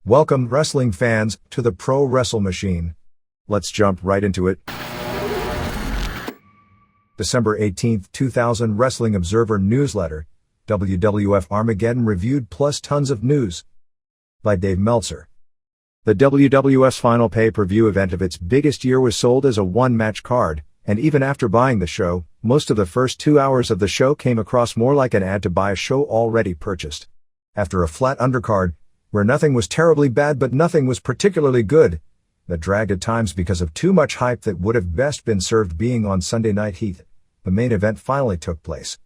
Welcome, wrestling fans, to the Pro Wrestle Machine. Let's jump right into it. December 18, 2000 Wrestling Observer Newsletter, WWF Armageddon reviewed plus tons of news. By Dave Meltzer. The WWF's final pay-per-view event of its biggest year was sold as a one-match card, and even after buying the show, most of the first 2 hours of the show came across more like an ad to buy a show already purchased. After a flat undercard, where nothing was terribly bad but nothing was particularly good, that dragged at times because of too much hype that would have best been served being on Sunday Night Heat, the main event finally took place.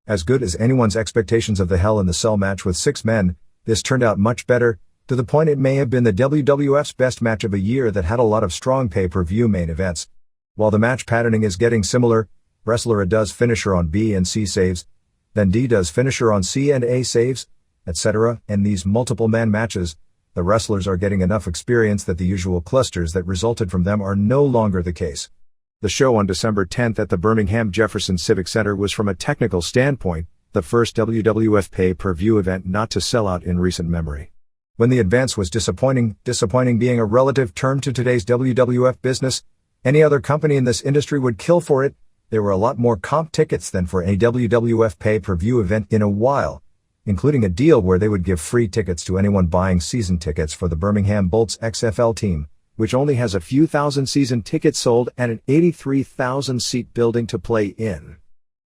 As good as anyone's expectations of the Hell in the Cell match with 6 men, this turned out much better, to the point it may have been the WWF's best match of a year that had a lot of strong pay-per-view main events. While the match patterning is getting similar, wrestler A does finisher on B and C saves, then D does finisher on C and A saves, etc. In these multiple-man matches, the wrestlers are getting enough experience that the usual clusters that resulted from them are no longer the case. The show on December 10th at the Birmingham Jefferson Civic Center was, from a technical standpoint, the first WWF pay-per-view event not to sell out in recent memory. When the advance was disappointing being a relative term to today's WWF business, any other company in this industry would kill for it, there were a lot more comp tickets than for a WWF pay-per-view event in a while, including a deal where they would give free tickets to anyone buying season tickets for the Birmingham Bolts XFL team, which only has a few thousand season tickets sold and an 83,000-seat building to play in.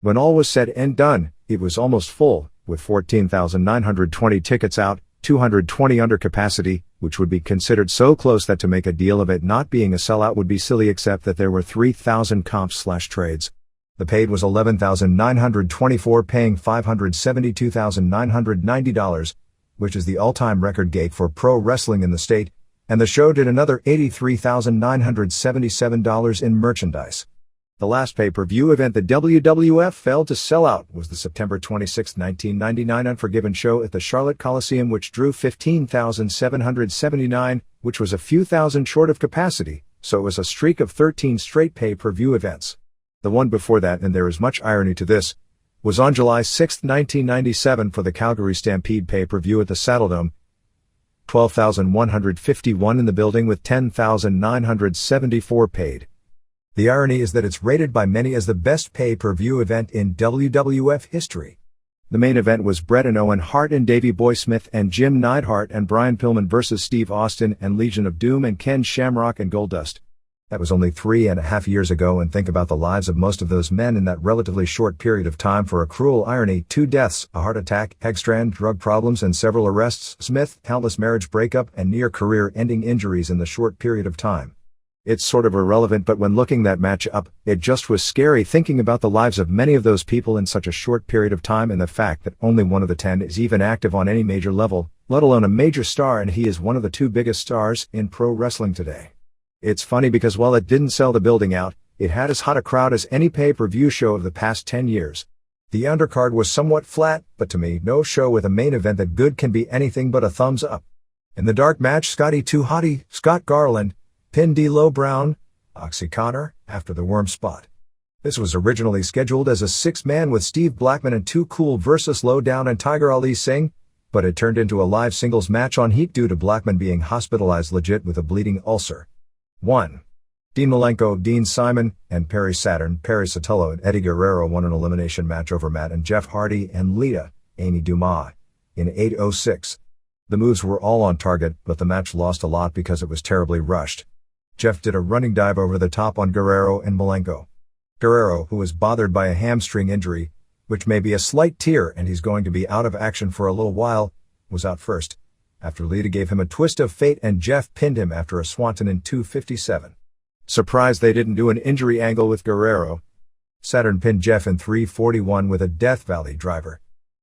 When all was said and done, it was almost full, with 14,920 tickets out, 220 under capacity, which would be considered so close that to make a deal of it not being a sellout would be silly, except that there were 3,000 comps/trades. The paid was $11,924, paying $572,990, which is the all-time record gate for pro wrestling in the state, and the show did another $83,977 in merchandise. The last pay-per-view event the WWF failed to sell out was the September 26, 1999 Unforgiven show at the Charlotte Coliseum, which drew 15,779, which was a few thousand short of capacity, so it was a streak of 13 straight pay-per-view events. The one before that, and there is much irony to this, was on July 6, 1997 for the Calgary Stampede pay-per-view at the Saddledome. 12,151 in the building with 10,974 paid. The irony is that it's rated by many as the best pay-per-view event in WWF history. The main event was Bret and Owen Hart and Davey Boy Smith and Jim Neidhart and Brian Pillman versus Steve Austin and Legion of Doom and Ken Shamrock and Goldust. That was only 3.5 years ago, and think about the lives of most of those men in that relatively short period of time. For a cruel irony, 2 deaths, a heart attack, Hegstrand, drug problems and several arrests, Smith, countless marriage breakup and near career-ending injuries in the short period of time. It's sort of irrelevant, but when looking that match up, it just was scary thinking about the lives of many of those people in such a short period of time, and the fact that only one of the 10 is even active on any major level, let alone a major star, and he is one of the 2 biggest stars in pro wrestling today. It's funny because while it didn't sell the building out, it had as hot a crowd as any pay-per-view show of the past 10 years. The undercard was somewhat flat, but to me, no show with a main event that good can be anything but a thumbs up. In the dark match, Scotty 2 Hotty, Scott Garland, pinned D'Lo Brown, Oxy Connor, after the worm spot. This was originally scheduled as a 6-man with Steve Blackman and 2 Cool versus Lowdown and Tiger Ali Singh, but it turned into a live singles match on Heat due to Blackman being hospitalized legit with a bleeding ulcer. 1. Dean Malenko, Dean Simon, and Perry Saturn, Perry Sotelo and Eddie Guerrero won an elimination match over Matt and Jeff Hardy and Lita, Amy Dumas, in 8:06. The moves were all on target, but the match lost a lot because it was terribly rushed. Jeff did a running dive over the top on Guerrero and Malenko. Guerrero, who was bothered by a hamstring injury, which may be a slight tear and he's going to be out of action for a little while, was out first, after Lita gave him a twist of fate and Jeff pinned him after a swanton in 2:57. Surprised they didn't do an injury angle with Guerrero. Saturn pinned Jeff in 3:41 with a Death Valley driver.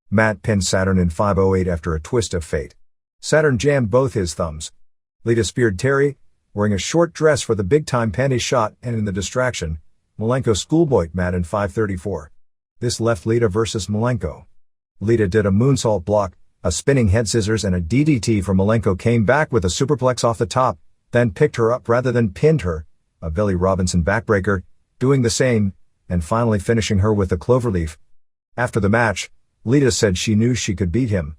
Matt pinned Saturn in 5:08 after a twist of fate. Saturn jammed both his thumbs. Lita speared Terry, wearing a short dress for the big-time panty shot, and in the distraction, Malenko schoolboyed Matt in 5:34. This left Lita versus Malenko. Lita did a moonsault block, a spinning head scissors and a DDT for Malenko, came back with a superplex off the top, then picked her up rather than pinned her, a Billy Robinson backbreaker, doing the same, and finally finishing her with the cloverleaf. After the match, Lita said she knew she could beat him.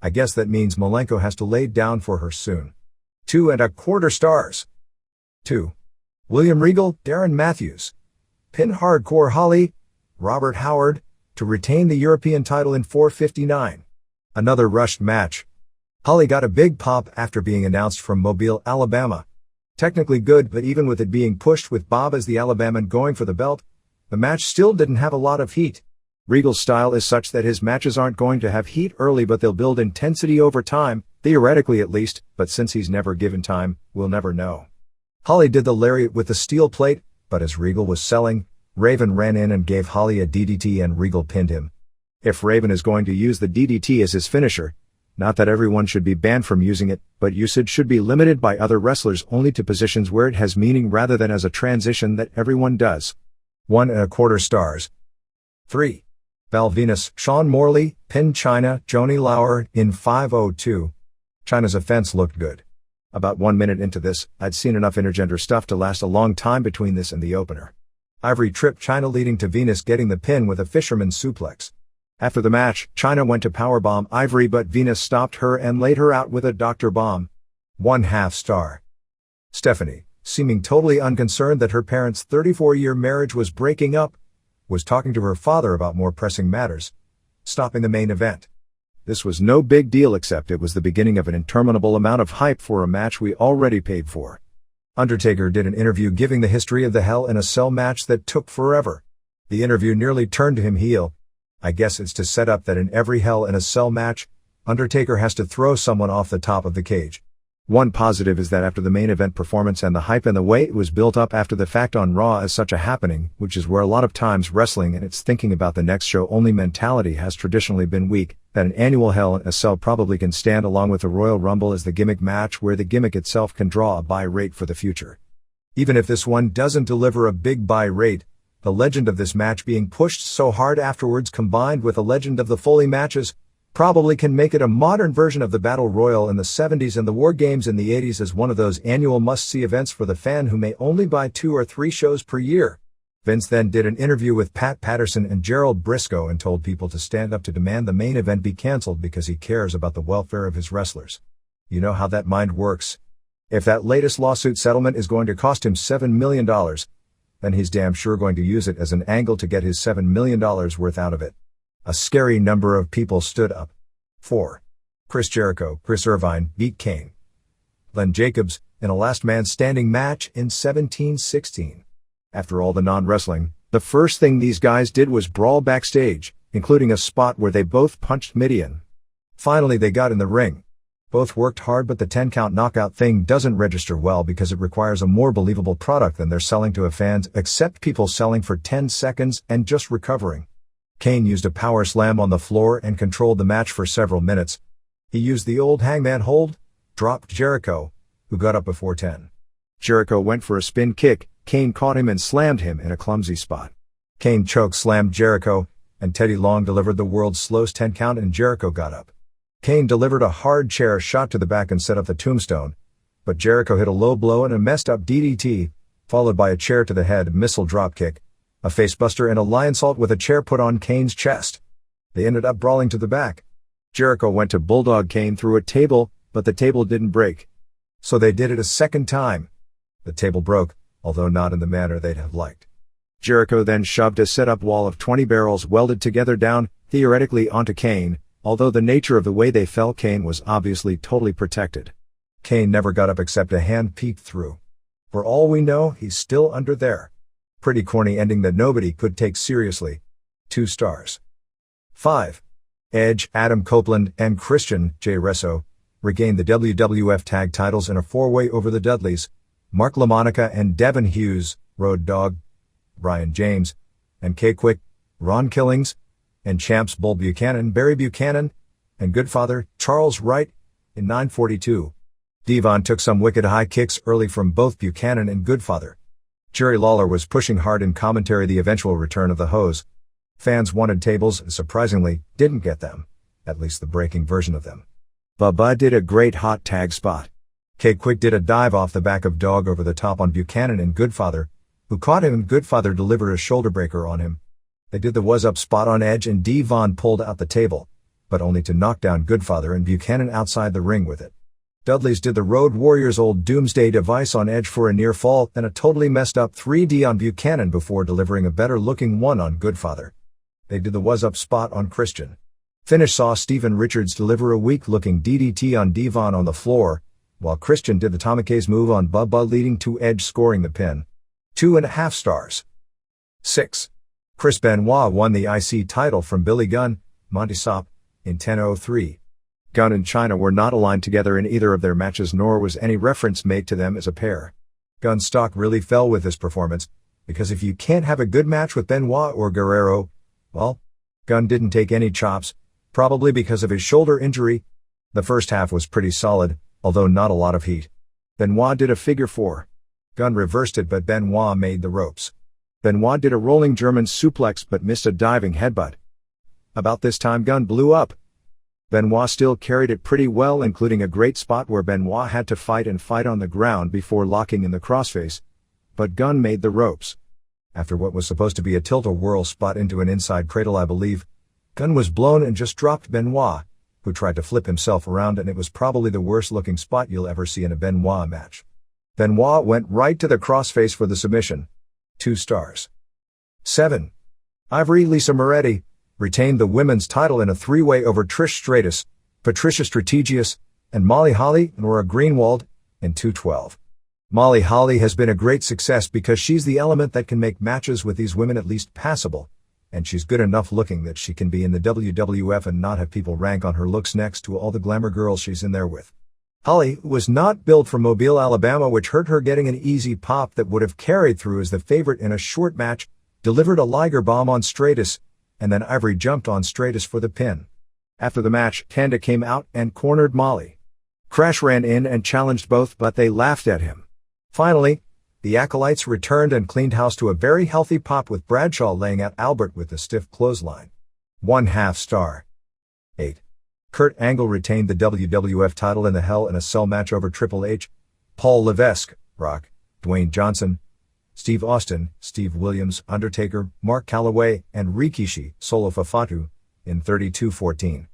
I guess that means Malenko has to lay down for her soon. 2.25 stars. 2. William Regal, Darren Matthews. Pin Hardcore Holly, Robert Howard, to retain the European title in 4:59. Another rushed match. Holly got a big pop after being announced from Mobile, Alabama. Technically good, but even with it being pushed with Bob as the Alabaman going for the belt, the match still didn't have a lot of heat. Regal's style is such that his matches aren't going to have heat early, but they'll build intensity over time, theoretically at least, but since he's never given time, we'll never know. Holly did the lariat with the steel plate, but as Regal was selling, Raven ran in and gave Holly a DDT and Regal pinned him. If Raven is going to use the DDT as his finisher, not that everyone should be banned from using it, but usage should be limited by other wrestlers only to positions where it has meaning rather than as a transition that everyone does. 1.25 stars. 3. Val Venus, Sean Morley, pinned Chyna, Joanie Laurer, in 5:02. Chyna's offense looked good. About 1 minute into this, I'd seen enough intergender stuff to last a long time between this and the opener. Ivory tripped Chyna, leading to Venus getting the pin with a fisherman's suplex. After the match, Chyna went to powerbomb Ivory, but Venus stopped her and laid her out with a Dr. Bomb. 1/2 star. Stephanie, seeming totally unconcerned that her parents' 34-year marriage was breaking up, was talking to her father about more pressing matters, stopping the main event. This was no big deal, except it was the beginning of an interminable amount of hype for a match we already paid for. Undertaker did an interview giving the history of the Hell in a Cell match that took forever. The interview nearly turned him heel. I guess it's to set up that in every Hell in a Cell match, Undertaker has to throw someone off the top of the cage. One positive is that after the main event performance and the hype and the way it was built up after the fact on Raw as such a happening, which is where a lot of times wrestling and its thinking about the next show only mentality has traditionally been weak, that an annual Hell in a Cell probably can stand along with the Royal Rumble as the gimmick match where the gimmick itself can draw a buy rate for the future. Even if this one doesn't deliver a big buy rate, the legend of this match being pushed so hard afterwards combined with the legend of the Foley matches probably can make it a modern version of the Battle Royal in the 70s and the War Games in the 80s as one of those annual must-see events for the fan who may only buy 2 or 3 shows per year. Vince then did an interview with Pat Patterson and Gerald Briscoe and told people to stand up to demand the main event be canceled because he cares about the welfare of his wrestlers. You know how that mind works. If that latest lawsuit settlement is going to cost him $7 million, then he's damn sure going to use it as an angle to get his $7 million worth out of it. A scary number of people stood up. 4. Chris Jericho, Chris Irvine, beat Kane. Glenn Jacobs, in a last man standing match in 1716. After all the non-wrestling, the first thing these guys did was brawl backstage, including a spot where they both punched Midian. Finally they got in the ring. Both worked hard, but the 10-count knockout thing doesn't register well because it requires a more believable product than they're selling to fans, except people selling for 10 seconds and just recovering. Kane used a power slam on the floor and controlled the match for several minutes. He used the old hangman hold, dropped Jericho, who got up before 10. Jericho went for a spin kick, Kane caught him and slammed him in a clumsy spot. Kane choke slammed Jericho, and Teddy Long delivered the world's slowest 10 count and Jericho got up. Kane delivered a hard chair shot to the back and set up the tombstone, but Jericho hit a low blow and a messed up DDT, followed by a chair to the head missile dropkick, a facebuster and a lionsault with a chair put on Kane's chest. They ended up brawling to the back. Jericho went to bulldog Kane through a table, but the table didn't break. So they did it a second time. The table broke, although not in the manner they'd have liked. Jericho then shoved a set-up wall of 20 barrels welded together down, theoretically onto Kane, although the nature of the way they fell, Kane was obviously totally protected. Kane never got up except a hand peeked through. For all we know, he's still under there. Pretty corny ending that nobody could take seriously. 2 stars. 5. Edge, Adam Copeland, and Christian J. Resso regained the WWF tag titles in a 4-way over the Dudleys, Mark LaMonica and Devin Hughes, Road Dogg, Brian James, and K-Quick, Ron Killings, and champs Bull Buchanan, Barry Buchanan, and Goodfather, Charles Wright, in 9:42. Devon took some wicked high kicks early from both Buchanan and Goodfather. Jerry Lawler was pushing hard in commentary the eventual return of the hose. Fans wanted tables and surprisingly didn't get them, at least the breaking version of them. Bubba did a great hot tag spot. K-Quick did a dive off the back of Dog over the top on Buchanan and Goodfather, who caught him and Goodfather delivered a shoulder breaker on him. They did the was up spot on Edge and Devon pulled out the table, but only to knock down Goodfather and Buchanan outside the ring with it. Dudley's did the Road Warrior's old Doomsday device on Edge for a near fall and a totally messed up 3D on Buchanan before delivering a better looking one on Goodfather. They did the Was Up spot on Christian. Finish saw Steven Richards deliver a weak looking DDT on Devon on the floor, while Christian did the Tomikaze move on Bubba, leading to Edge scoring the pin. 2.5 stars. 6. Chris Benoit won the IC title from Billy Gunn, Monty Sop, in 10:03. Gunn and Chyna were not aligned together in either of their matches, nor was any reference made to them as a pair. Gunn's stock really fell with this performance, because if you can't have a good match with Benoit or Guerrero, well, Gunn didn't take any chops, probably because of his shoulder injury. The first half was pretty solid, although not a lot of heat. Benoit did a figure 4. Gunn reversed it, but Benoit made the ropes. Benoit did a rolling German suplex but missed a diving headbutt. About this time Gunn blew up. Benoit still carried it pretty well, including a great spot where Benoit had to fight on the ground before locking in the crossface, but Gunn made the ropes. After what was supposed to be a tilt-a-whirl spot into an inside cradle, I believe, Gunn was blown and just dropped Benoit, who tried to flip himself around, and it was probably the worst looking spot you'll ever see in a Benoit match. Benoit went right to the crossface for the submission. 2 stars. 7. Ivory Lisa Moretti retained the women's title in a 3-way over Trish Stratus, Patricia Strategius, and Molly Holly and Nora Greenwald in 2:12. Molly Holly has been a great success because she's the element that can make matches with these women at least passable, and she's good enough looking that she can be in the WWF and not have people rank on her looks next to all the glamour girls she's in there with. Holly was not built for Mobile, Alabama, which hurt her getting an easy pop that would have carried through as the favorite in a short match, delivered a Liger bomb on Stratus, and then Ivory jumped on Stratus for the pin. After the match, Kanda came out and cornered Molly. Crash ran in and challenged both, but they laughed at him. Finally, the Acolytes returned and cleaned house to a very healthy pop with Bradshaw laying out Albert with a stiff clothesline. 1/2 star. 8. Kurt Angle retained the WWF title in the Hell in a Cell match over Triple H, Paul Levesque, Rock, Dwayne Johnson, Steve Austin, Steve Williams, Undertaker, Mark Calloway, and Rikishi, Solo Fafatu, in 32:14.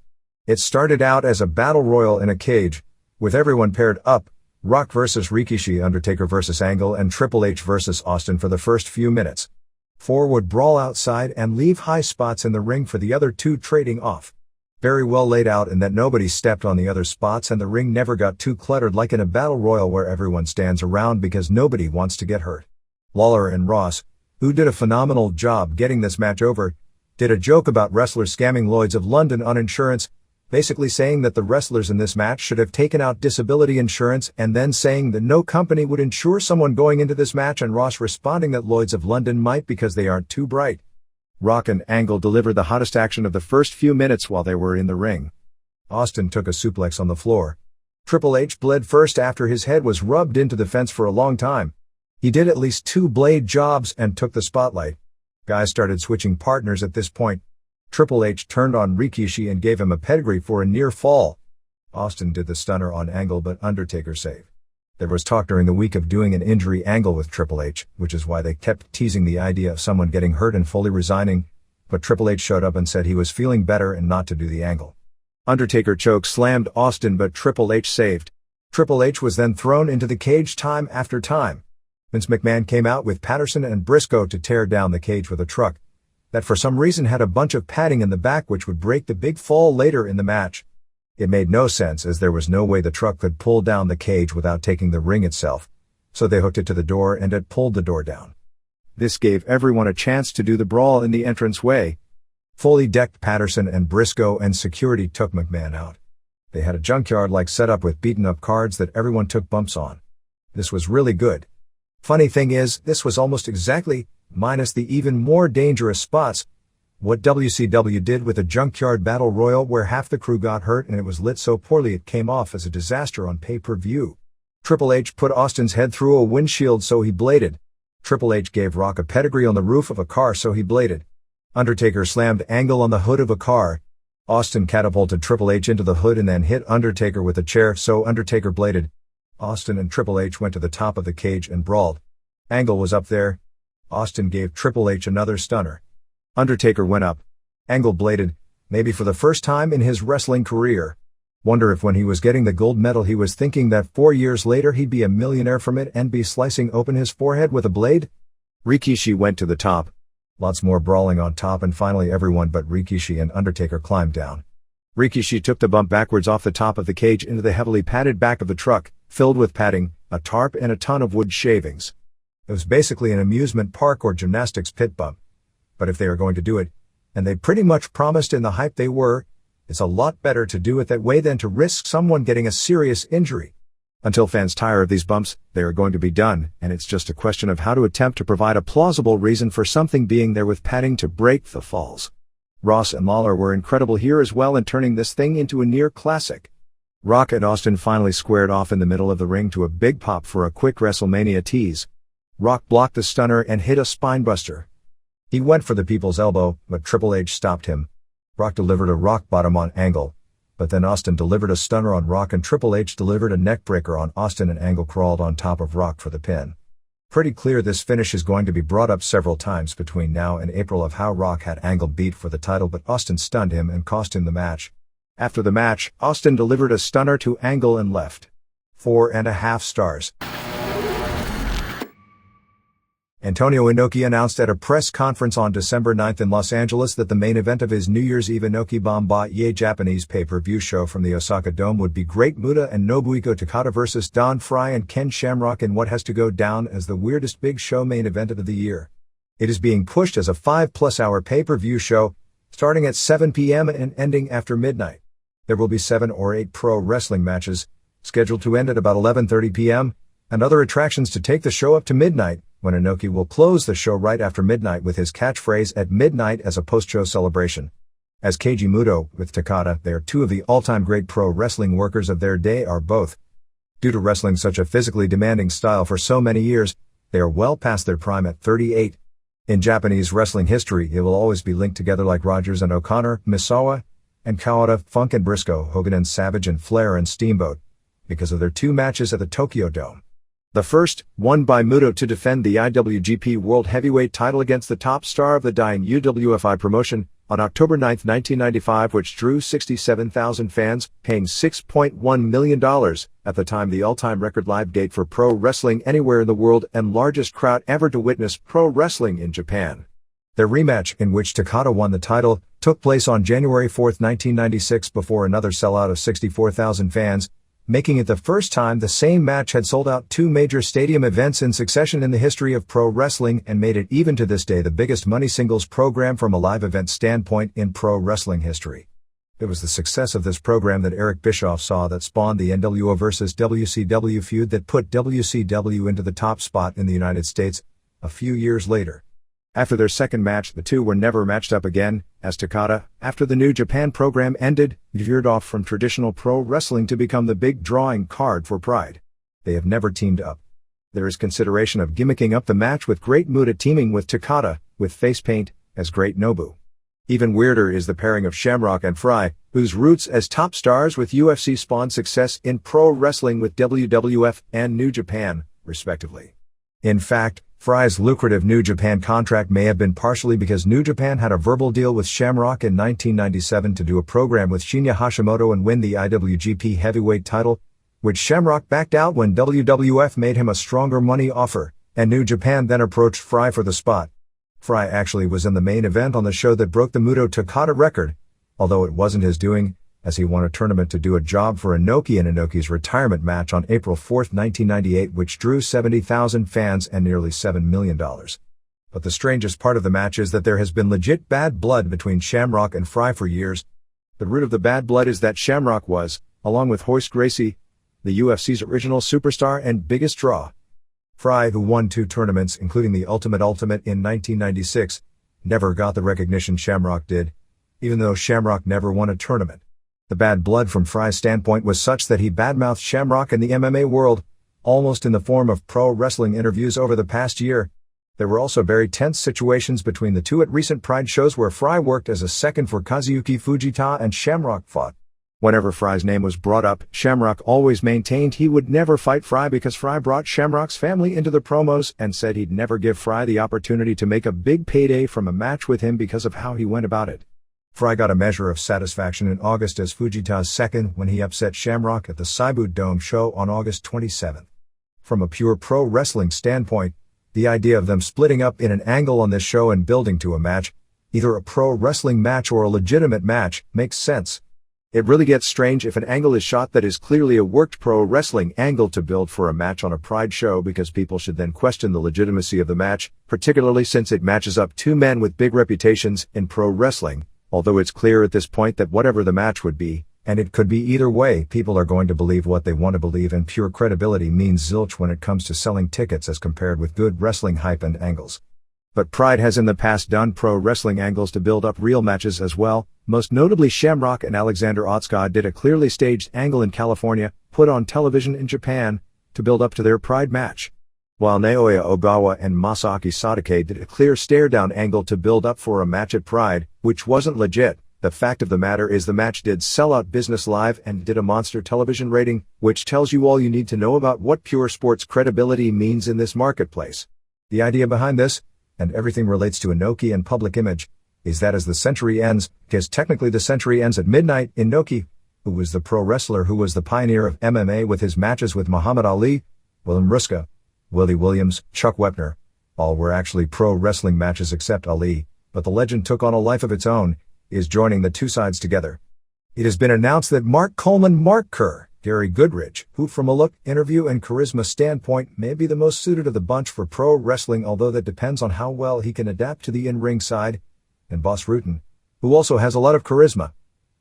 It started out as a battle royal in a cage, with everyone paired up, Rock versus Rikishi, Undertaker versus Angle, and Triple H versus Austin for the first few minutes. 4 would brawl outside and leave high spots in the ring for the other 2 trading off. Very well laid out in that nobody stepped on the other spots and the ring never got too cluttered like in a battle royal where everyone stands around because nobody wants to get hurt. Lawler and Ross, who did a phenomenal job getting this match over, did a joke about wrestlers scamming Lloyd's of London on insurance, basically saying that the wrestlers in this match should have taken out disability insurance and then saying that no company would insure someone going into this match, and Ross responding that Lloyd's of London might because they aren't too bright. Rock and Angle delivered the hottest action of the first few minutes while they were in the ring. Austin took a suplex on the floor. Triple H bled first after his head was rubbed into the fence for a long time. He did at least 2 blade jobs and took the spotlight. Guys started switching partners at this point. Triple H turned on Rikishi and gave him a pedigree for a near fall. Austin did the stunner on Angle, but Undertaker saved. There was talk during the week of doing an injury angle with Triple H, which is why they kept teasing the idea of someone getting hurt and fully resigning, but Triple H showed up and said he was feeling better and not to do the angle. Undertaker choke slammed Austin, but Triple H saved. Triple H was then thrown into the cage time after time. Vince McMahon came out with Patterson and Briscoe to tear down the cage with a truck that for some reason had a bunch of padding in the back which would break the big fall later in the match. It made no sense as there was no way the truck could pull down the cage without taking the ring itself, so they hooked it to the door and it pulled the door down. This gave everyone a chance to do the brawl in the entranceway. Fully decked Patterson and Briscoe and security took McMahon out. They had a junkyard-like setup with beaten-up cards that everyone took bumps on. This was really good. Funny thing is, this was almost exactly, minus the even more dangerous spots, what WCW did with a junkyard battle royal where half the crew got hurt and it was lit so poorly it came off as a disaster on pay-per-view. Triple H put Austin's head through a windshield so he bladed. Triple H gave Rock a pedigree on the roof of a car so he bladed. Undertaker slammed Angle on the hood of a car. Austin catapulted Triple H into the hood and then hit Undertaker with a chair so Undertaker bladed. Austin and Triple H went to the top of the cage and brawled. Angle was up there. Austin gave Triple H another stunner. Undertaker went up. Angle bladed. maybe for the first time in his wrestling career. Wonder if when he was getting the gold medal he was thinking that 4 years later he'd be a millionaire from it and be slicing open his forehead with a blade? Rikishi went to the top. Lots more brawling on top, and finally everyone but Rikishi and Undertaker climbed down. Rikishi took the bump backwards off the top of the cage into the heavily padded back of the truck, filled with padding, a tarp and a ton of wood shavings. It was basically an amusement park or gymnastics pit bump. But if they are going to do it, and they pretty much promised in the hype they were, it's a lot better to do it that way than to risk someone getting a serious injury. Until fans tire of these bumps, they are going to be done, and it's just a question of how to attempt to provide a plausible reason for something being there with padding to break the falls. Ross and Lawler were incredible here as well in turning this thing into a near classic. Rock and Austin finally squared off in the middle of the ring to a big pop for a quick WrestleMania tease. Rock blocked the stunner and hit a spinebuster. He went for the people's elbow, but Triple H stopped him. Rock delivered a rock bottom on Angle, but then Austin delivered a stunner on Rock and Triple H delivered a neckbreaker on Austin, and Angle crawled on top of Rock for the pin. Pretty clear this finish is going to be brought up several times between now and April of how Rock had Angle beat for the title, but Austin stunned him and cost him the match. After the match, Austin delivered a stunner to Angle and left. 4.5 stars. Antonio Inoki announced at a press conference on December 9th in Los Angeles that the main event of his New Year's Eve Inoki Bomba-Ye Japanese pay-per-view show from the Osaka Dome would be Great Muta and Nobuhiko Takada vs. Don Frye and Ken Shamrock in what has to go down as the weirdest big show main event of the year. It is being pushed as a 5+ hour pay-per-view show, starting at 7 p.m. and ending after midnight. There will be 7 or 8 pro wrestling matches, scheduled to end at about 11:30 p.m., and other attractions to take the show up to midnight, when Inoki will close the show right after midnight with his catchphrase at midnight as a post-show celebration. As Keiji Muto, with Takada, they are two of the all-time great pro wrestling workers of their day are both. Due to wrestling such a physically demanding style for so many years, they are well past their prime at 38. In Japanese wrestling history, it will always be linked together like Rogers and O'Connor, Misawa and Kawada, Funk and Briscoe, Hogan and Savage and Flair and Steamboat, because of their 2 matches at the Tokyo Dome. The first, won by Muto to defend the IWGP World Heavyweight title against the top star of the dying UWFI promotion, on October 9, 1995, which drew 67,000 fans, paying $6.1 million, at the time the all-time record live date for pro wrestling anywhere in the world and largest crowd ever to witness pro wrestling in Japan. Their rematch, in which Takada won the title, took place on January 4, 1996 before another sellout of 64,000 fans, making it the first time the same match had sold out 2 major stadium events in succession in the history of pro wrestling, and made it even to this day the biggest money singles program from a live event standpoint in pro wrestling history. It was the success of this program that Eric Bischoff saw that spawned the NWO vs. WCW feud that put WCW into the top spot in the United States a few years later. After their second match, the two were never matched up again, as Takada, after the New Japan program ended, veered off from traditional pro wrestling to become the big drawing card for Pride. They have never teamed up. There is consideration of gimmicking up the match with Great Muta teaming with Takada, with face paint, as Great Nobu. Even weirder is the pairing of Shamrock and Frye, whose roots as top stars with UFC spawned success in pro wrestling with WWF and New Japan, respectively. In fact, Frye's lucrative New Japan contract may have been partially because New Japan had a verbal deal with Shamrock in 1997 to do a program with Shinya Hashimoto and win the IWGP Heavyweight title, which Shamrock backed out when WWF made him a stronger money offer, and New Japan then approached Frye for the spot. Frye actually was in the main event on the show that broke the Muto Takada record, although it wasn't his doing, as he won a tournament to do a job for Inoki in Inoki's retirement match on April 4, 1998, which drew 70,000 fans and nearly $7 million. But the strangest part of the match is that there has been legit bad blood between Shamrock and Frye for years. The root of the bad blood is that Shamrock was, along with Hoist Gracie, the UFC's original superstar and biggest draw. Frye, who won 2 tournaments including the Ultimate in 1996, never got the recognition Shamrock did, even though Shamrock never won a tournament. The bad blood from Frye's standpoint was such that he badmouthed Shamrock in the MMA world, almost in the form of pro wrestling interviews over the past year. There were also very tense situations between the two at recent Pride shows where Frye worked as a second for Kazuyuki Fujita and Shamrock fought. Whenever Frye's name was brought up, Shamrock always maintained he would never fight Frye because Frye brought Shamrock's family into the promos and said he'd never give Frye the opportunity to make a big payday from a match with him because of how he went about it. Fry got a measure of satisfaction in August as Fujita's second when he upset Shamrock at the Seibu Dome show on August 27. From a pure pro wrestling standpoint, the idea of them splitting up in an angle on this show and building to a match, either a pro wrestling match or a legitimate match, makes sense. It really gets strange if an angle is shot that is clearly a worked pro wrestling angle to build for a match on a Pride show, because people should then question the legitimacy of the match, particularly since it matches up two men with big reputations in pro wrestling, although it's clear at this point that whatever the match would be, and it could be either way, people are going to believe what they want to believe, and pure credibility means zilch when it comes to selling tickets as compared with good wrestling hype and angles. But Pride has in the past done pro wrestling angles to build up real matches as well. Most notably, Shamrock and Alexander Otsuka did a clearly staged angle in California, put on television in Japan, to build up to their Pride match. While Naoya Ogawa and Masaaki Sadake did a clear stare-down angle to build up for a match at Pride, which wasn't legit, the fact of the matter is the match did sell out business live and did a monster television rating, which tells you all you need to know about what pure sports credibility means in this marketplace. The idea behind this, and everything relates to Inoki and public image, is that as the century ends, because technically the century ends at midnight, Inoki, who was the pro wrestler who was the pioneer of MMA with his matches with Muhammad Ali, William Ruska, Willie Williams, Chuck Wepner, all were actually pro wrestling matches except Ali, but the legend took on a life of its own, is joining the two sides together. It has been announced that Mark Coleman, Mark Kerr, Gary Goodrich, who from a look, interview and charisma standpoint may be the most suited of the bunch for pro wrestling, although that depends on how well he can adapt to the in-ring side, and Boss Rutan, who also has a lot of charisma,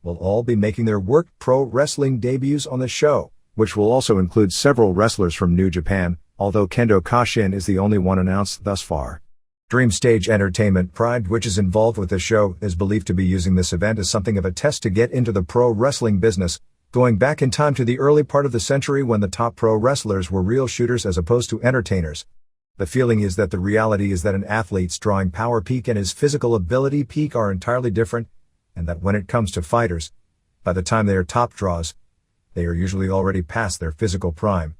will all be making their work pro wrestling debuts on the show, which will also include several wrestlers from New Japan, although Kendo Kashin is the only one announced thus far. Dream Stage Entertainment Pride, which is involved with the show, is believed to be using this event as something of a test to get into the pro wrestling business, going back in time to the early part of the century when the top pro wrestlers were real shooters as opposed to entertainers. The feeling is that the reality is that an athlete's drawing power peak and his physical ability peak are entirely different, and that when it comes to fighters, by the time they are top draws, they are usually already past their physical prime.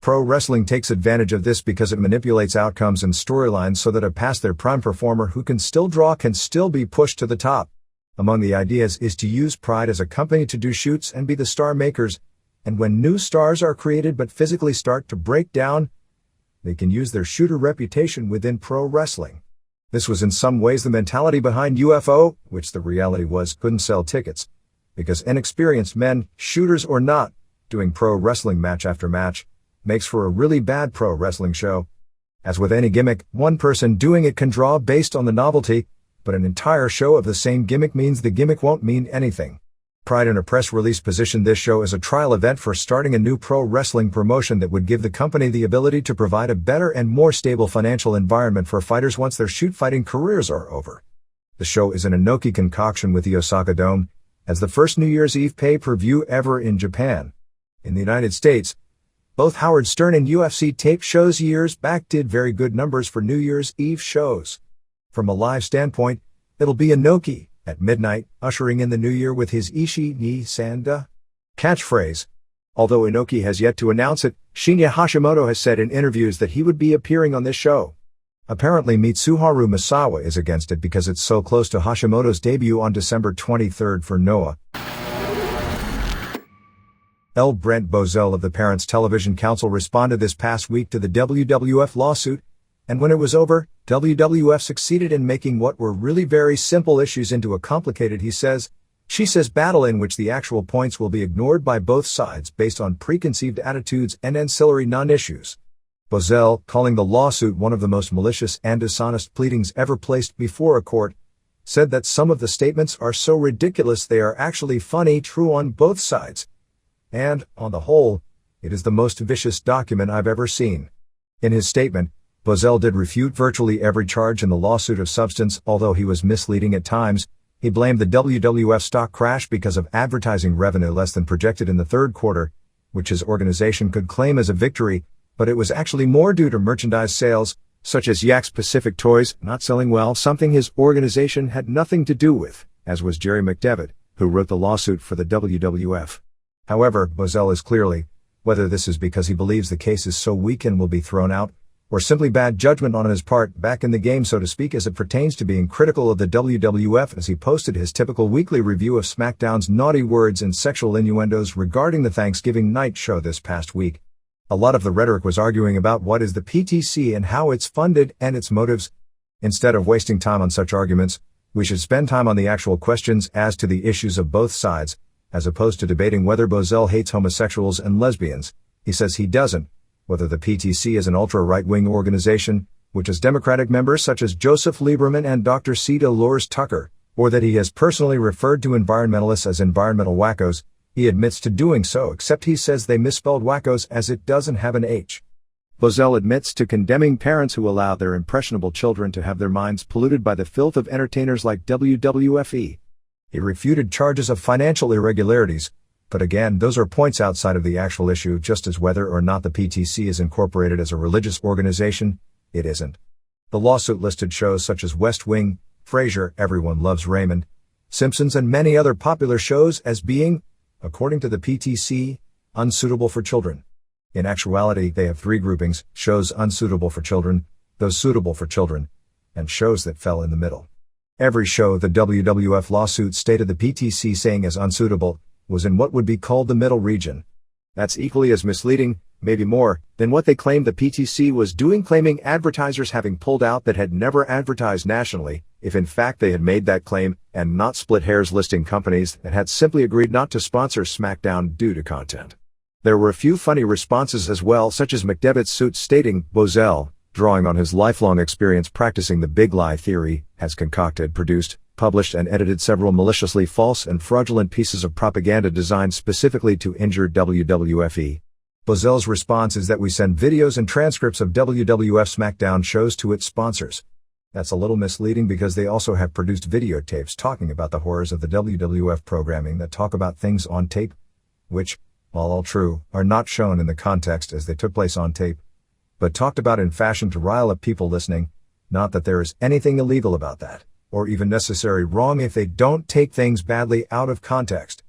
Pro wrestling takes advantage of this because it manipulates outcomes and storylines so that a past their prime performer who can still draw can still be pushed to the top. Among the ideas is to use Pride as a company to do shoots and be the star makers, and when new stars are created but physically start to break down, they can use their shooter reputation within pro wrestling. This was in some ways the mentality behind UFO, which the reality was couldn't sell tickets, because inexperienced men, shooters or not, doing pro wrestling match after match, makes for a really bad pro wrestling show. As with any gimmick, one person doing it can draw based on the novelty, but an entire show of the same gimmick means the gimmick won't mean anything. Pride in a press release positioned this show as a trial event for starting a new pro wrestling promotion that would give the company the ability to provide a better and more stable financial environment for fighters once their shoot fighting careers are over. The show is an Inoki concoction with the Osaka Dome, as the first New Year's Eve pay-per-view ever in Japan. In the United States, both Howard Stern and UFC tape shows years back did very good numbers for New Year's Eve shows. From a live standpoint, it'll be Inoki, at midnight, ushering in the new year with his Ishi ni Sanda catchphrase. Although Inoki has yet to announce it, Shinya Hashimoto has said in interviews that he would be appearing on this show. Apparently Mitsuharu Misawa is against it because it's so close to Hashimoto's debut on December 23 for Noah. L. Brent Bozell of the Parents Television Council responded this past week to the WWF lawsuit, and when it was over, WWF succeeded in making what were really very simple issues into a complicated she says battle in which the actual points will be ignored by both sides based on preconceived attitudes and ancillary non-issues. Bozell, calling the lawsuit one of the most malicious and dishonest pleadings ever placed before a court, said that some of the statements are so ridiculous they are actually funny, true on both sides. And, on the whole, it is the most vicious document I've ever seen. In his statement, Bozell did refute virtually every charge in the lawsuit of substance, although he was misleading at times. He blamed the WWF stock crash because of advertising revenue less than projected in the third quarter, which his organization could claim as a victory, but it was actually more due to merchandise sales, such as Yak's Pacific Toys, not selling well, something his organization had nothing to do with, as was Jerry McDevitt, who wrote the lawsuit for the WWF. However, Bozell is clearly, whether this is because he believes the case is so weak and will be thrown out, or simply bad judgment on his part back in the game, so to speak, as it pertains to being critical of the WWF, as he posted his typical weekly review of SmackDown's naughty words and sexual innuendos regarding the Thanksgiving night show this past week. A lot of the rhetoric was arguing about what is the PTC and how it's funded and its motives. Instead of wasting time on such arguments, we should spend time on the actual questions as to the issues of both sides, as opposed to debating whether Bozell hates homosexuals and lesbians. He says he doesn't. Whether the PTC is an ultra-right-wing organization, which has Democratic members such as Joseph Lieberman and Dr. C. Dolores Tucker, or that he has personally referred to environmentalists as environmental wackos, he admits to doing so, except he says they misspelled wackos as it doesn't have an H. Bozell admits to condemning parents who allow their impressionable children to have their minds polluted by the filth of entertainers like WWF. He refuted charges of financial irregularities, but again, those are points outside of the actual issue, just as whether or not the PTC is incorporated as a religious organization. It isn't. The lawsuit listed shows such as West Wing, Frasier, Everyone Loves Raymond, Simpsons, and many other popular shows as being, according to the PTC, unsuitable for children. In actuality, they have three groupings: shows unsuitable for children, those suitable for children, and shows that fell in the middle. Every show the WWF lawsuit stated the PTC saying as unsuitable was in what would be called the middle region. That's equally as misleading, maybe more, than what they claimed the PTC was doing, claiming advertisers having pulled out that had never advertised nationally, if in fact they had made that claim, and not split hairs listing companies that had simply agreed not to sponsor SmackDown due to content. There were a few funny responses as well, such as McDevitt's suit stating, Bozell, drawing on his lifelong experience practicing the big lie theory, has concocted, produced, published and edited several maliciously false and fraudulent pieces of propaganda designed specifically to injure WWF. Bozell's response is that we send videos and transcripts of WWF SmackDown shows to its sponsors. That's a little misleading because they also have produced videotapes talking about the horrors of the WWF programming that talk about things on tape, which, while all true, are not shown in the context as they took place on tape, but talked about in fashion to rile up people listening. Not that there is anything illegal about that, or even necessarily wrong if they don't take things badly out of context.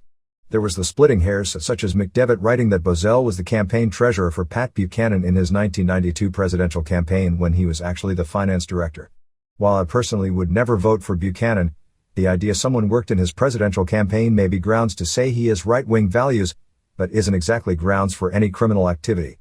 There was the splitting hairs, such as McDevitt writing that Bozell was the campaign treasurer for Pat Buchanan in his 1992 presidential campaign when he was actually the finance director. While I personally would never vote for Buchanan, the idea someone worked in his presidential campaign may be grounds to say he has right-wing values, but isn't exactly grounds for any criminal activity.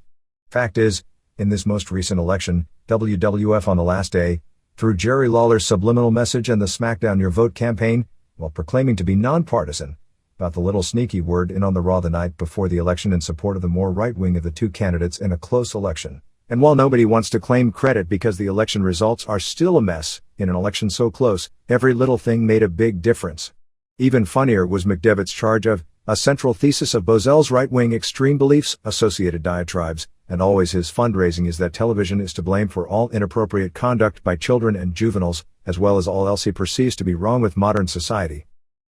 Fact is, in this most recent election, WWF on the last day, through Jerry Lawler's subliminal message and the SmackDown Your Vote campaign, while proclaiming to be nonpartisan, about the little sneaky word in on the Raw the night before the election in support of the more right-wing of the two candidates in a close election. And while nobody wants to claim credit because the election results are still a mess, in an election so close, every little thing made a big difference. Even funnier was McDevitt's charge of, a central thesis of Bozell's right-wing extreme beliefs, associated diatribes, and always his fundraising is that television is to blame for all inappropriate conduct by children and juveniles, as well as all else he perceives to be wrong with modern society.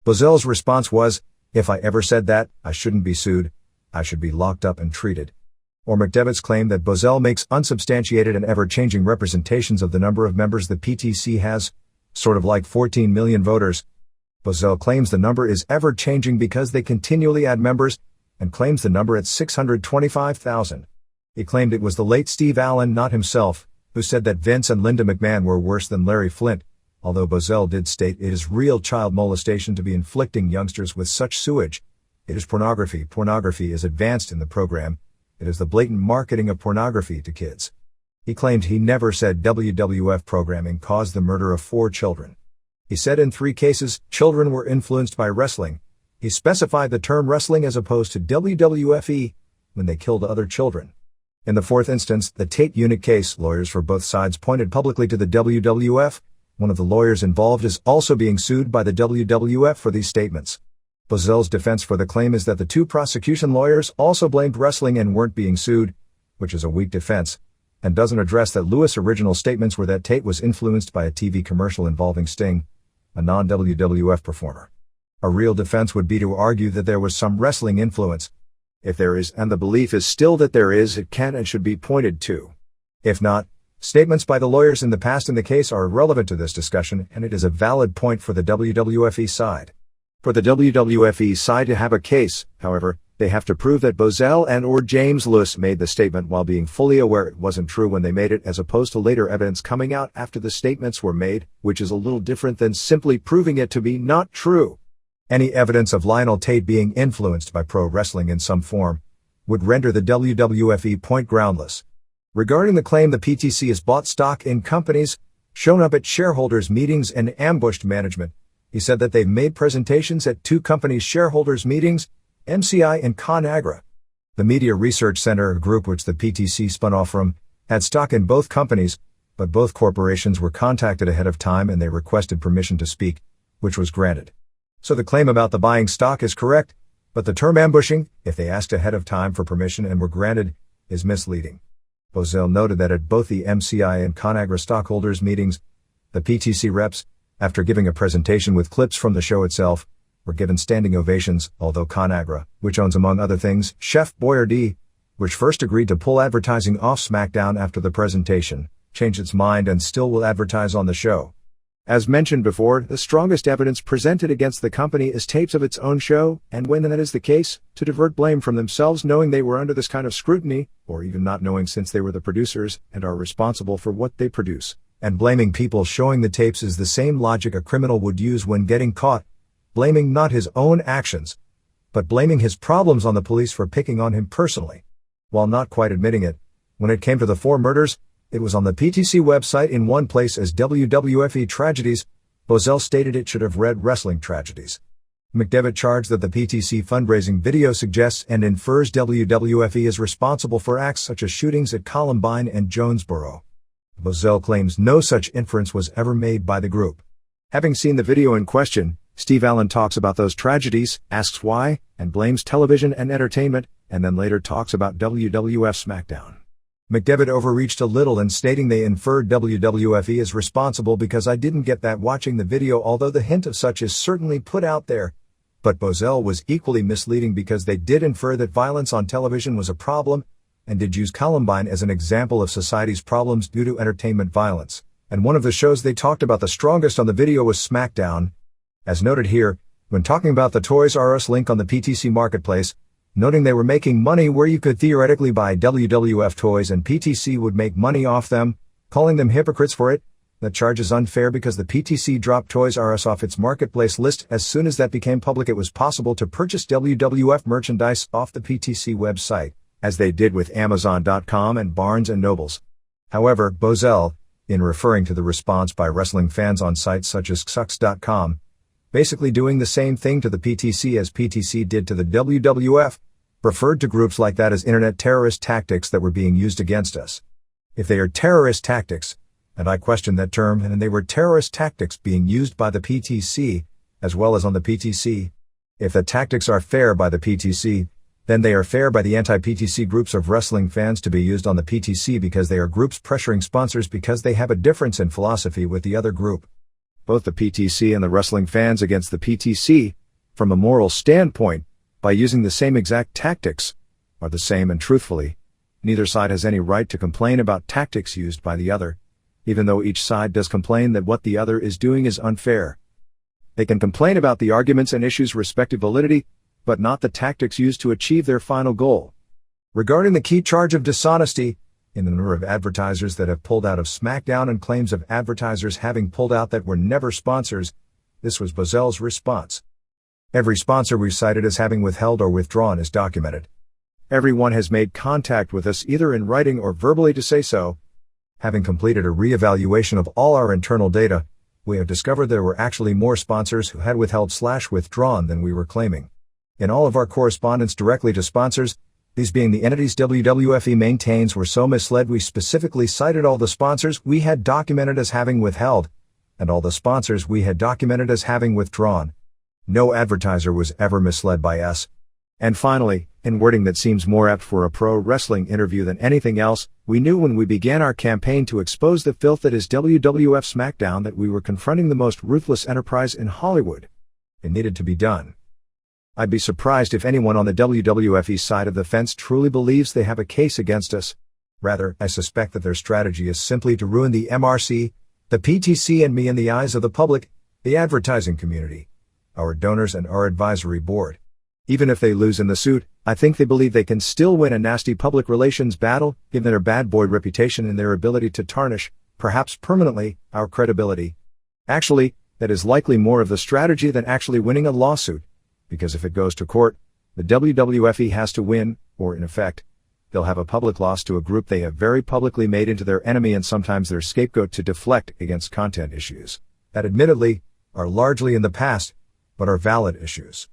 Bozell's response was, if I ever said that, I shouldn't be sued, I should be locked up and treated. Or McDevitt's claim that Bozell makes unsubstantiated and ever-changing representations of the number of members the PTC has, sort of like 14 million voters. Bozell claims the number is ever-changing because they continually add members, and claims the number at 625,000. He claimed it was the late Steve Allen, not himself, who said that Vince and Linda McMahon were worse than Larry Flynt, although Bozell did state it is real child molestation to be inflicting youngsters with such sewage. It is pornography. Pornography is advanced in the program. It is the blatant marketing of pornography to kids. He claimed he never said WWF programming caused the murder of 4 children. He said in 3 cases, children were influenced by wrestling. He specified the term wrestling as opposed to WWF when they killed other children. In the 4th instance, the Tate unit case, lawyers for both sides pointed publicly to the WWF. One of the lawyers involved is also being sued by the WWF for these statements. Bozell's defense for the claim is that the 2 prosecution lawyers also blamed wrestling and weren't being sued, which is a weak defense, and doesn't address that Lewis' original statements were that Tate was influenced by a TV commercial involving Sting, a non-WWF performer. A real defense would be to argue that there was some wrestling influence. If there is, and the belief is still that there is, it can and should be pointed to. If not, statements by the lawyers in the past in the case are irrelevant to this discussion, and it is a valid point for the WWF side. For the WWF side to have a case, however, They have to prove that Bozell and or James Lewis made the statement while being fully aware it wasn't true when they made it, as opposed to later evidence coming out after the statements were made, which is a little different than simply proving it to be not true. Any evidence of Lionel Tate being influenced by pro wrestling in some form would render the WWF point groundless. Regarding the claim the PTC has bought stock in companies, shown up at shareholders' meetings and ambushed management, he said that they've made presentations at two companies' shareholders' meetings, MCI and ConAgra. The Media Research Center, a group which the PTC spun off from, had stock in both companies, but both corporations were contacted ahead of time and they requested permission to speak, which was granted. So the claim about the buying stock is correct, but the term ambushing, if they asked ahead of time for permission and were granted, is misleading. Bozell noted that at both the MCI and ConAgra stockholders meetings, the PTC reps, after giving a presentation with clips from the show itself, were given standing ovations, although ConAgra, which owns among other things Chef Boyardee, which first agreed to pull advertising off SmackDown after the presentation, changed its mind and still will advertise on the show. As mentioned before, the strongest evidence presented against the company is tapes of its own show, and when that is the case, to divert blame from themselves knowing they were under this kind of scrutiny, or even not knowing since they were the producers and are responsible for what they produce, and blaming people showing the tapes is the same logic a criminal would use when getting caught, blaming not his own actions, but blaming his problems on the police for picking on him personally. While not quite admitting it, when it came to the 4 murders, it was on the PTC website in one place as WWF Tragedies. Bozell stated it should have read Wrestling Tragedies. McDevitt charged that the PTC fundraising video suggests and infers WWF is responsible for acts such as shootings at Columbine and Jonesboro. Bozell claims no such inference was ever made by the group. Having seen the video in question, Steve Allen talks about those tragedies, asks why, and blames television and entertainment, and then later talks about WWF SmackDown. McDevitt overreached a little in stating they inferred WWF is responsible because I didn't get that watching the video, although the hint of such is certainly put out there. But Bozell was equally misleading because they did infer that violence on television was a problem, and did use Columbine as an example of society's problems due to entertainment violence. And one of the shows they talked about the strongest on the video was SmackDown. As noted here, when talking about the Toys R Us link on the PTC marketplace, noting they were making money where you could theoretically buy WWF toys and PTC would make money off them, calling them hypocrites for it, the charge is unfair because the PTC dropped Toys R Us off its marketplace list as soon as that became public. It was possible to purchase WWF merchandise off the PTC website, as they did with Amazon.com and Barnes & Nobles. However, Bozell, in referring to the response by wrestling fans on sites such as Xux.com, basically doing the same thing to the PTC as PTC did to the WWF, referred to groups like that as internet terrorist tactics that were being used against us. If they are terrorist tactics, and I question that term, and they were terrorist tactics being used by the PTC, as well as on the PTC, if the tactics are fair by the PTC, then they are fair by the anti-PTC groups of wrestling fans to be used on the PTC because they are groups pressuring sponsors because they have a difference in philosophy with the other group. Both the PTC and the wrestling fans against the PTC, from a moral standpoint, by using the same exact tactics, are the same, and truthfully, neither side has any right to complain about tactics used by the other, even though each side does complain that what the other is doing is unfair. They can complain about the arguments and issues' respective validity, but not the tactics used to achieve their final goal. Regarding the key charge of dishonesty, in the number of advertisers that have pulled out of SmackDown and claims of advertisers having pulled out that were never sponsors, this was Bozell's response. Every sponsor we've cited as having withheld or withdrawn is documented. Everyone has made contact with us either in writing or verbally to say so. Having completed a re-evaluation of all our internal data, we have discovered there were actually more sponsors who had withheld/withdrawn than we were claiming. In all of our correspondence directly to sponsors, these being the entities WWF maintains were so misled, we specifically cited all the sponsors we had documented as having withheld, and all the sponsors we had documented as having withdrawn. No advertiser was ever misled by us. And finally, in wording that seems more apt for a pro wrestling interview than anything else, we knew when we began our campaign to expose the filth that is WWF SmackDown that we were confronting the most ruthless enterprise in Hollywood. It needed to be done. I'd be surprised if anyone on the WWF side of the fence truly believes they have a case against us. Rather, I suspect that their strategy is simply to ruin the MRC, the PTC, and me in the eyes of the public, the advertising community, our donors, and our advisory board. Even if they lose in the suit, I think they believe they can still win a nasty public relations battle, given their bad boy reputation and their ability to tarnish, perhaps permanently, our credibility. Actually, that is likely more of the strategy than actually winning a lawsuit, because if it goes to court, the WWF has to win, or in effect, they'll have a public loss to a group they have very publicly made into their enemy and sometimes their scapegoat to deflect against content issues that admittedly are largely in the past, but are valid issues.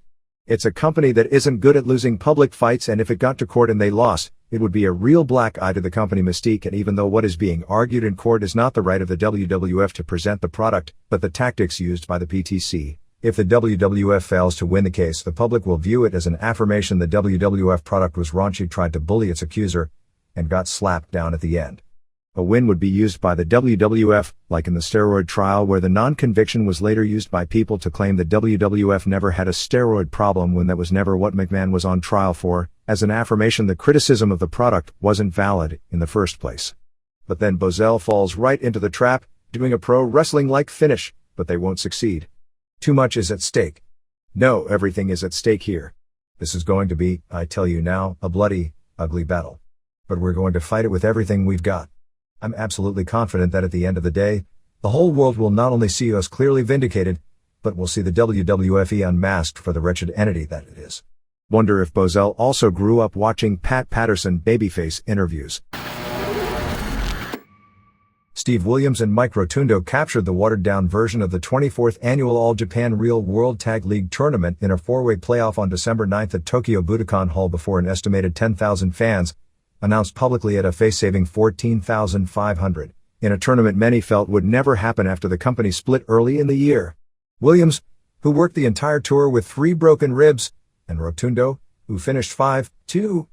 It's a company that isn't good at losing public fights, and if it got to court and they lost, it would be a real black eye to the company mystique. And even though what is being argued in court is not the right of the WWF to present the product, but the tactics used by the PTC, if the WWF fails to win the case, the public will view it as an affirmation the WWF product was raunchy, tried to bully its accuser, and got slapped down at the end. A win would be used by the WWF, like in the steroid trial where the non-conviction was later used by people to claim the WWF never had a steroid problem when that was never what McMahon was on trial for, as an affirmation the criticism of the product wasn't valid in the first place. But then Bozell falls right into the trap, doing a pro wrestling-like finish, but they won't succeed. Too much is at stake. No, everything is at stake here. This is going to be, I tell you now, a bloody, ugly battle. But we're going to fight it with everything we've got. I'm absolutely confident that at the end of the day, the whole world will not only see us clearly vindicated, but will see the WWF unmasked for the wretched entity that it is. Wonder if Bozell also grew up watching Pat Patterson babyface interviews. Steve Williams and Mike Rotundo captured the watered-down version of the 24th annual All Japan Real World Tag League Tournament in a four-way playoff on December 9th at Tokyo Budokan Hall before an estimated 10,000 fans, announced publicly at a face-saving 14,500, in a tournament many felt would never happen after the company split early in the year. Williams, who worked the entire tour with 3 broken ribs, and Rotundo, who finished 5-2-0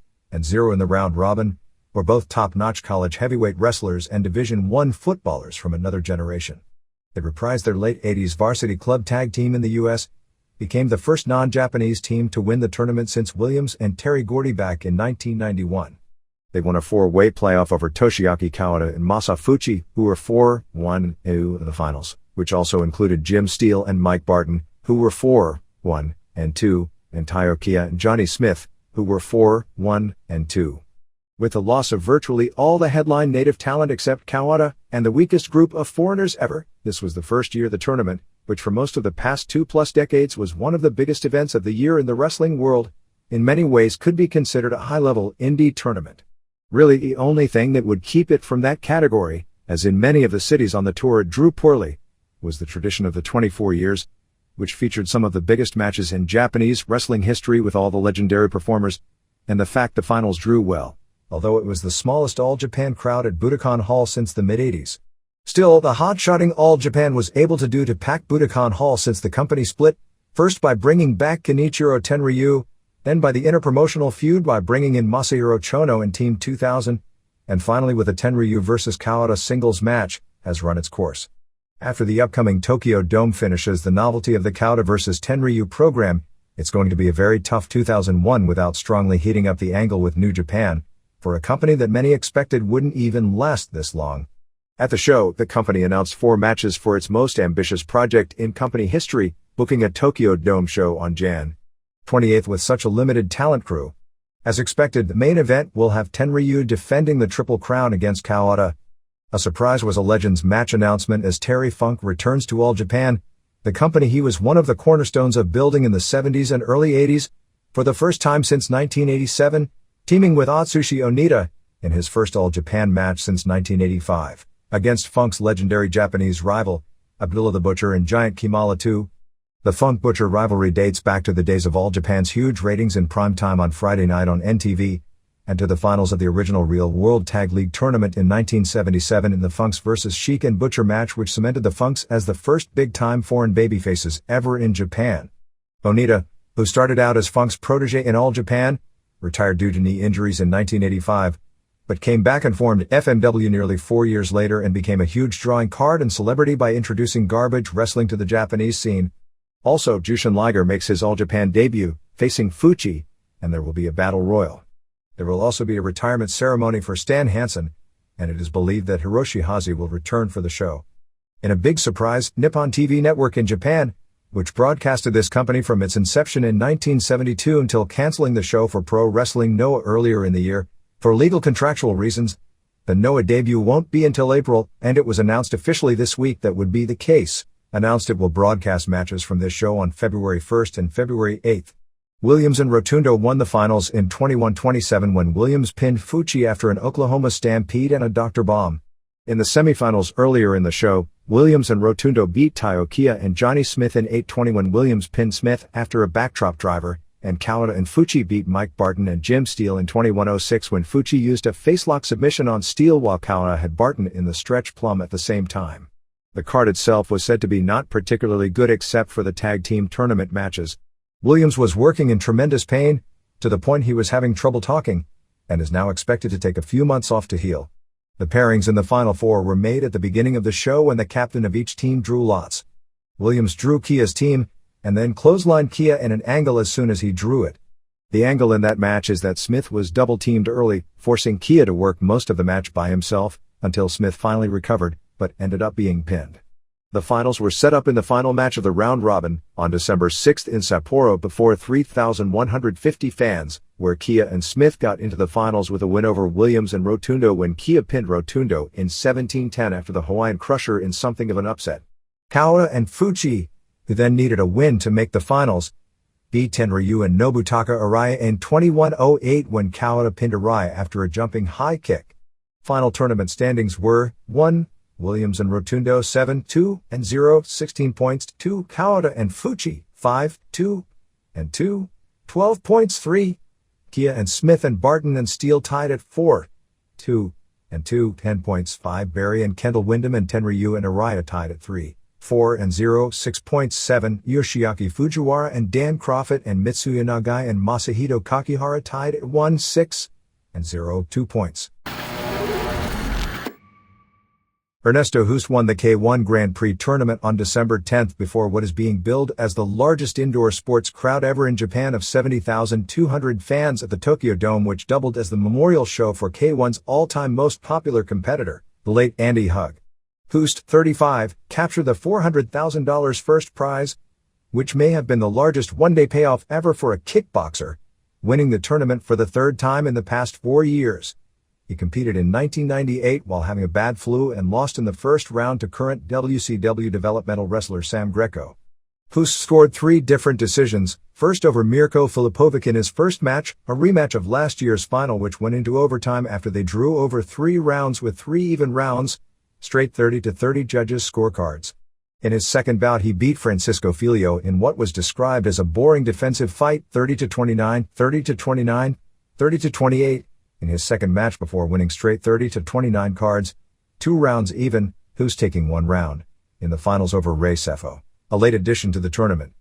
in the round robin, were both top-notch college heavyweight wrestlers and Division I footballers from another generation. They reprised their late 80s varsity club tag team in the U.S., became the first non-Japanese team to win the tournament since Williams and Terry Gordy back in 1991. They won a 4-way playoff over Toshiaki Kawada and Masafuchi, who were 4-1-2 in the finals, which also included Jim Steele and Mike Barton, who were 4-1-2, and Taiyo Kia and Johnny Smith, who were 4-1-2. With the loss of virtually all the headline native talent except Kawada, and the weakest group of foreigners ever, this was the first year the tournament, which for most of the past 2+ decades was one of the biggest events of the year in the wrestling world, in many ways could be considered a high-level indie tournament. Really the only thing that would keep it from that category, as in many of the cities on the tour it drew poorly, was the tradition of the 24 years, which featured some of the biggest matches in Japanese wrestling history with all the legendary performers, and the fact the finals drew well, although it was the smallest All Japan crowd at Budokan Hall since the mid-80s. Still, the hot-shotting All Japan was able to do to pack Budokan Hall since the company split, first by bringing back Kenichiro Tenryu, then by the interpromotional feud by bringing in Masahiro Chono and Team 2000, and finally with a Tenryu vs. Kawada singles match, has run its course. After the upcoming Tokyo Dome finishes the novelty of the Kawada vs. Tenryu program, it's going to be a very tough 2001 without strongly heating up the angle with New Japan, for a company that many expected wouldn't even last this long. At the show, the company announced 4 matches for its most ambitious project in company history, booking a Tokyo Dome show on Jan. 28th with such a limited talent crew. As expected, the main event will have Tenryu defending the Triple Crown against Kawada. A surprise was a Legends match announcement as Terry Funk returns to All Japan, the company he was one of the cornerstones of building in the 70s and early 80s, for the first time since 1987, teaming with Atsushi Onita, in his first All Japan match since 1985, against Funk's legendary Japanese rival, Abdullah the Butcher and Giant Kimala II. The Funk-Butcher rivalry dates back to the days of All Japan's huge ratings in prime time on Friday night on NTV, and to the finals of the original Real World Tag League Tournament in 1977 in the Funks vs. Sheik and Butcher match, which cemented the Funks as the first big-time foreign babyfaces ever in Japan. Onita, who started out as Funk's protege in All Japan, retired due to knee injuries in 1985, but came back and formed FMW nearly 4 years later and became a huge drawing card and celebrity by introducing garbage wrestling to the Japanese scene. Also, Jushin Liger makes his All Japan debut, facing Fuchi, and there will be a battle royal. There will also be a retirement ceremony for Stan Hansen, and it is believed that Hiroshi Haze will return for the show. In a big surprise, Nippon TV Network in Japan which broadcasted this company from its inception in 1972 until canceling the show for Pro Wrestling Noah earlier in the year, for legal contractual reasons. The Noah debut won't be until April, and it was announced officially this week that would be the case. Announced it will broadcast matches from this show on February 1st and February 8th. Williams and Rotundo won the finals in 21-27 when Williams pinned Fucci after an Oklahoma Stampede and a Dr. Bomb. In the semifinals earlier in the show, Williams and Rotundo beat Taiyo Kia and Johnny Smith in 8-20 when Williams pinned Smith after a backdrop driver, and Kawada and Fucci beat Mike Barton and Jim Steele in 21-06 when Fucci used a facelock submission on Steele while Kawada had Barton in the stretch plum at the same time. The card itself was said to be not particularly good except for the tag team tournament matches. Williams was working in tremendous pain, to the point he was having trouble talking, and is now expected to take a few months off to heal. The pairings in the Final Four were made at the beginning of the show when the captain of each team drew lots. Williams drew Kia's team, and then clotheslined Kia in an angle as soon as he drew it. The angle in that match is that Smith was double-teamed early, forcing Kia to work most of the match by himself, until Smith finally recovered, but ended up being pinned. The finals were set up in the final match of the round robin, on December 6th in Sapporo before 3,150 fans, where Kia and Smith got into the finals with a win over Williams and Rotundo when Kia pinned Rotundo in 17-10 after the Hawaiian Crusher in something of an upset. Kawada and Fucci, who then needed a win to make the finals, beat Tenryu and Nobutaka Araya in 21-08 when Kawada pinned Araya after a jumping high kick. Final tournament standings were 1. Williams and Rotundo 7-2 and 0, 16 points, 2. Kawada and Fucci 5-2 and 2, 12 points, 3. Kia and Smith and Barton and Steele tied at 4-2 and 2, 10 points, 5. Barry and Kendall Windham and Tenryu and Araya tied at 3-4 and 0, 6 points, 7. Yoshiaki Fujiwara and Dan Crawford and Mitsuya Nagai and Masahito Kakihara tied at 1-6 and 0, 2 points. Ernesto Hoost won the K1 Grand Prix tournament on December 10th before what is being billed as the largest indoor sports crowd ever in Japan of 70,200 fans at the Tokyo Dome, which doubled as the memorial show for K1's all-time most popular competitor, the late Andy Hug. Hoost, 35, captured the $400,000 first prize, which may have been the largest one-day payoff ever for a kickboxer, winning the tournament for the third time in the past 4 years. He competed in 1998 while having a bad flu and lost in the first round to current WCW developmental wrestler Sam Greco. Hoost scored 3 different decisions, first over Mirko Filipovic in his first match, a rematch of last year's final which went into overtime after they drew over 3 rounds with 3 even rounds, straight 30-30 judges' scorecards. In his second bout he beat Francisco Filio in what was described as a boring defensive fight, 30-29, 30-29, 30-28, in his second match before winning straight 30-29 cards, 2 rounds even, Hoost taking 1 round, in the finals over Ray Sefo, a late addition to the tournament.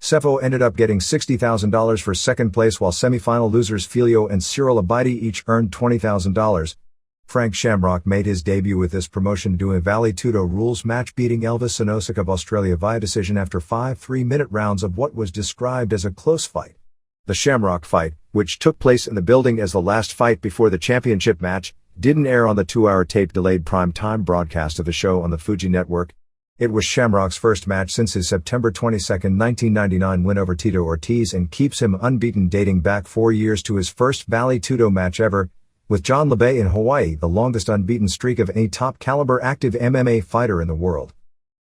Sefo ended up getting $60,000 for second place while semifinal losers Filio and Cyril Abidi each earned $20,000. Frank Shamrock made his debut with this promotion doing a Vale Tudo rules match, beating Elvis Sinosik of Australia via decision after 5 3-minute rounds of what was described as a close fight. The Shamrock fight, which took place in the building as the last fight before the championship match, didn't air on the 2-hour tape-delayed prime-time broadcast of the show on the Fuji network. It was Shamrock's first match since his September 22, 1999 win over Tito Ortiz and keeps him unbeaten dating back 4 years to his first Vale Tudo match ever, with John LeBay in Hawaii, the longest unbeaten streak of any top-caliber active MMA fighter in the world.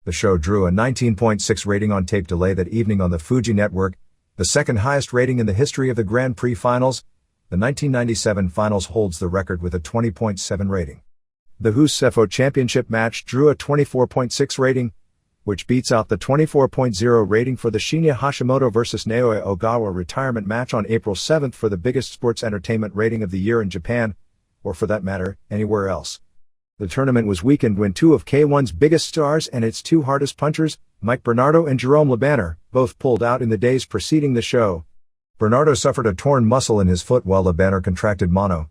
The show drew a 19.6 rating on tape delay that evening on the Fuji network, the second highest rating in the history of the Grand Prix finals. The 1997 finals holds the record with a 20.7 rating. The Hoost-Sefo championship match drew a 24.6 rating, which beats out the 24.0 rating for the Shinya Hashimoto vs. Naoya Ogawa retirement match on April 7th for the biggest sports entertainment rating of the year in Japan, or for that matter, anywhere else. The tournament was weakened when 2 of K1's biggest stars and its 2 hardest punchers, Mike Bernardo and Jerome LeBanner, both pulled out in the days preceding the show. Bernardo suffered a torn muscle in his foot while LeBanner contracted mono.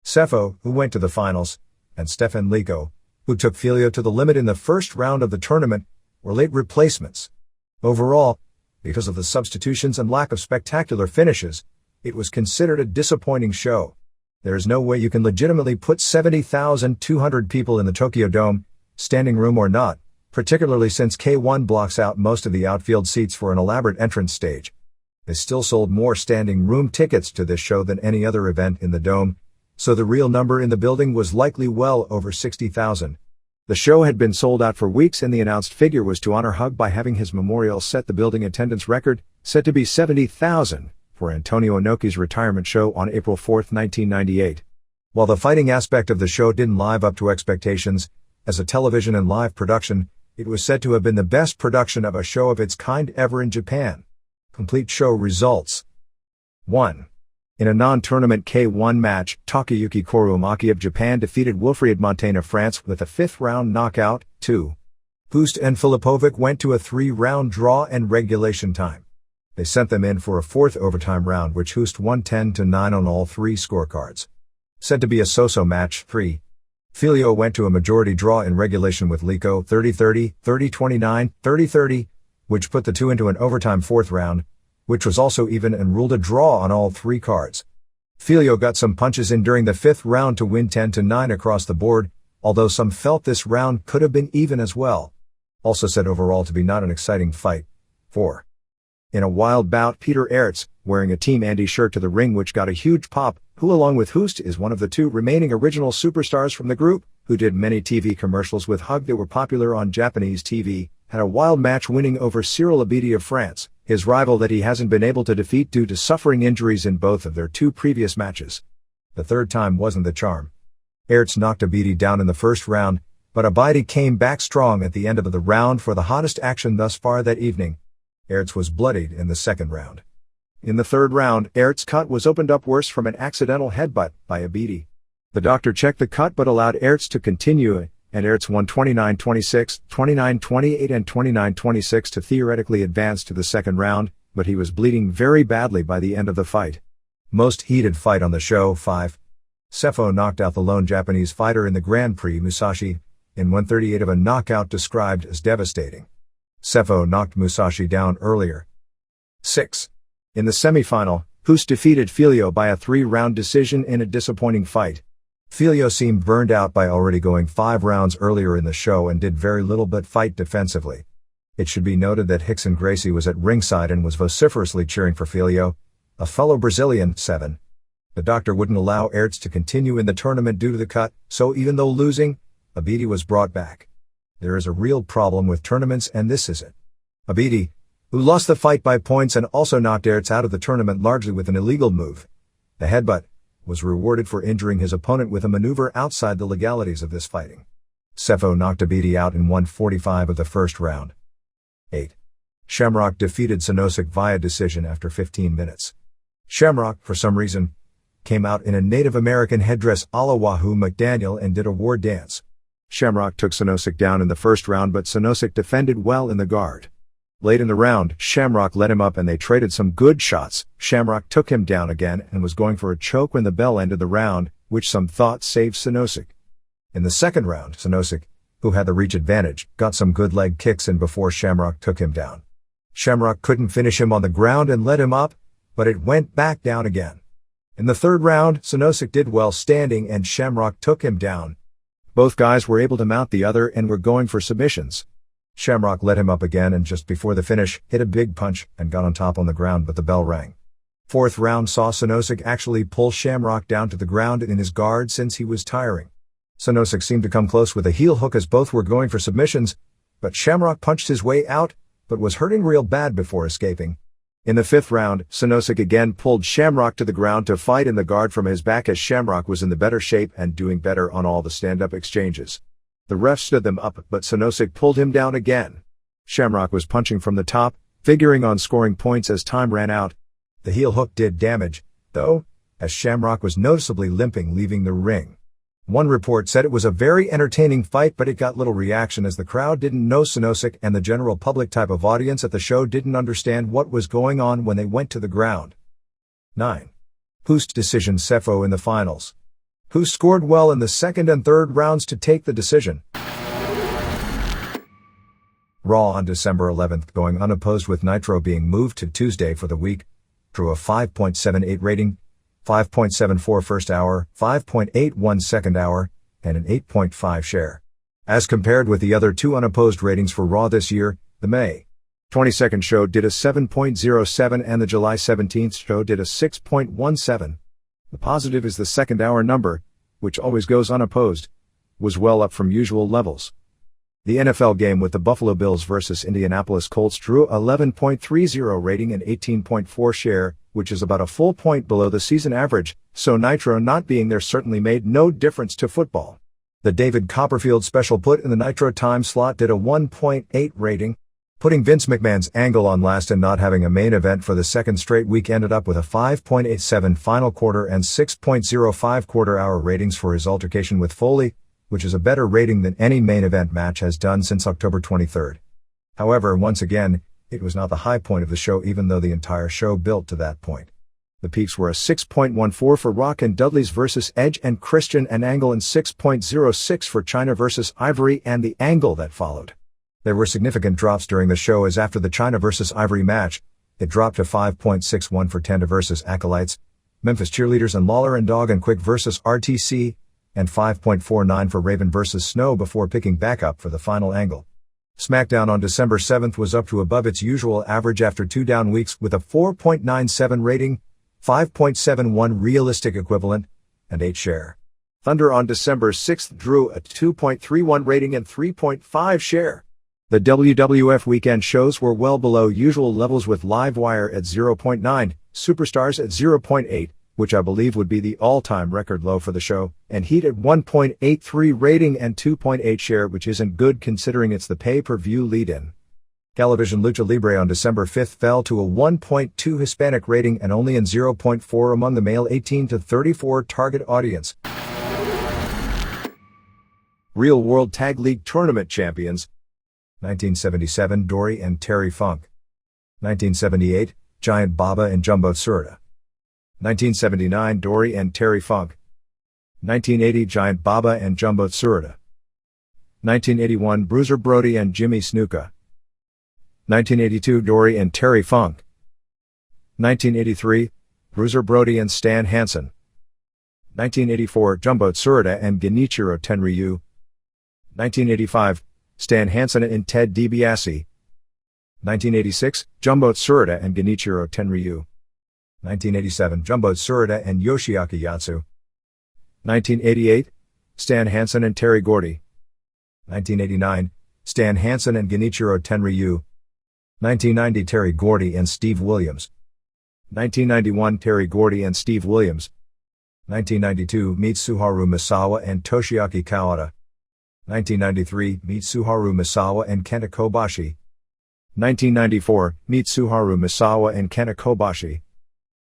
Sefo, who went to the finals, and Stefan Lico, who took Filio to the limit in the first round of the tournament, were late replacements. Overall, because of the substitutions and lack of spectacular finishes, it was considered a disappointing show. There is no way you can legitimately put 70,200 people in the Tokyo Dome, standing room or not, particularly since K1 blocks out most of the outfield seats for an elaborate entrance stage. They still sold more standing room tickets to this show than any other event in the Dome, so the real number in the building was likely well over 60,000. The show had been sold out for weeks, and the announced figure was to honor Hug by having his memorial set the building attendance record, set to be 70,000, for Antonio Inoki's retirement show on April 4, 1998. While the fighting aspect of the show didn't live up to expectations, as a television and live production, it was said to have been the best production of a show of its kind ever in Japan. Complete show results. 1. In a non-tournament K1 match, Takayuki Kurumaki of Japan defeated Wilfried Montagne of France with a 5th-round knockout. 2. Hust and Filipovic went to a 3-round draw and regulation time. They sent them in for a 4th overtime round, which Hust won 10-9 on all 3 scorecards. Said to be a so-so match. 3. Filio went to a majority draw in regulation with Liko 30-30, 30-29, 30-30, which put the two into an overtime 4th round, which was also even and ruled a draw on all 3 cards. Filio got some punches in during the 5th round to win 10-9 across the board, although some felt this round could have been even as well. Also said overall to be not an exciting fight. 4. In a wild bout, Peter Aerts, wearing a Team Andy shirt to the ring, which got a huge pop, who along with Hust is one of the 2 remaining original superstars from the group, who did many TV commercials with Hug that were popular on Japanese TV, had a wild match winning over Cyril Abidi of France, his rival that he hasn't been able to defeat due to suffering injuries in both of their 2 previous matches. The 3rd time wasn't the charm. Aerts knocked Abidi down in the 1st round, but Abidi came back strong at the end of the round for the hottest action thus far that evening. Aerts was bloodied in the 2nd round. In the 3rd round, Aerts' cut was opened up worse from an accidental headbutt by Abidi. The doctor checked the cut but allowed Aerts to continue, and Aerts won 29-26, 29-28 and 29-26 to theoretically advance to the 2nd round, but he was bleeding very badly by the end of the fight. Most heated fight on the show. 5. Sefo knocked out the lone Japanese fighter in the Grand Prix Musashi, in 1/38 of a knockout described as devastating. Sefo knocked Musashi down earlier. 6. In the semi-final, Hust defeated Filio by a 3-round decision in a disappointing fight. Filio seemed burned out by already going 5 rounds earlier in the show and did very little but fight defensively. It should be noted that Rickson Gracie was at ringside and was vociferously cheering for Filio, a fellow Brazilian. 7. The doctor wouldn't allow Aerts to continue in the tournament due to the cut, so even though losing, Abidi was brought back. There is a real problem with tournaments, and this is it. Abidi, who lost the fight by points and also knocked Aerts out of the tournament largely with an illegal move, the headbutt, was rewarded for injuring his opponent with a maneuver outside the legalities of this fighting. Sefo knocked Abidi out in 1/45 of the 1st round. 8. Shamrock defeated Sonosik via decision after 15 minutes. Shamrock, for some reason, came out in a Native American headdress a la Wahoo McDaniel and did a war dance. Shamrock took Sonosik down in the 1st round, but Sonosik defended well in the guard. Late in the round, Shamrock let him up and they traded some good shots. Shamrock took him down again and was going for a choke when the bell ended the round, which some thought saved Sonosik. In the 2nd round, Sonosik, who had the reach advantage, got some good leg kicks in before Shamrock took him down. Shamrock couldn't finish him on the ground and let him up, but it went back down again. In the 3rd round, Sonosik did well standing and Shamrock took him down. Both guys were able to mount the other and were going for submissions. Shamrock let him up again and just before the finish, hit a big punch and got on top on the ground, but the bell rang. 4th round saw Sonosik actually pull Shamrock down to the ground in his guard since he was tiring. Sonosik seemed to come close with a heel hook as both were going for submissions, but Shamrock punched his way out, but was hurting real bad before escaping. In the 5th round, Sonosik again pulled Shamrock to the ground to fight in the guard from his back as Shamrock was in the better shape and doing better on all the stand-up exchanges. The ref stood them up, but Sonosik pulled him down again. Shamrock was punching from the top, figuring on scoring points as time ran out. The heel hook did damage, though, as Shamrock was noticeably limping leaving the ring. One report said it was a very entertaining fight, but it got little reaction as the crowd didn't know Sonosik and the general public type of audience at the show didn't understand what was going on when they went to the ground. 9. Hust decision Sefo in the finals. Hust scored well in the 2nd and 3rd rounds to take the decision. Raw on December 11th going unopposed with Nitro being moved to Tuesday for the week, drew a 5.78 rating, 5.74 first hour, 5.81 second hour, and an 8.5 share. As compared with the other two unopposed ratings for Raw this year, the May 22nd show did a 7.07 and the July 17th show did a 6.17. The positive is the second hour number, which always goes unopposed, was well up from usual levels. The NFL game with the Buffalo Bills versus Indianapolis Colts drew 11.30 rating and 18.4 share, which is about a full point below the season average, so Nitro not being there certainly made no difference to football. The David Copperfield special put in the Nitro time slot did a 1.8 rating. Putting Vince McMahon's angle on last and not having a main event for the second straight week ended up with a 5.87 final quarter and 6.05 quarter-hour ratings for his altercation with Foley, which is a better rating than any main event match has done since October 23rd. However, once again, it was not the high point of the show even though the entire show built to that point. The peaks were a 6.14 for Rock and Dudley's versus Edge and Christian and Angle and 6.06 for China versus Ivory and the Angle that followed. There were significant drops during the show as after the China versus Ivory match, it dropped to 5.61 for Tenda versus Acolytes, Memphis Cheerleaders and Lawler and Dog and Quick versus RTC, and 5.49 for Raven versus Snow before picking back up for the final Angle. SmackDown on December 7th was up to above its usual average after 2 down weeks with a 4.97 rating, 5.71 realistic equivalent, and 8 share. Thunder on December 6th drew a 2.31 rating and 3.5 share. The WWF weekend shows were well below usual levels with Livewire at 0.9, Superstars at 0.8, which I believe would be the all-time record low for the show, and Heat at 1.83 rating and 2.8 share, which isn't good considering it's the pay-per-view lead-in. Television Lucha Libre on December 5th fell to a 1.2 Hispanic rating and only in 0.4 among the male 18 to 34 target audience. Real World Tag League Tournament Champions 1977 Dory and Terry Funk. 1978 Giant Baba and Jumbo Tsuruta. 1979 Dory and Terry Funk. 1980 Giant Baba and Jumbo Tsuruta. 1981 Bruiser Brody and Jimmy Snuka. 1982 Dory and Terry Funk. 1983 Bruiser Brody and Stan Hansen. 1984 Jumbo Tsuruta and Genichiro Tenryu. 1985 Stan Hansen and Ted DiBiase. 1986 Jumbo Tsuruta and Genichiro Tenryu. 1987 Jumbo Tsuruta and Yoshiaki Yatsu. 1988 Stan Hansen and Terry Gordy. 1989 Stan Hansen and Genichiro Tenryu. 1990 Terry Gordy and Steve Williams. 1991 Terry Gordy and Steve Williams. 1992 Mitsuharu Misawa and Toshiaki Kawada. 1993 Mitsuharu Misawa and Kenta Kobashi. 1994 Mitsuharu Misawa and Kenta Kobashi.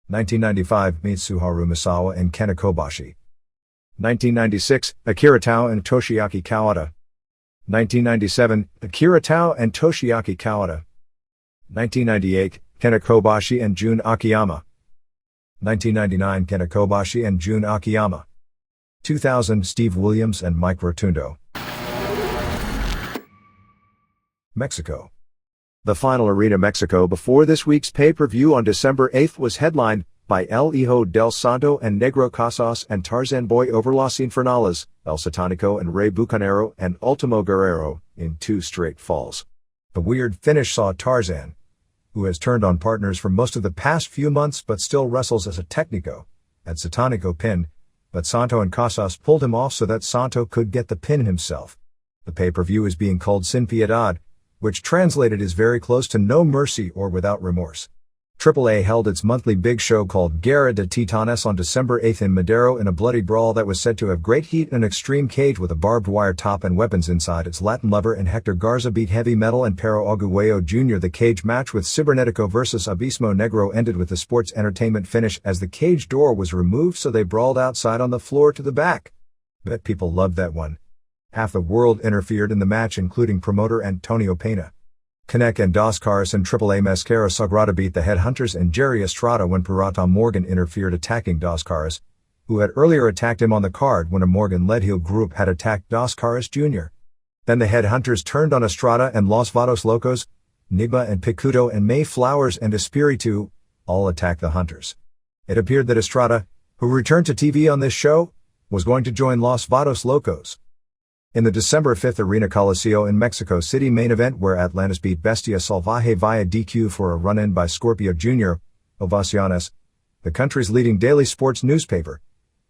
1995 Mitsuharu Misawa and Kenta Kobashi. 1996 Akira Tao and Toshiaki Kawada. 1997 Akira Tao and Toshiaki Kawada. 1998 Kenta Kobashi and Jun Akiyama. 1999 Kenta Kobashi and Jun Akiyama. 2000 Steve Williams and Mike Rotundo. Mexico. The final Arena Mexico before this week's pay-per-view on December 8th was headlined by El Hijo del Santo and Negro Casas and Tarzan Boy over Las Infernales, El Satánico and Rey Bucanero and Ultimo Guerrero in 2 straight falls. The weird finish saw Tarzan, who has turned on partners for most of the past few months but still wrestles as a Técnico, at Satánico pin, but Santo and Casas pulled him off so that Santo could get the pin himself. The pay-per-view is being called Sin Piedad, which translated is very close to No Mercy or Without Remorse. AAA held its monthly big show called Guerra de Titanes on December 8th in Madero in a bloody brawl that was said to have great heat and an extreme cage with a barbed wire top and weapons inside. Its Latin lover and Hector Garza beat Heavy Metal and Pero Aguayo Jr. The cage match with Cibernetico vs. Abismo Negro ended with the sports entertainment finish as the cage door was removed so they brawled outside on the floor to the back. Bet people loved that one. Half the world interfered in the match including promoter Antonio Pena. Canek and Dos Caras and AAA Mascara Sagrada beat the Headhunters and Jerry Estrada when Pirata Morgan interfered attacking Dos Caras, who had earlier attacked him on the card when a Morgan-led heel group had attacked Dos Caras Jr. Then the Headhunters turned on Estrada and Los Vados Locos, Nigma and Picudo and May Flowers and Espiritu, all attacked the Hunters. It appeared that Estrada, who returned to TV on this show, was going to join Los Vados Locos. In the December 5th Arena Coliseo in Mexico City main event where Atlantis beat Bestia Salvaje via DQ for a run-in by Scorpio Jr., Ovaciones, the country's leading daily sports newspaper,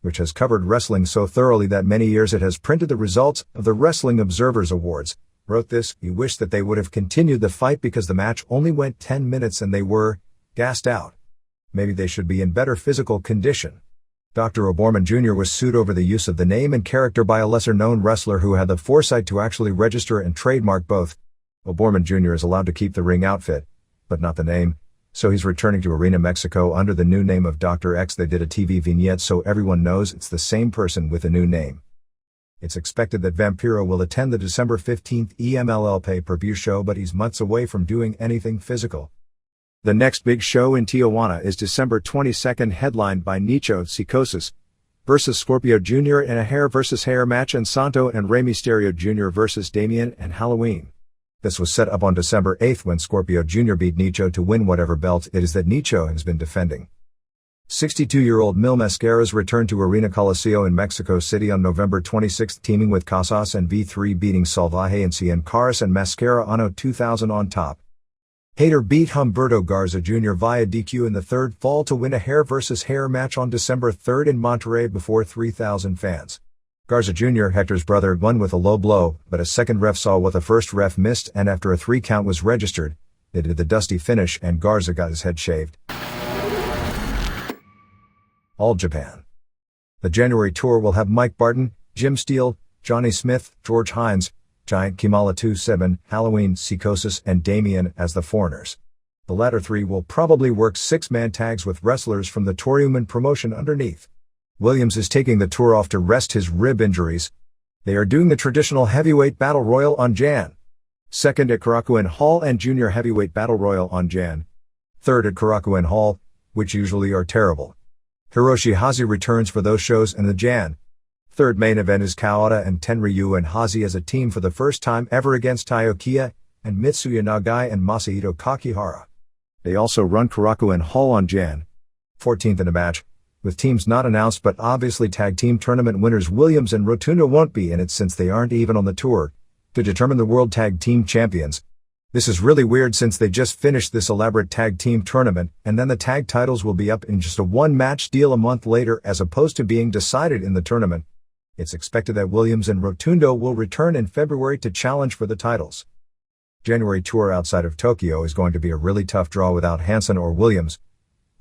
which has covered wrestling so thoroughly that many years it has printed the results of the Wrestling Observers Awards, wrote this: "He wished that they would have continued the fight because the match only went 10 minutes and they were gassed out. Maybe they should be in better physical condition." Dr. O'Borman Jr. was sued over the use of the name and character by a lesser-known wrestler who had the foresight to actually register and trademark both. O'Borman Jr. is allowed to keep the ring outfit, but not the name, so he's returning to Arena Mexico under the new name of Dr. X. They did a TV vignette so everyone knows it's the same person with a new name. It's expected that Vampiro will attend the December 15th EMLL pay-per-view show, but he's months away from doing anything physical. The next big show in Tijuana is December 22nd, headlined by Nicho Psicosis versus Scorpio Jr. in a hair versus hair match, and Santo and Rey Mysterio Jr. versus Damien and Halloween. This was set up on December 8th when Scorpio Jr. beat Nicho to win whatever belt it is that Nicho has been defending. 62-year-old Mil Mascaras returned to Arena Coliseo in Mexico City on November 26, teaming with Casas and V3, beating Salvaje and Cien Caras and Mascara Anno 2000 on top. Hater beat Humberto Garza Jr. via DQ in the third fall to win a hair versus hair match on December 3rd in Monterrey before 3,000 fans. Garza Jr., Hector's brother, won with a low blow, but a second ref saw what the first ref missed, and after a 3 count was registered, they did the dusty finish and Garza got his head shaved. All Japan. The January tour will have Mike Barton, Jim Steele, Johnny Smith, George Hines, Giant Kimala 27, Halloween, Psicosis, and Damien as the foreigners. The latter 3 will probably work 6-man tags with wrestlers from the Toriuman promotion underneath. Williams is taking the tour off to rest his rib injuries. They are doing the traditional heavyweight battle royal on Jan. 2nd at Korakuen Hall and junior heavyweight battle royal on Jan. 3rd at Korakuen Hall, which usually are terrible. Hiroshi Hazi returns for those shows, and the Jan 3rd main event is Kawada and Tenryu and Hazi as a team for the first time ever against Taiokiya and Mitsuya Nagai and Masahito Kakihara. They also run Korakuen Hall on Jan 14th in a match, with teams not announced but obviously tag team tournament winners. Williams and Rotunda won't be in it since they aren't even on the tour, to determine the World Tag Team Champions. This is really weird since they just finished this elaborate tag team tournament, and then the tag titles will be up in just a 1-match deal a month later as opposed to being decided in the tournament. It's expected that Williams and Rotundo will return in February to challenge for the titles. January tour outside of Tokyo is going to be a really tough draw without Hansen or Williams,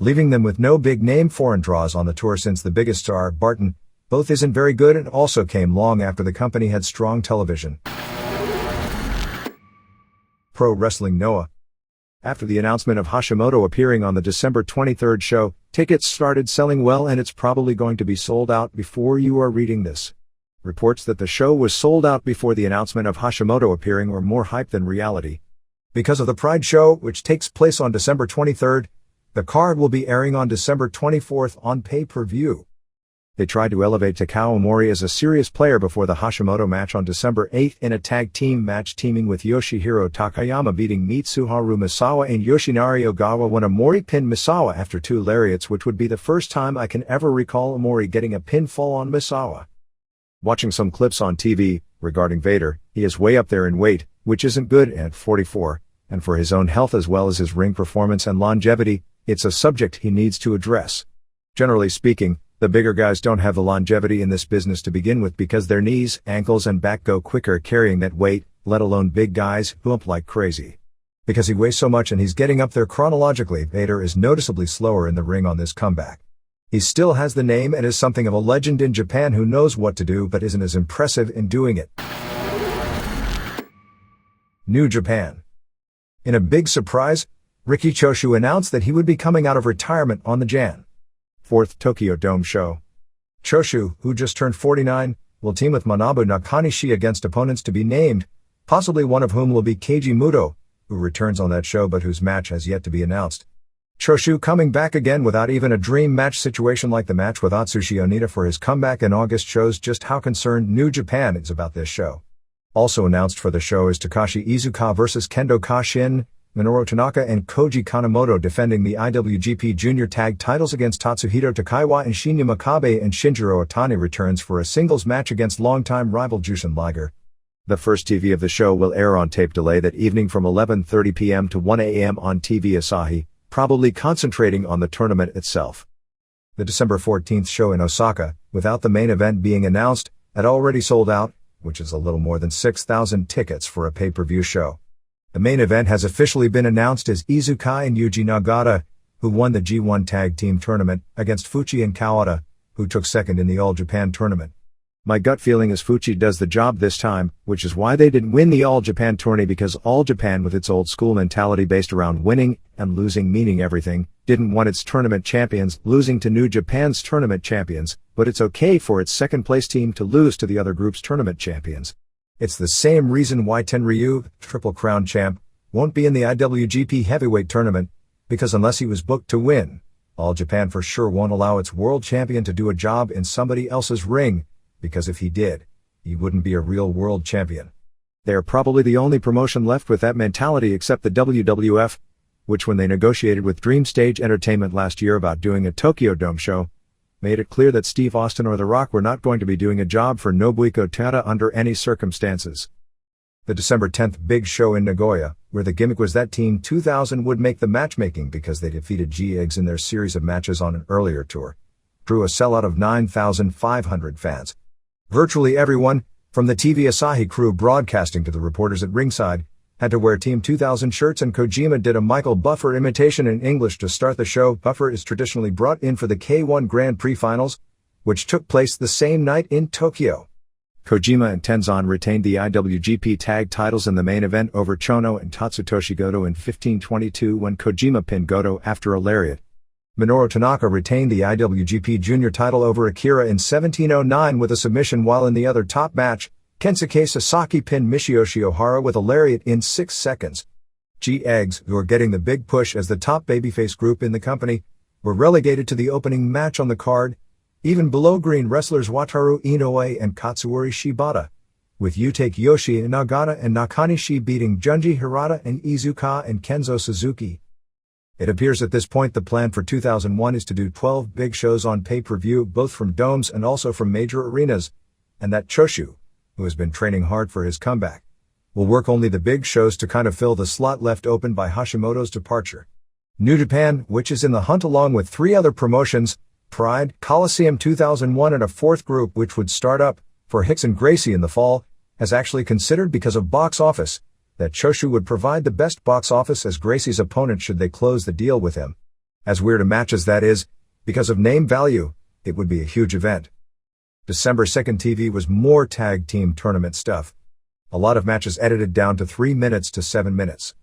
leaving them with no big-name foreign draws on the tour since the biggest star, Barton, both isn't very good and also came long after the company had strong television. Pro Wrestling Noah. After the announcement of Hashimoto appearing on the December 23rd show, tickets started selling well, and it's probably going to be sold out before you are reading this. Reports that the show was sold out before the announcement of Hashimoto appearing were more hype than reality. Because of the Pride show, which takes place on December 23rd, the card will be airing on December 24th on pay-per-view. They tried to elevate Takao Omori as a serious player before the Hashimoto match on December 8th in a tag team match, teaming with Yoshihiro Takayama, beating Mitsuharu Misawa and Yoshinari Ogawa when Omori pinned Misawa after 2 lariats, which would be the first time I can ever recall Omori getting a pinfall on Misawa. Watching some clips on TV regarding Vader, he is way up there in weight, which isn't good at 44, and for his own health as well as his ring performance and longevity, it's a subject he needs to address. Generally speaking, the bigger guys don't have the longevity in this business to begin with because their knees, ankles, and back go quicker carrying that weight, let alone big guys who hump like crazy. Because he weighs so much and he's getting up there chronologically, Vader is noticeably slower in the ring on this comeback. He still has the name and is something of a legend in Japan who knows what to do but isn't as impressive in doing it. New Japan. In a big surprise, Riki Choshu announced that he would be coming out of retirement on the Jan 4th Tokyo Dome show. Choshu, who just turned 49, will team with Manabu Nakanishi against opponents to be named, possibly one of whom will be Keiji Muto, who returns on that show but whose match has yet to be announced. Choshu coming back again without even a dream match situation like the match with Atsushi Onita for his comeback in August shows just how concerned New Japan is about this show. Also announced for the show is Takashi Iizuka versus Kendo Kashin, Minoru Tanaka and Koji Kanemoto defending the IWGP Junior Tag titles against Tatsuhito Takaiwa and Shinya Makabe, and Shinjiro Otani returns for a singles match against longtime rival Jushin Liger. The first TV of the show will air on tape delay that evening from 11:30 p.m. to 1 a.m. on TV Asahi, probably concentrating on the tournament itself. The December 14th show in Osaka, without the main event being announced, had already sold out, which is a little more than 6,000 tickets for a pay-per-view show. The main event has officially been announced as Iizuka and Yuji Nagata, who won the G1 Tag Team Tournament, against Fuchi and Kawada, who took second in the All Japan Tournament. My gut feeling is Fuchi does the job this time, which is why they didn't win the All Japan tourney, because All Japan, with its old school mentality based around winning and losing meaning everything, didn't want its tournament champions losing to New Japan's tournament champions, but it's okay for its second place team to lose to the other group's tournament champions. It's the same reason why Tenryu, Triple Crown champ, won't be in the IWGP Heavyweight Tournament, because unless he was booked to win, All Japan for sure won't allow its world champion to do a job in somebody else's ring, because if he did, he wouldn't be a real world champion. They are probably the only promotion left with that mentality except the WWF, which when they negotiated with Dream Stage Entertainment last year about doing a Tokyo Dome show, made it clear that Steve Austin or The Rock were not going to be doing a job for Nobuhiko Tada under any circumstances. The December 10th big show in Nagoya, where the gimmick was that Team 2000 would make the matchmaking because they defeated G-Eggs in their series of matches on an earlier tour, drew a sellout of 9,500 fans. Virtually everyone, from the TV Asahi crew broadcasting to the reporters at ringside, had to wear Team 2000 shirts, and Kojima did a Michael Buffer imitation in English to start the show. Buffer is traditionally brought in for the K1 Grand Prix finals, which took place the same night in Tokyo. Kojima and Tenzan retained the IWGP tag titles in the main event over Chono and Tatsutoshi Goto in 1522 when Kojima pinned Goto after a lariat. Minoru Tanaka retained the IWGP Junior title over Akira in 1709 with a submission, while in the other top match, Kensuke Sasaki pinned Michiyoshi Ohara with a lariat in 6 seconds. G-Eggs, who are getting the big push as the top babyface group in the company, were relegated to the opening match on the card, even below green wrestlers Wataru Inoue and Katsuyori Shibata, with Yutake Yoshi and Nagata and Nakanishi beating Junji Hirata and Iizuka and Kenzo Suzuki. It appears at this point the plan for 2001 is to do 12 big shows on pay-per-view, both from domes and also from major arenas, and that Choshu, who has been training hard for his comeback, will work only the big shows to kind of fill the slot left open by Hashimoto's departure. New Japan, which is in the hunt along with 3 other promotions, Pride, Coliseum 2001 and a 4th group which would start up for Hicks and Gracie in the fall, has actually considered, because of box office, that Choshu would provide the best box office as Gracie's opponent should they close the deal with him. As weird a match as that is, because of name value, it would be a huge event. December 2nd TV was more tag team tournament stuff. A lot of matches edited down to 3 minutes to 7 minutes.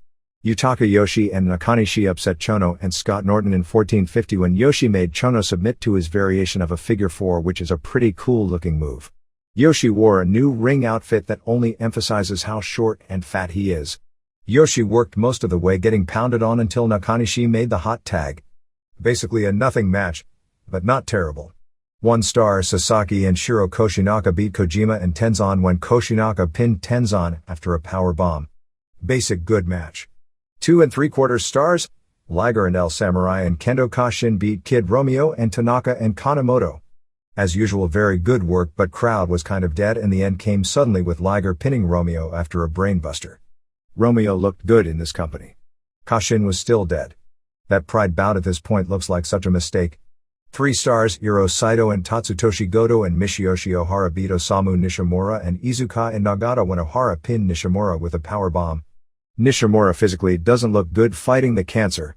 Yutaka Yoshi and Nakanishi upset Chono and Scott Norton in 1450 when Yoshi made Chono submit to his variation of a figure 4, which is a pretty cool looking move. Yoshi wore a new ring outfit that only emphasizes how short and fat he is. Yoshi worked most of the way, getting pounded on until Nakanishi made the hot tag. Basically a nothing match, but not terrible. 1 star Sasaki and Shiro Koshinaka beat Kojima and Tenzan when Koshinaka pinned Tenzan after a power bomb. Basic good match. 2 3/4 stars, Liger and El Samurai and Kendo Kashin beat Kid Romeo and Tanaka and Kanemoto. As usual, very good work, but crowd was kind of dead and the end came suddenly with Liger pinning Romeo after a brainbuster. Romeo looked good in this company. Kashin was still dead. That Pride bout at this point looks like such a mistake. 3 stars, Hiro Saito and Tatsutoshi Goto and Michiyoshi Ohara beat Osamu Nishimura and Iizuka and Nagata when Ohara pinned Nishimura with a powerbomb. Nishimura physically doesn't look good fighting the cancer.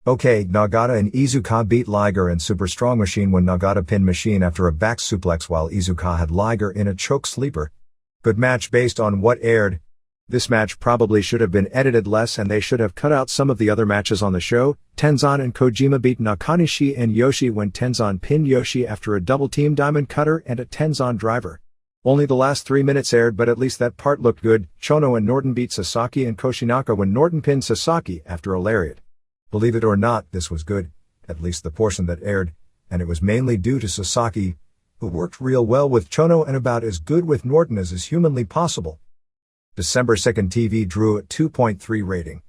Okay, Nagata and Iizuka beat Liger and Super Strong Machine when Nagata pinned Machine after a back suplex while Iizuka had Liger in a choke sleeper. Good match based on what aired. This match probably should have been edited less and they should have cut out some of the other matches on the show. Tenzan and Kojima beat Nakanishi and Yoshi when Tenzan pinned Yoshi after a double team diamond cutter and a Tenzan driver. Only the last 3 minutes aired, but at least that part looked good. Chono and Norton beat Sasaki and Koshinaka when Norton pinned Sasaki after a lariat. Believe it or not, this was good, at least the portion that aired, and it was mainly due to Sasaki, who worked real well with Chono and about as good with Norton as is humanly possible. December 2nd TV drew a 2.3 rating.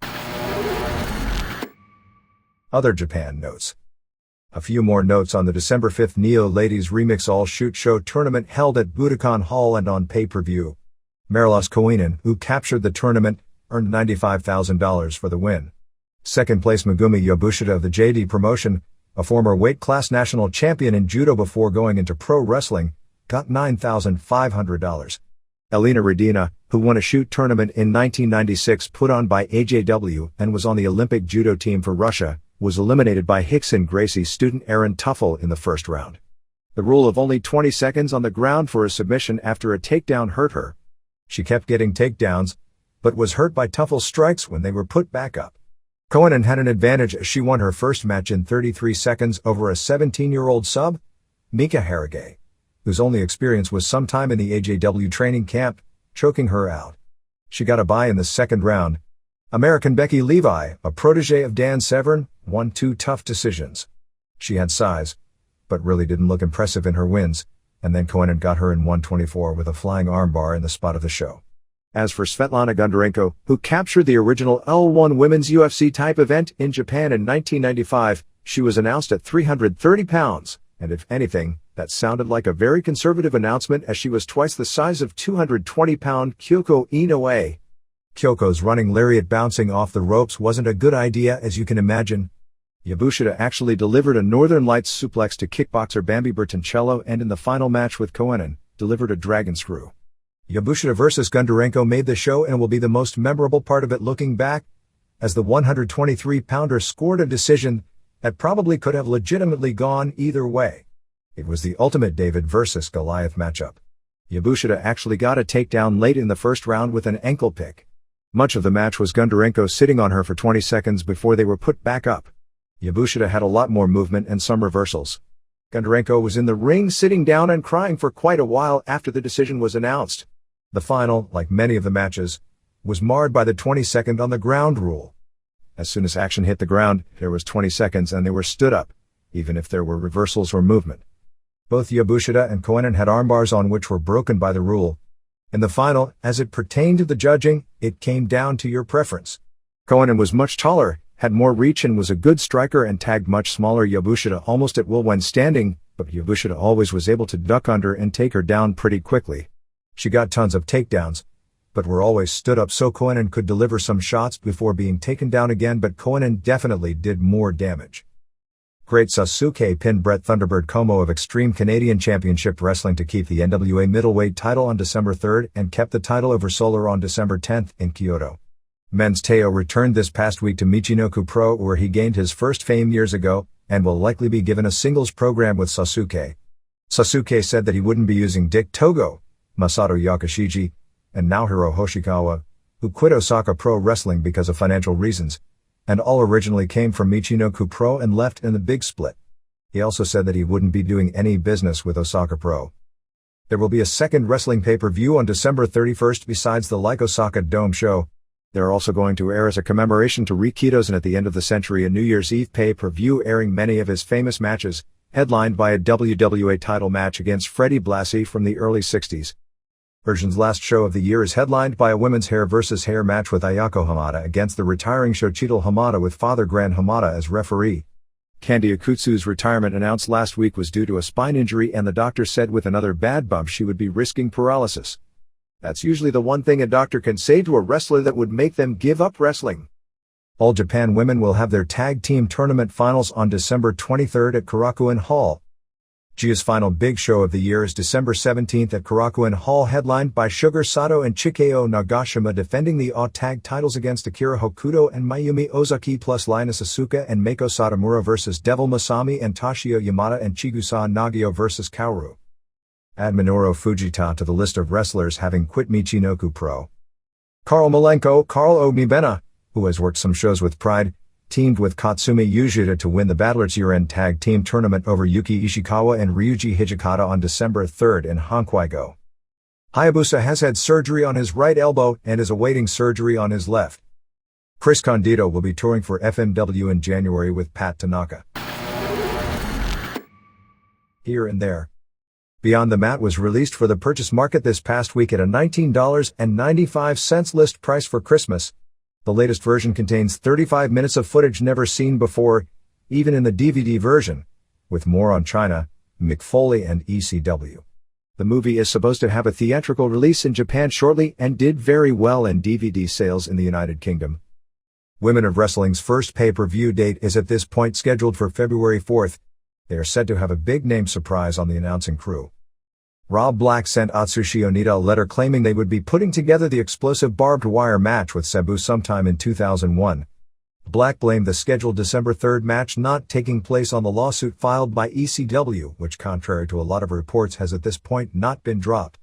Other Japan notes. A few more notes on the December 5th Neo Ladies Remix All Shoot Show tournament held at Budokan Hall and on pay-per-view. Marilos Koinen, who captured the tournament, earned $95,000 for the win. Second place Megumi Yabushita of the JD promotion, a former weight class national champion in judo before going into pro wrestling, got $9,500. Elena Radina, who won a shoot tournament in 1996 put on by AJW and was on the Olympic judo team for Russia, was eliminated by Hickson Gracie student Aaron Tuffle in the first round. The rule of only 20 seconds on the ground for a submission after a takedown hurt her. She kept getting takedowns, but was hurt by Tuffle's strikes when they were put back up. Koinen had an advantage as she won her first match in 33 seconds over a 17-year-old sub, Mika Haragay, whose only experience was sometime in the AJW training camp, choking her out. She got a bye in the second round. American Becky Levi, a protege of Dan Severn, won 2 tough decisions. She had size, but really didn't look impressive in her wins, and then Koinen got her in 124 with a flying armbar in the spot of the show. As for Svetlana Gundarenko, who captured the original L1 women's UFC type event in Japan in 1995, she was announced at 330 pounds, and if anything, that sounded like a very conservative announcement as she was twice the size of 220-pound Kyoko Inoue. Kyoko's running lariat bouncing off the ropes wasn't a good idea, as you can imagine. Yabushita actually delivered a Northern Lights suplex to kickboxer Bambi Bertoncello and in the final match with Koinen, delivered a dragon screw. Yabushita vs. Gundarenko made the show and will be the most memorable part of it looking back, as the 123-pounder scored a decision that probably could have legitimately gone either way. It was the ultimate David vs. Goliath matchup. Yabushita actually got a takedown late in the first round with an ankle pick. Much of the match was Gundarenko sitting on her for 20 seconds before they were put back up. Yabushita had a lot more movement and some reversals. Gundarenko was in the ring sitting down and crying for quite a while after the decision was announced. The final, like many of the matches, was marred by the 20-second on the ground rule. As soon as action hit the ground, there was 20 seconds and they were stood up, even if there were reversals or movement. Both Yabushita and Koinen had armbars on which were broken by the rule. In the final, as it pertained to the judging, it came down to your preference. Koinen was much taller, had more reach and was a good striker and tagged much smaller Yabushita almost at will when standing, but Yabushita always was able to duck under and take her down pretty quickly. She got tons of takedowns, but were always stood up so Koinen could deliver some shots before being taken down again, but Koinen definitely did more damage. Great Sasuke pinned Brett Thunderbird Como of Extreme Canadian Championship Wrestling to keep the NWA middleweight title on December 3rd and kept the title over Solar on December 10th in Kyoto. Men's Teo returned this past week to Michinoku Pro where he gained his first fame years ago, and will likely be given a singles program with Sasuke. Sasuke said that he wouldn't be using Dick Togo, Masato Yakashiji, and Naohiro Hoshikawa, who quit Osaka Pro Wrestling because of financial reasons, and all originally came from Michinoku Pro and left in the big split. He also said that he wouldn't be doing any business with Osaka Pro. There will be a second wrestling pay-per-view on December 31st besides the Like Osaka Dome show. They're also going to air as a commemoration to Rikito's and at the end of the century a New Year's Eve pay-per-view airing many of his famous matches, headlined by a WWA title match against Freddie Blassie from the early 60s. Version's last show of the year is headlined by a women's hair versus hair match with Ayako Hamada against the retiring Shochito Hamada with Father Gran Hamada as referee. Candy Akutsu's retirement announced last week was due to a spine injury, and the doctor said with another bad bump she would be risking paralysis. That's usually the one thing a doctor can say to a wrestler that would make them give up wrestling. All Japan women will have their tag team tournament finals on December 23rd at Korakuen Hall. Gia's final big show of the year is December 17th at Korakuen Hall, headlined by Sugar Sato and Chikeo Nagashima defending the AW tag titles against Akira Hokuto and Mayumi Ozaki plus Linus Asuka and Meiko Satomura versus Devil Masami and Toshio Yamada and Chigusa Nagio versus Kaoru. Add Minoru Fujita to the list of wrestlers having quit Michinoku Pro. Karl Malenko, Karl Ognibena, who has worked some shows with Pride, teamed with Katsumi Yujita to win the Battlers year-end tag team tournament over Yuki Ishikawa and Ryuji Hijikata on December 3rd in Hokkaido. Hayabusa has had surgery on his right elbow and is awaiting surgery on his left. Chris Condito will be touring for FMW in January with Pat Tanaka. Here and there. Beyond the Mat was released for the purchase market this past week at a $19.95 list price for Christmas. The latest version contains 35 minutes of footage never seen before, even in the DVD version, with more on China, Mick Foley and ECW. The movie is supposed to have a theatrical release in Japan shortly and did very well in DVD sales in the United Kingdom. Women of Wrestling's first pay-per-view date is at this point scheduled for February 4th. They are said to have a big-name surprise on the announcing crew. Rob Black sent Atsushi Onita a letter claiming they would be putting together the explosive barbed wire match with Sabu sometime in 2001. Black blamed the scheduled December 3rd match not taking place on the lawsuit filed by ECW, which contrary to a lot of reports has at this point not been dropped.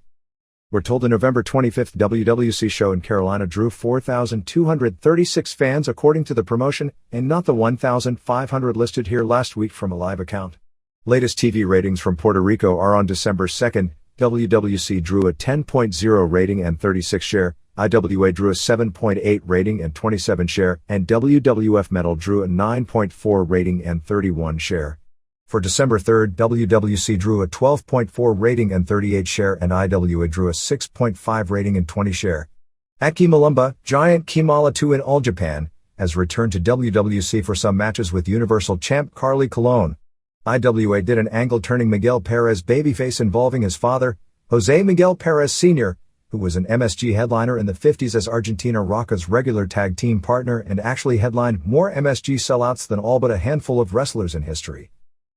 We're told the November 25th WWC show in Carolina drew 4,236 fans according to the promotion, and not the 1,500 listed here last week from a live account. Latest TV ratings from Puerto Rico are on December 2nd. WWC drew a 10.0 rating and 36 share, IWA drew a 7.8 rating and 27 share, and WWF Metal drew a 9.4 rating and 31 share. For December 3rd, WWC drew a 12.4 rating and 38 share, and IWA drew a 6.5 rating and 20 share. Aki Malumba, Giant Kimala 2 in All Japan, has returned to WWC for some matches with Universal Champ Carly Colon. IWA did an angle turning Miguel Perez babyface involving his father, Jose Miguel Perez Sr., who was an MSG headliner in the 50s as Argentina Rocca's regular tag team partner and actually headlined more MSG sellouts than all but a handful of wrestlers in history.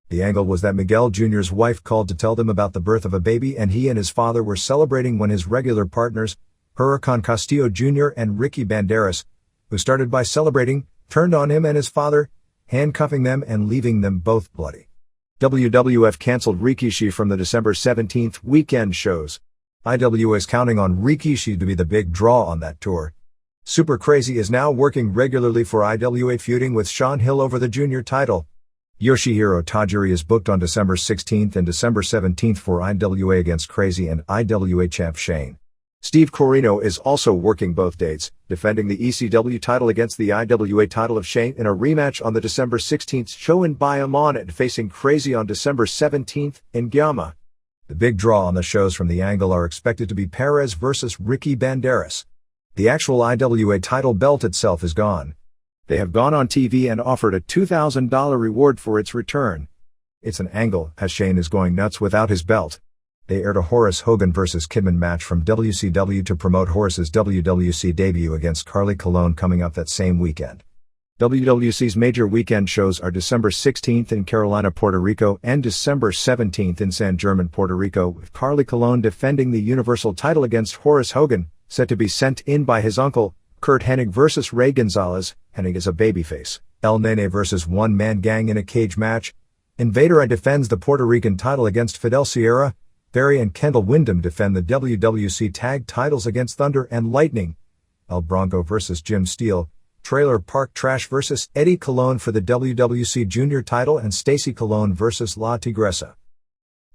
The angle was that Miguel Jr.'s wife called to tell them about the birth of a baby, and he and his father were celebrating when his regular partners, Huracan Castillo Jr. and Ricky Banderas, who started by celebrating, turned on him and his father, handcuffing them and leaving them both bloody. WWF canceled Rikishi from the December 17th weekend shows. IWA is counting on Rikishi to be the big draw on that tour. Super Crazy is now working regularly for IWA, feuding with Sean Hill over the junior title. Yoshihiro Tajiri is booked on December 16th and December 17th for IWA against Crazy and IWA champ Shane. Steve Corino is also working both dates, defending the ECW title against the IWA title of Shane in a rematch on the December 16th show in Bayamon and facing Crazy on December 17th in Gyama. The big draw on the shows from the angle are expected to be Perez versus Ricky Banderas. The actual IWA title belt itself is gone. They have gone on TV and offered a $2,000 reward for its return. It's an angle, as Shane is going nuts without his belt. They aired a Horace Hogan vs. Kidman match from WCW to promote Horace's WWC debut against Carly Colon coming up that same weekend. WWC's major weekend shows are December 16th in Carolina, Puerto Rico, and December 17th in San German, Puerto Rico, with Carly Colon defending the Universal title against Horace Hogan, set to be sent in by his uncle, Kurt Hennig vs. Ray Gonzalez. Hennig is a babyface. El Nene vs. One Man Gang in a cage match. Invader I defends the Puerto Rican title against Fidel Sierra. Barry and Kendall Windham defend the WWC tag titles against Thunder and Lightning. El Bronco vs. Jim Steele. Trailer Park Trash vs. Eddie Colon for the WWC Junior title, and Stacy Colon vs. La Tigresa.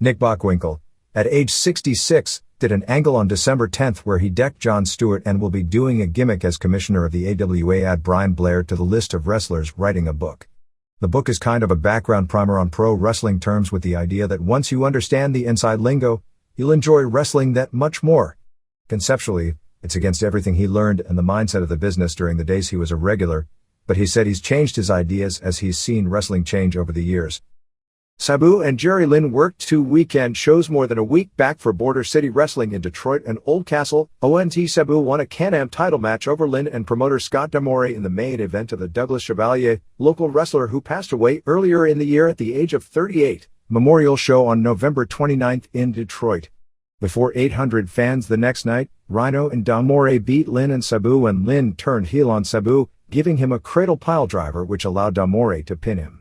Nick Bockwinkel, at age 66, did an angle on December 10th where he decked Jon Stewart and will be doing a gimmick as commissioner of the AWA. Add Brian Blair to the list of wrestlers writing a book. The book is kind of a background primer on pro wrestling terms, with the idea that once you understand the inside lingo, you'll enjoy wrestling that much more. Conceptually, it's against everything he learned and the mindset of the business during the days he was a regular, but he said he's changed his ideas as he's seen wrestling change over the years. Sabu and Jerry Lynn worked 2 weekend shows more than a week back for Border City Wrestling in Detroit and Old Castle. ONT Sabu won a Can-Am title match over Lynn and promoter Scott D'Amore in the main event of the Douglas Chevalier, local wrestler who passed away earlier in the year at the age of 38, memorial show on November 29th in Detroit. Before 800 fans the next night, Rhino and D'Amore beat Lynn and Sabu, and Lynn turned heel on Sabu, giving him a cradle pile driver which allowed D'Amore to pin him.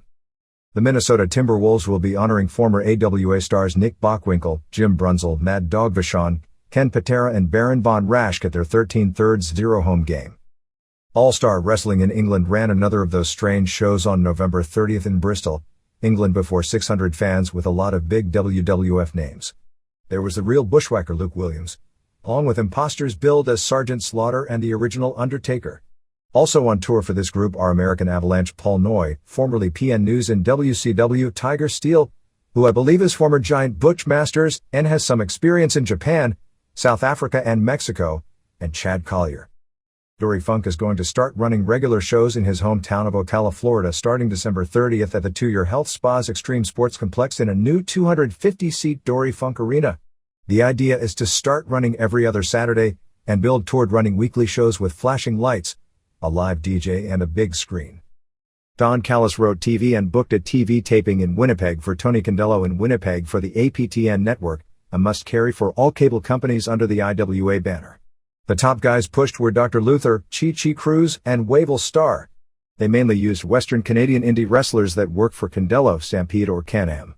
The Minnesota Timberwolves will be honoring former AWA stars Nick Bockwinkel, Jim Brunzell, Mad Dog Vachon, Ken Patera and Baron Von Raschke at their 13/3 home game. All-Star Wrestling in England ran another of those strange shows on November 30th in Bristol, England, before 600 fans with a lot of big WWF names. There was the real bushwhacker Luke Williams, along with imposters billed as Sergeant Slaughter and the original Undertaker. Also on tour for this group are American Avalanche Paul Noy, formerly PN News and WCW Tiger Steel, who I believe is former Giant Butch Masters and has some experience in Japan, South Africa and Mexico, and Chad Collier. Dory Funk is going to start running regular shows in his hometown of Ocala, Florida starting December 30th at the 2-Year Health Spa's Extreme Sports Complex in a new 250-seat Dory Funk Arena. The idea is to start running every other Saturday and build toward running weekly shows with flashing lights, a live DJ and a big screen. Don Callis wrote TV and booked a TV taping in Winnipeg for Tony Condello in Winnipeg for the APTN network, a must-carry for all cable companies under the IWA banner. The top guys pushed were Dr. Luther, Chi Chi Cruz, and Wavell Star. They mainly used Western Canadian indie wrestlers that work for Condello, Stampede, or Can-Am.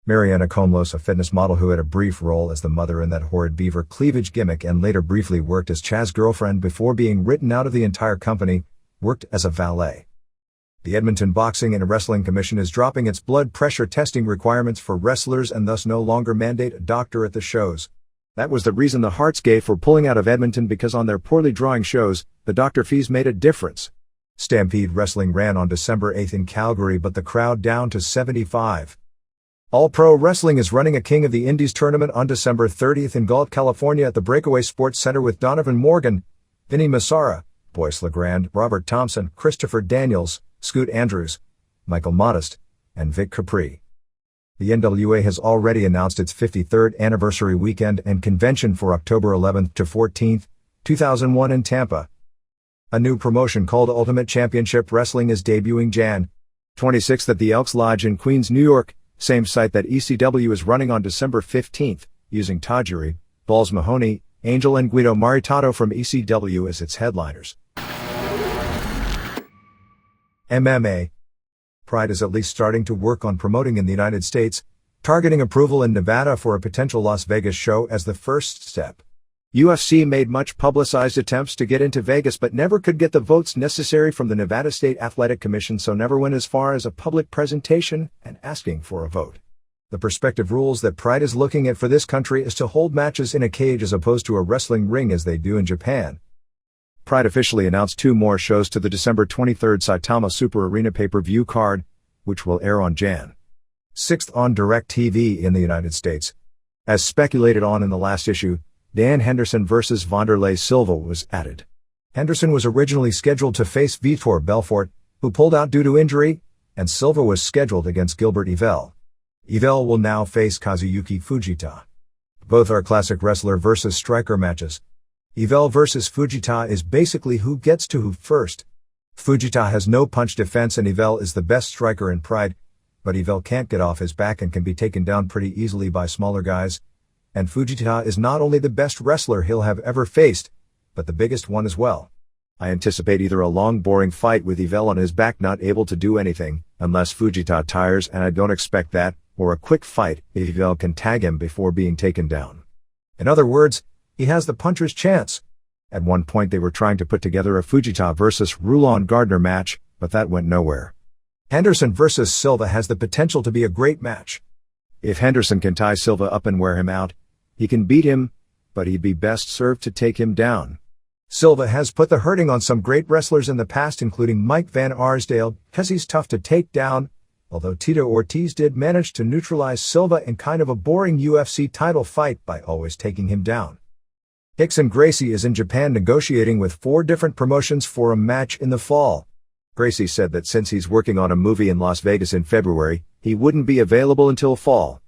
Mariana Comlos, a fitness model who had a brief role as the mother in that horrid beaver cleavage gimmick and later briefly worked as Chaz's girlfriend before being written out of the entire company, worked as a valet. The Edmonton Boxing and Wrestling Commission is dropping its blood pressure testing requirements for wrestlers and thus no longer mandate a doctor at the shows. That was the reason the Hearts gave for pulling out of Edmonton, because on their poorly drawing shows, the doctor fees made a difference. Stampede Wrestling ran on December 8th in Calgary, but the crowd down to 75. All Pro Wrestling is running a King of the Indies tournament on December 30th in Galt, California at the Breakaway Sports Center with Donovan Morgan, Vinny Massara, Boyce LeGrand, Robert Thompson, Christopher Daniels, Scoot Andrews, Michael Modest, and Vic Capri. The NWA has already announced its 53rd anniversary weekend and convention for October 11th to 14th, 2001 in Tampa. A new promotion called Ultimate Championship Wrestling is debuting Jan. 26th at the Elks Lodge in Queens, New York, same site that ECW is running on December 15th, using Tajiri, Balls Mahoney, Angel and Guido Maritato from ECW as its headliners. MMA. Pride is at least starting to work on promoting in the United States, targeting approval in Nevada for a potential Las Vegas show as the first step. UFC made much publicized attempts to get into Vegas but never could get the votes necessary from the Nevada State Athletic Commission, so never went as far as a public presentation and asking for a vote. The prospective rules that Pride is looking at for this country is to hold matches in a cage as opposed to a wrestling ring as they do in Japan. Pride officially announced 2 more shows to the December 23rd Saitama Super Arena pay-per-view card, which will air on Jan. 6th on DirecTV in the United States. As speculated on in the last issue, Dan Henderson vs. Wanderlei Silva was added. Henderson was originally scheduled to face Vitor Belfort, who pulled out due to injury, and Silva was scheduled against Gilbert Yvel. Yvel will now face Kazuyuki Fujita. Both are classic wrestler versus striker matches. Yvel versus Fujita is basically who gets to who first. Fujita has no punch defense and Yvel is the best striker in Pride, but Yvel can't get off his back and can be taken down pretty easily by smaller guys. And Fujita is not only the best wrestler he'll have ever faced, but the biggest one as well. I anticipate either a long boring fight with Yvel on his back not able to do anything, unless Fujita tires, and I don't expect that, or a quick fight if Yvel can tag him before being taken down. In other words, he has the puncher's chance. At one point they were trying to put together a Fujita versus Rulon Gardner match, but that went nowhere. Henderson versus Silva has the potential to be a great match. If Henderson can tie Silva up and wear him out, he can beat him, but he'd be best served to take him down. Silva has put the hurting on some great wrestlers in the past, including Mike Van Arsdale, because he's tough to take down, although Tito Ortiz did manage to neutralize Silva in kind of a boring UFC title fight by always taking him down. Rickson Gracie is in Japan negotiating with 4 different promotions for a match in the fall. Gracie said that since he's working on a movie in Las Vegas in February, he wouldn't be available until fall.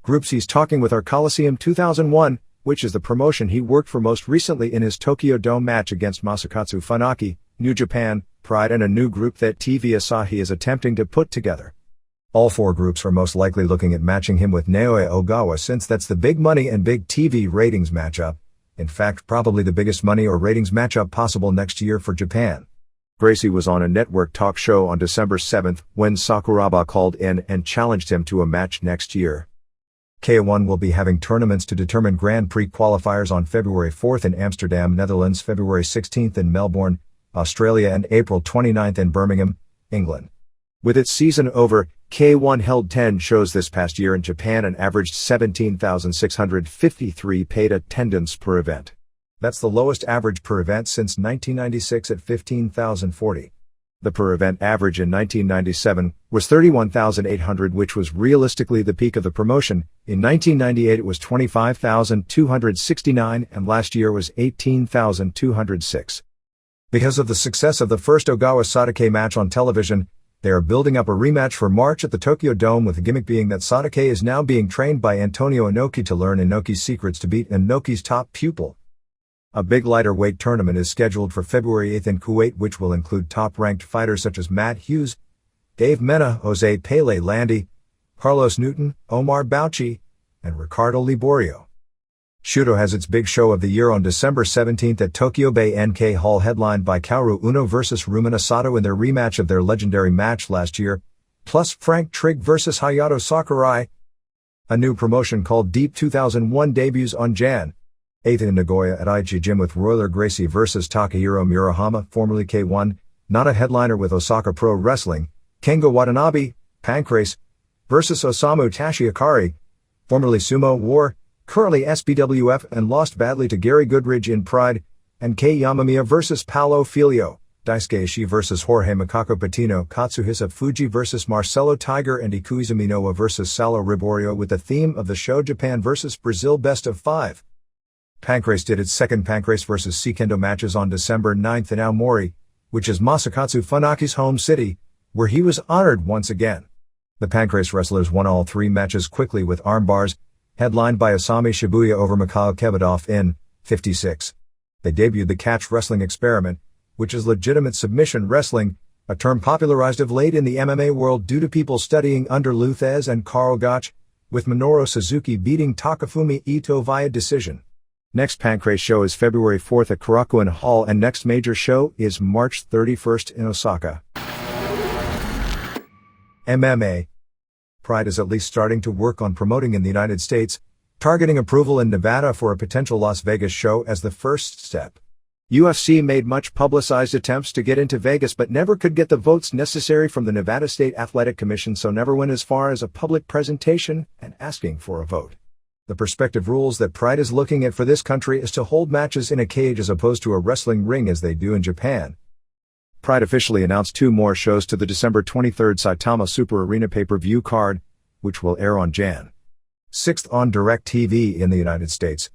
Groups he's talking with are Coliseum 2001, which is the promotion he worked for most recently in his Tokyo Dome match against Masakatsu Funaki, New Japan, Pride, and a new group that TV Asahi is attempting to put together. All 4 groups are most likely looking at matching him with Naoya Ogawa, since that's the big money and big TV ratings matchup. In fact, probably the biggest money or ratings matchup possible next year for Japan. Gracie was on a network talk show on December 7th when Sakuraba called in and challenged him to a match next year. K1 will be having tournaments to determine Grand Prix qualifiers on February 4th in Amsterdam, Netherlands, February 16th in Melbourne, Australia, and April 29th in Birmingham, England. With its season over, K1 held 10 shows this past year in Japan and averaged 17,653 paid attendance per event. That's the lowest average per event since 1996 at 15,040. The per event average in 1997 was 31,800, which was realistically the peak of the promotion. In 1998 it was 25,269 and last year was 18,206. Because of the success of the first Ogawa-Sadake match on television, they are building up a rematch for March at the Tokyo Dome, with the gimmick being that Sadake is now being trained by Antonio Inoki to learn Inoki's secrets to beat Inoki's top pupil. A big lighter weight tournament is scheduled for February 8th in Kuwait, which will include top-ranked fighters such as Matt Hughes, Dave Mena, Jose Pele Landi, Carlos Newton, Omar Bauchi, and Ricardo Liborio. Shudo has its big show of the year on December 17th at Tokyo Bay NK Hall, headlined by Kaoru Uno vs Rumina Sato in their rematch of their legendary match last year, plus Frank Trigg vs Hayato Sakurai. A new promotion called Deep 2001 debuts on Jan. 8th in Nagoya at Aichi Gym with Royler Gracie vs Takahiro Murahama, formerly K1, not a headliner with Osaka Pro Wrestling, Kengo Watanabe, Pancrase, vs Osamu Tashiakari, formerly Sumo War, currently SBWF and lost badly to Gary Goodridge in Pride, and Kei Yamamiya vs Paolo Filio, Daisuke Ishii vs Jorge Macaco Patino, Katsuhisa Fuji vs Marcelo Tiger, and Ikuizumi Noah vs Salo Riborio, with the theme of the show Japan vs Brazil Best of 5. Pancrase did its second Pancrase vs Seikendo matches on December 9th in Aomori, which is Masakatsu Funaki's home city, where he was honored once again. The Pancrase wrestlers won all 3 matches quickly with armbars, headlined by Asami Shibuya over Mikhail Kebedov in 56. They debuted the catch wrestling experiment, which is legitimate submission wrestling, a term popularized of late in the MMA world due to people studying under Lou Thesz and Karl Gotch, with Minoru Suzuki beating Takafumi Ito via decision. Next Pancrase show is February 4th at Korakuen Hall, and next major show is March 31st in Osaka. MMA. Pride is at least starting to work on promoting in the United States, targeting approval in Nevada for a potential Las Vegas show as the first step. UFC made much publicized attempts to get into Vegas but never could get the votes necessary from the Nevada State Athletic Commission, so never went as far as a public presentation and asking for a vote. The prospective rules that Pride is looking at for this country is to hold matches in a cage as opposed to a wrestling ring as they do in Japan. Pride officially announced 2 more shows to the December 23rd Saitama Super Arena pay-per-view card, which will air on Jan. 6th on DirecTV in the United States.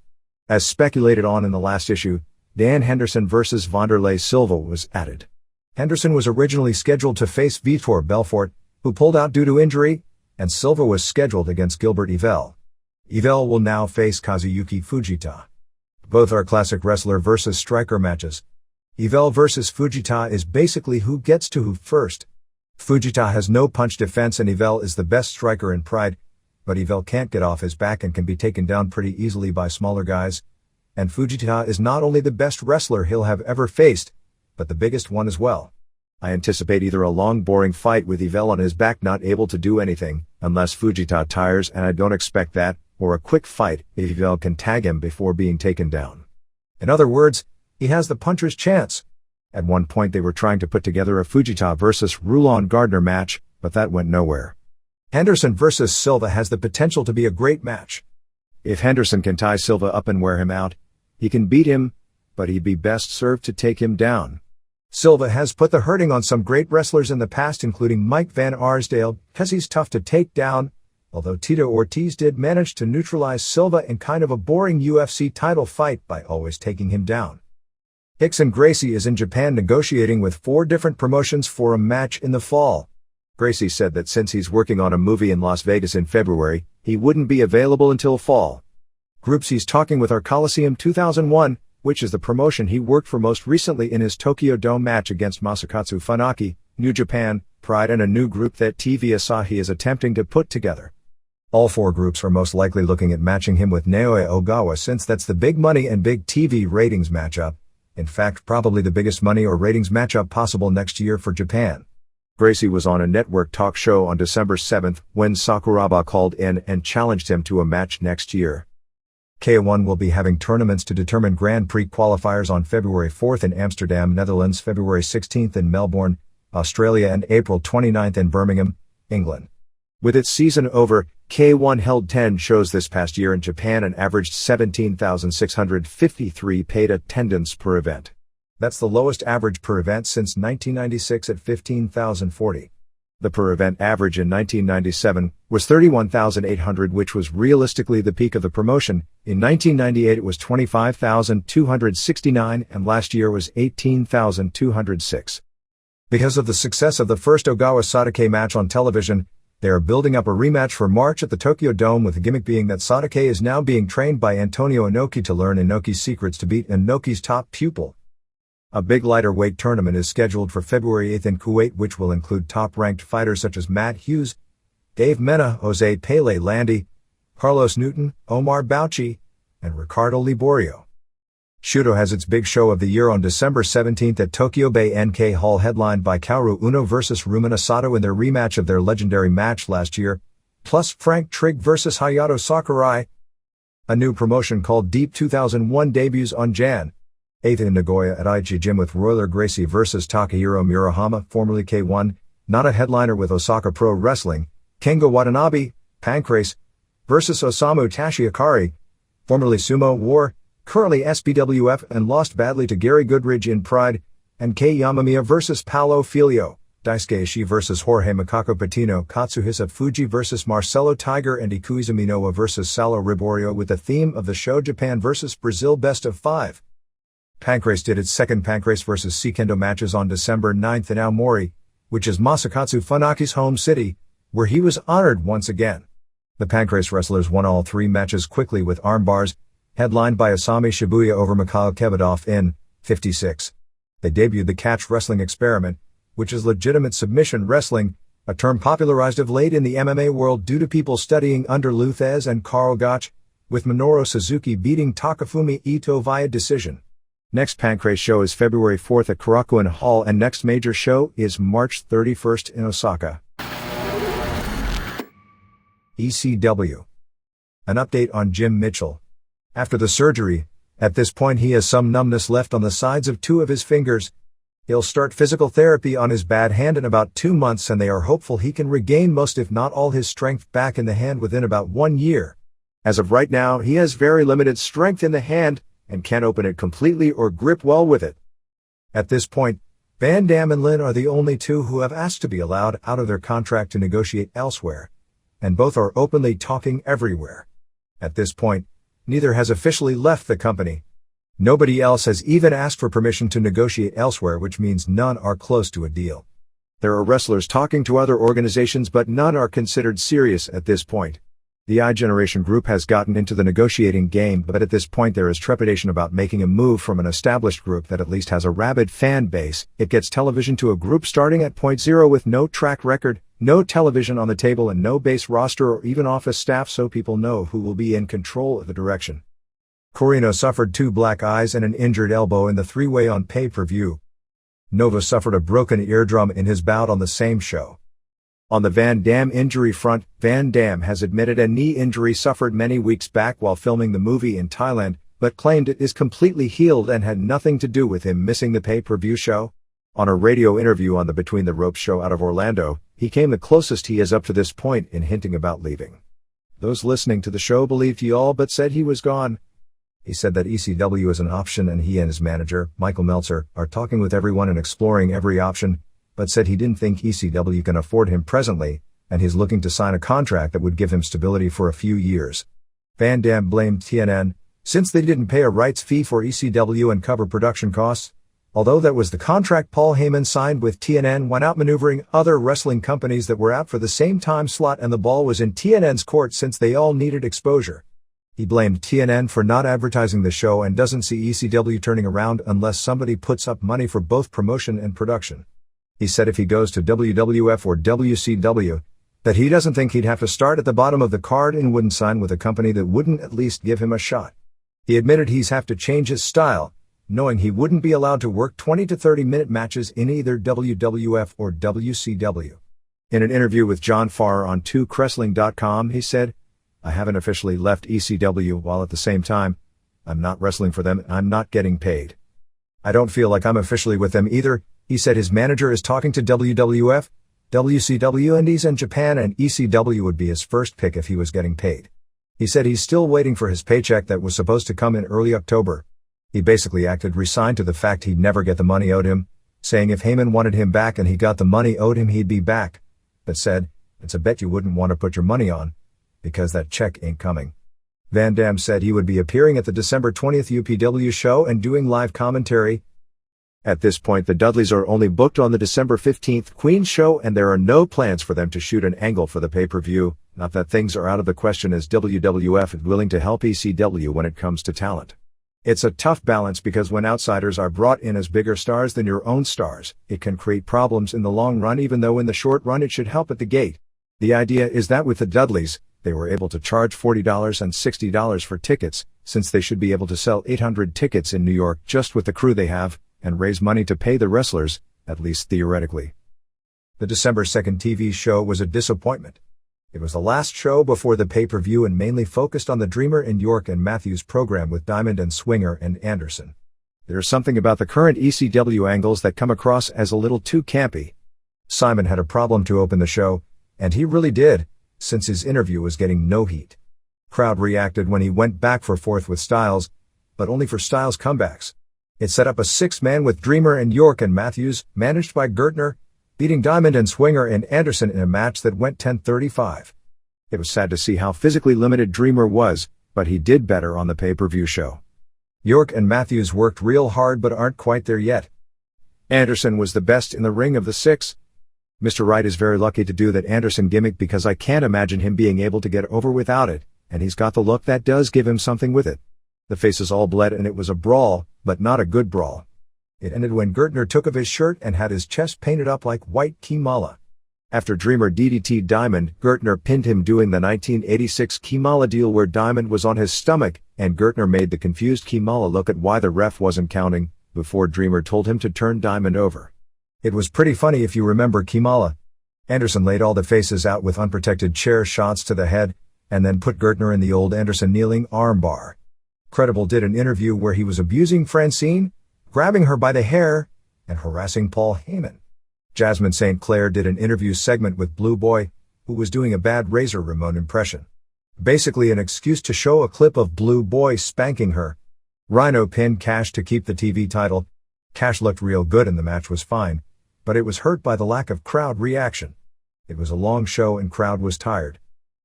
As speculated on in the last issue, Dan Henderson vs Wanderlei Silva was added. Henderson was originally scheduled to face Vitor Belfort, who pulled out due to injury, and Silva was scheduled against Gilbert Yvel. Yvel will now face Kazuyuki Fujita. Both are classic wrestler versus striker matches. Yvel vs Fujita is basically who gets to who first. Fujita has no punch defense and Yvel is the best striker in Pride, but Yvel can't get off his back and can be taken down pretty easily by smaller guys. And Fujita is not only the best wrestler he'll have ever faced, but the biggest one as well. I anticipate either a long boring fight with Yvel on his back not able to do anything, unless Fujita tires, and I don't expect that, or a quick fight if Yvel can tag him before being taken down. In other words, he has the puncher's chance. At one point they were trying to put together a Fujita vs Rulon Gardner match, but that went nowhere. Henderson vs Silva has the potential to be a great match. If Henderson can tie Silva up and wear him out, he can beat him, but he'd be best served to take him down. Silva has put the hurting on some great wrestlers in the past, including Mike Van Arsdale, because he's tough to take down, although Tito Ortiz did manage to neutralize Silva in kind of a boring UFC title fight by always taking him down. Rickson Gracie is in Japan negotiating with 4 different promotions for a match in the fall. Gracie said that since he's working on a movie in Las Vegas in February, he wouldn't be available until fall. Groups he's talking with are Coliseum 2001, which is the promotion he worked for most recently in his Tokyo Dome match against Masakatsu Funaki, New Japan, Pride, and a new group that TV Asahi is attempting to put together. All 4 groups are most likely looking at matching him with Naoya Ogawa, since that's the big money and big TV ratings matchup. In fact, probably the biggest money or ratings matchup possible next year for Japan. Gracie was on a network talk show on December 7th when Sakuraba called in and challenged him to a match next year. K1 will be having tournaments to determine Grand Prix qualifiers on February 4th in Amsterdam, Netherlands, February 16th in Melbourne, Australia, and April 29th in Birmingham, England. With its season over, K1 held 10 shows this past year in Japan and averaged 17,653 paid attendance per event. That's the lowest average per event since 1996 at 15,040. The per-event average in 1997 was 31,800, which was realistically the peak of the promotion. In 1998 it was 25,269 and last year was 18,206. Because of the success of the first Ogawa-Sadake match on television, they are building up a rematch for March at the Tokyo Dome, with the gimmick being that Sadake is now being trained by Antonio Inoki to learn Inoki's secrets to beat Inoki's top pupil. A big lighter weight tournament is scheduled for February 8th in Kuwait, which will include top-ranked fighters such as Matt Hughes, Dave Mena, Jose Pele Landi, Carlos Newton, Omar Bauchi, and Ricardo Liborio. Shudo has its big show of the year on December 17th at Tokyo Bay NK Hall, headlined by Kaoru Uno vs. Rumina Sato in their rematch of their legendary match last year, plus Frank Trigg vs. Hayato Sakurai. A new promotion called Deep 2001 debuts on Jan. 8th in Nagoya at Aichi Gym with Royler Gracie vs. Takahiro Murahama, formerly K1, not a headliner with Osaka Pro Wrestling, Kengo Watanabe, Pancrase, vs. Osamu Tashiakari, formerly Sumo War, currently SBWF and lost badly to Gary Goodridge in Pride, and Kei Yamamiya vs. Paolo Filio, Daisuke Ishii vs. Jorge Macaco Patino, Katsuhisa Fuji vs. Marcelo Tiger, and Ikuiza Minowa vs. Salo Riborio, with the theme of the show Japan vs. Brazil Best of 5. Pancrase did its second Pancrase vs. Seikendo matches on December 9th in Aomori, which is Masakatsu Funaki's home city, where he was honored once again. The Pancrase wrestlers won all three matches quickly with armbars, headlined by Asami Shibuya over Mikhail Kebedov in 56. They debuted the catch wrestling experiment, which is legitimate submission wrestling, a term popularized of late in the MMA world due to people studying under Lou Thesz and Karl Gotch, with Minoru Suzuki beating Takafumi Ito via decision. Next Pancrase show is February 4th at Korakuen Hall, and next major show is March 31st in Osaka. ECW. An update on Jim Mitchell. After the surgery, at this point he has some numbness left on the sides of two of his fingers. He'll start physical therapy on his bad hand in about 2 months, and they are hopeful he can regain most if not all his strength back in the hand within about 1 year. As of right now, he has very limited strength in the hand, and can't open it completely or grip well with it. At this point, Van Dam and Lynn are the only two who have asked to be allowed out of their contract to negotiate elsewhere, and both are openly talking everywhere. At this point, neither has officially left the company. Nobody else has even asked for permission to negotiate elsewhere, which means none are close to a deal. There are wrestlers talking to other organizations, but none are considered serious at this point. The iGeneration group has gotten into the negotiating game, but at this point there is trepidation about making a move from an established group that at least has a rabid fan base. It gets television to a group starting at point zero with no track record, no television on the table, and no base roster or even office staff, so people know who will be in control of the direction. Corino suffered 2 black eyes and an injured elbow in the three-way on pay-per-view. Nova suffered a broken eardrum in his bout on the same show. On the Van Dam injury front, Van Dam has admitted a knee injury suffered many weeks back while filming the movie in Thailand, but claimed it is completely healed and had nothing to do with him missing the pay-per-view show. On a radio interview on the Between the Ropes show out of Orlando, he came the closest he has up to this point in hinting about leaving. Those listening to the show believed he all but said he was gone. He said that ECW is an option, and he and his manager, Michael Meltzer, are talking with everyone and exploring every option, but said he didn't think ECW can afford him presently, and he's looking to sign a contract that would give him stability for a few years. Van Dam blamed TNN, since they didn't pay a rights fee for ECW and cover production costs. Although that was the contract Paul Heyman signed with TNN when outmaneuvering other wrestling companies that were out for the same time slot, and the ball was in TNN's court since they all needed exposure. He blamed TNN for not advertising the show and doesn't see ECW turning around unless somebody puts up money for both promotion and production. He said if he goes to WWF or WCW, that he doesn't think he'd have to start at the bottom of the card and wouldn't sign with a company that wouldn't at least give him a shot. He admitted he's have to change his style, knowing he wouldn't be allowed to work 20 to 30-minute matches in either WWF or WCW. In an interview with John Farr on 2cresling.com, he said, "I haven't officially left ECW, while at the same time, I'm not wrestling for them and I'm not getting paid. I don't feel like I'm officially with them either." He said his manager is talking to WWF, WCW Indies and Japan, and ECW would be his first pick if he was getting paid. He said he's still waiting for his paycheck that was supposed to come in early October. He basically acted resigned to the fact he'd never get the money owed him, saying if Heyman wanted him back and he got the money owed him, he'd be back. but said, "It's a bet you wouldn't want to put your money on, because that check ain't coming." Van Dam said he would be appearing at the December 20th UPW show and doing live commentary. At this point, the Dudleys are only booked on the December 15th Queen's show, and there are no plans for them to shoot an angle for the pay-per-view. Not that things are out of the question, as WWF is willing to help ECW when it comes to talent. It's a tough balance, because when outsiders are brought in as bigger stars than your own stars, it can create problems in the long run, even though in the short run it should help at the gate. The idea is that with the Dudleys, they were able to charge $40 and $60 for tickets, since they should be able to sell 800 tickets in New York just with the crew they have, and raise money to pay the wrestlers, at least theoretically. The December 2nd TV show was a disappointment. It was the last show before the pay-per-view and mainly focused on the Dreamer and York and Matthews program with Diamond and Swinger and Anderson. There's something about the current ECW angles that come across as a little too campy. Simon had a problem to open the show, and he really did, since his interview was getting no heat. Crowd reacted when he went back for forth with Styles, but only for Styles' comebacks. It set up a six-man with Dreamer and York and Matthews, managed by Gertner, beating Diamond and Swinger and Anderson in a match that went 10:35. It was sad to see how physically limited Dreamer was, but he did better on the pay-per-view show. York and Matthews worked real hard but aren't quite there yet. Anderson was the best in the ring of the six. Mr. Wright is very lucky to do that Anderson gimmick, because I can't imagine him being able to get over without it, and he's got the look that does give him something with it. The faces all bled and it was a brawl, but not a good brawl. It ended when Gertner took off his shirt and had his chest painted up like white Kimala. After Dreamer DDT'd Diamond, Gertner pinned him, doing the 1986 Kimala deal where Diamond was on his stomach, and Gertner made the confused Kimala look at why the ref wasn't counting, before Dreamer told him to turn Diamond over. It was pretty funny if you remember Kimala. Anderson laid all the faces out with unprotected chair shots to the head, and then put Gertner in the old Anderson kneeling armbar. Credible did an interview where he was abusing Francine, grabbing her by the hair, and harassing Paul Heyman. Jasmine St. Clair did an interview segment with Blue Boy, who was doing a bad Razor Ramon impression. Basically an excuse to show a clip of Blue Boy spanking her. Rhino pinned Cash to keep the TV title. Cash looked real good and the match was fine, but it was hurt by the lack of crowd reaction. It was a long show and crowd was tired.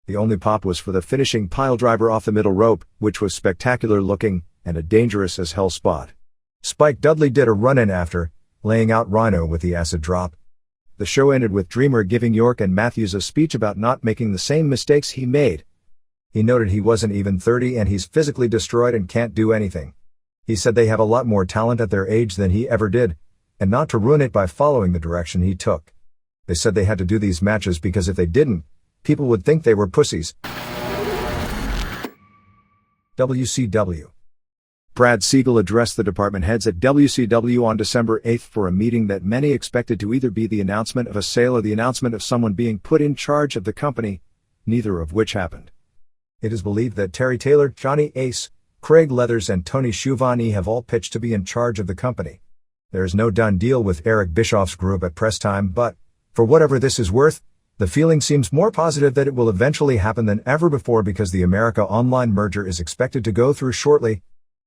The only pop was for the finishing piledriver off the middle rope, which was spectacular looking, and a dangerous as hell spot. Spike Dudley did a run-in after, laying out Rhino with the acid drop. The show ended with Dreamer giving York and Matthews a speech about not making the same mistakes he made. He noted he wasn't even 30 and he's physically destroyed and can't do anything. He said they have a lot more talent at their age than he ever did, and not to ruin it by following the direction he took. They said they had to do these matches because if they didn't, people would think they were pussies. WCW. Brad Siegel addressed the department heads at WCW on December 8th for a meeting that many expected to either be the announcement of a sale or the announcement of someone being put in charge of the company, neither of which happened. It is believed that Terry Taylor, Johnny Ace, Craig Leathers and Tony Schiavone have all pitched to be in charge of the company. There is no done deal with Eric Bischoff's group at press time, but, for whatever this is worth, the feeling seems more positive that it will eventually happen than ever before, because the America Online merger is expected to go through shortly,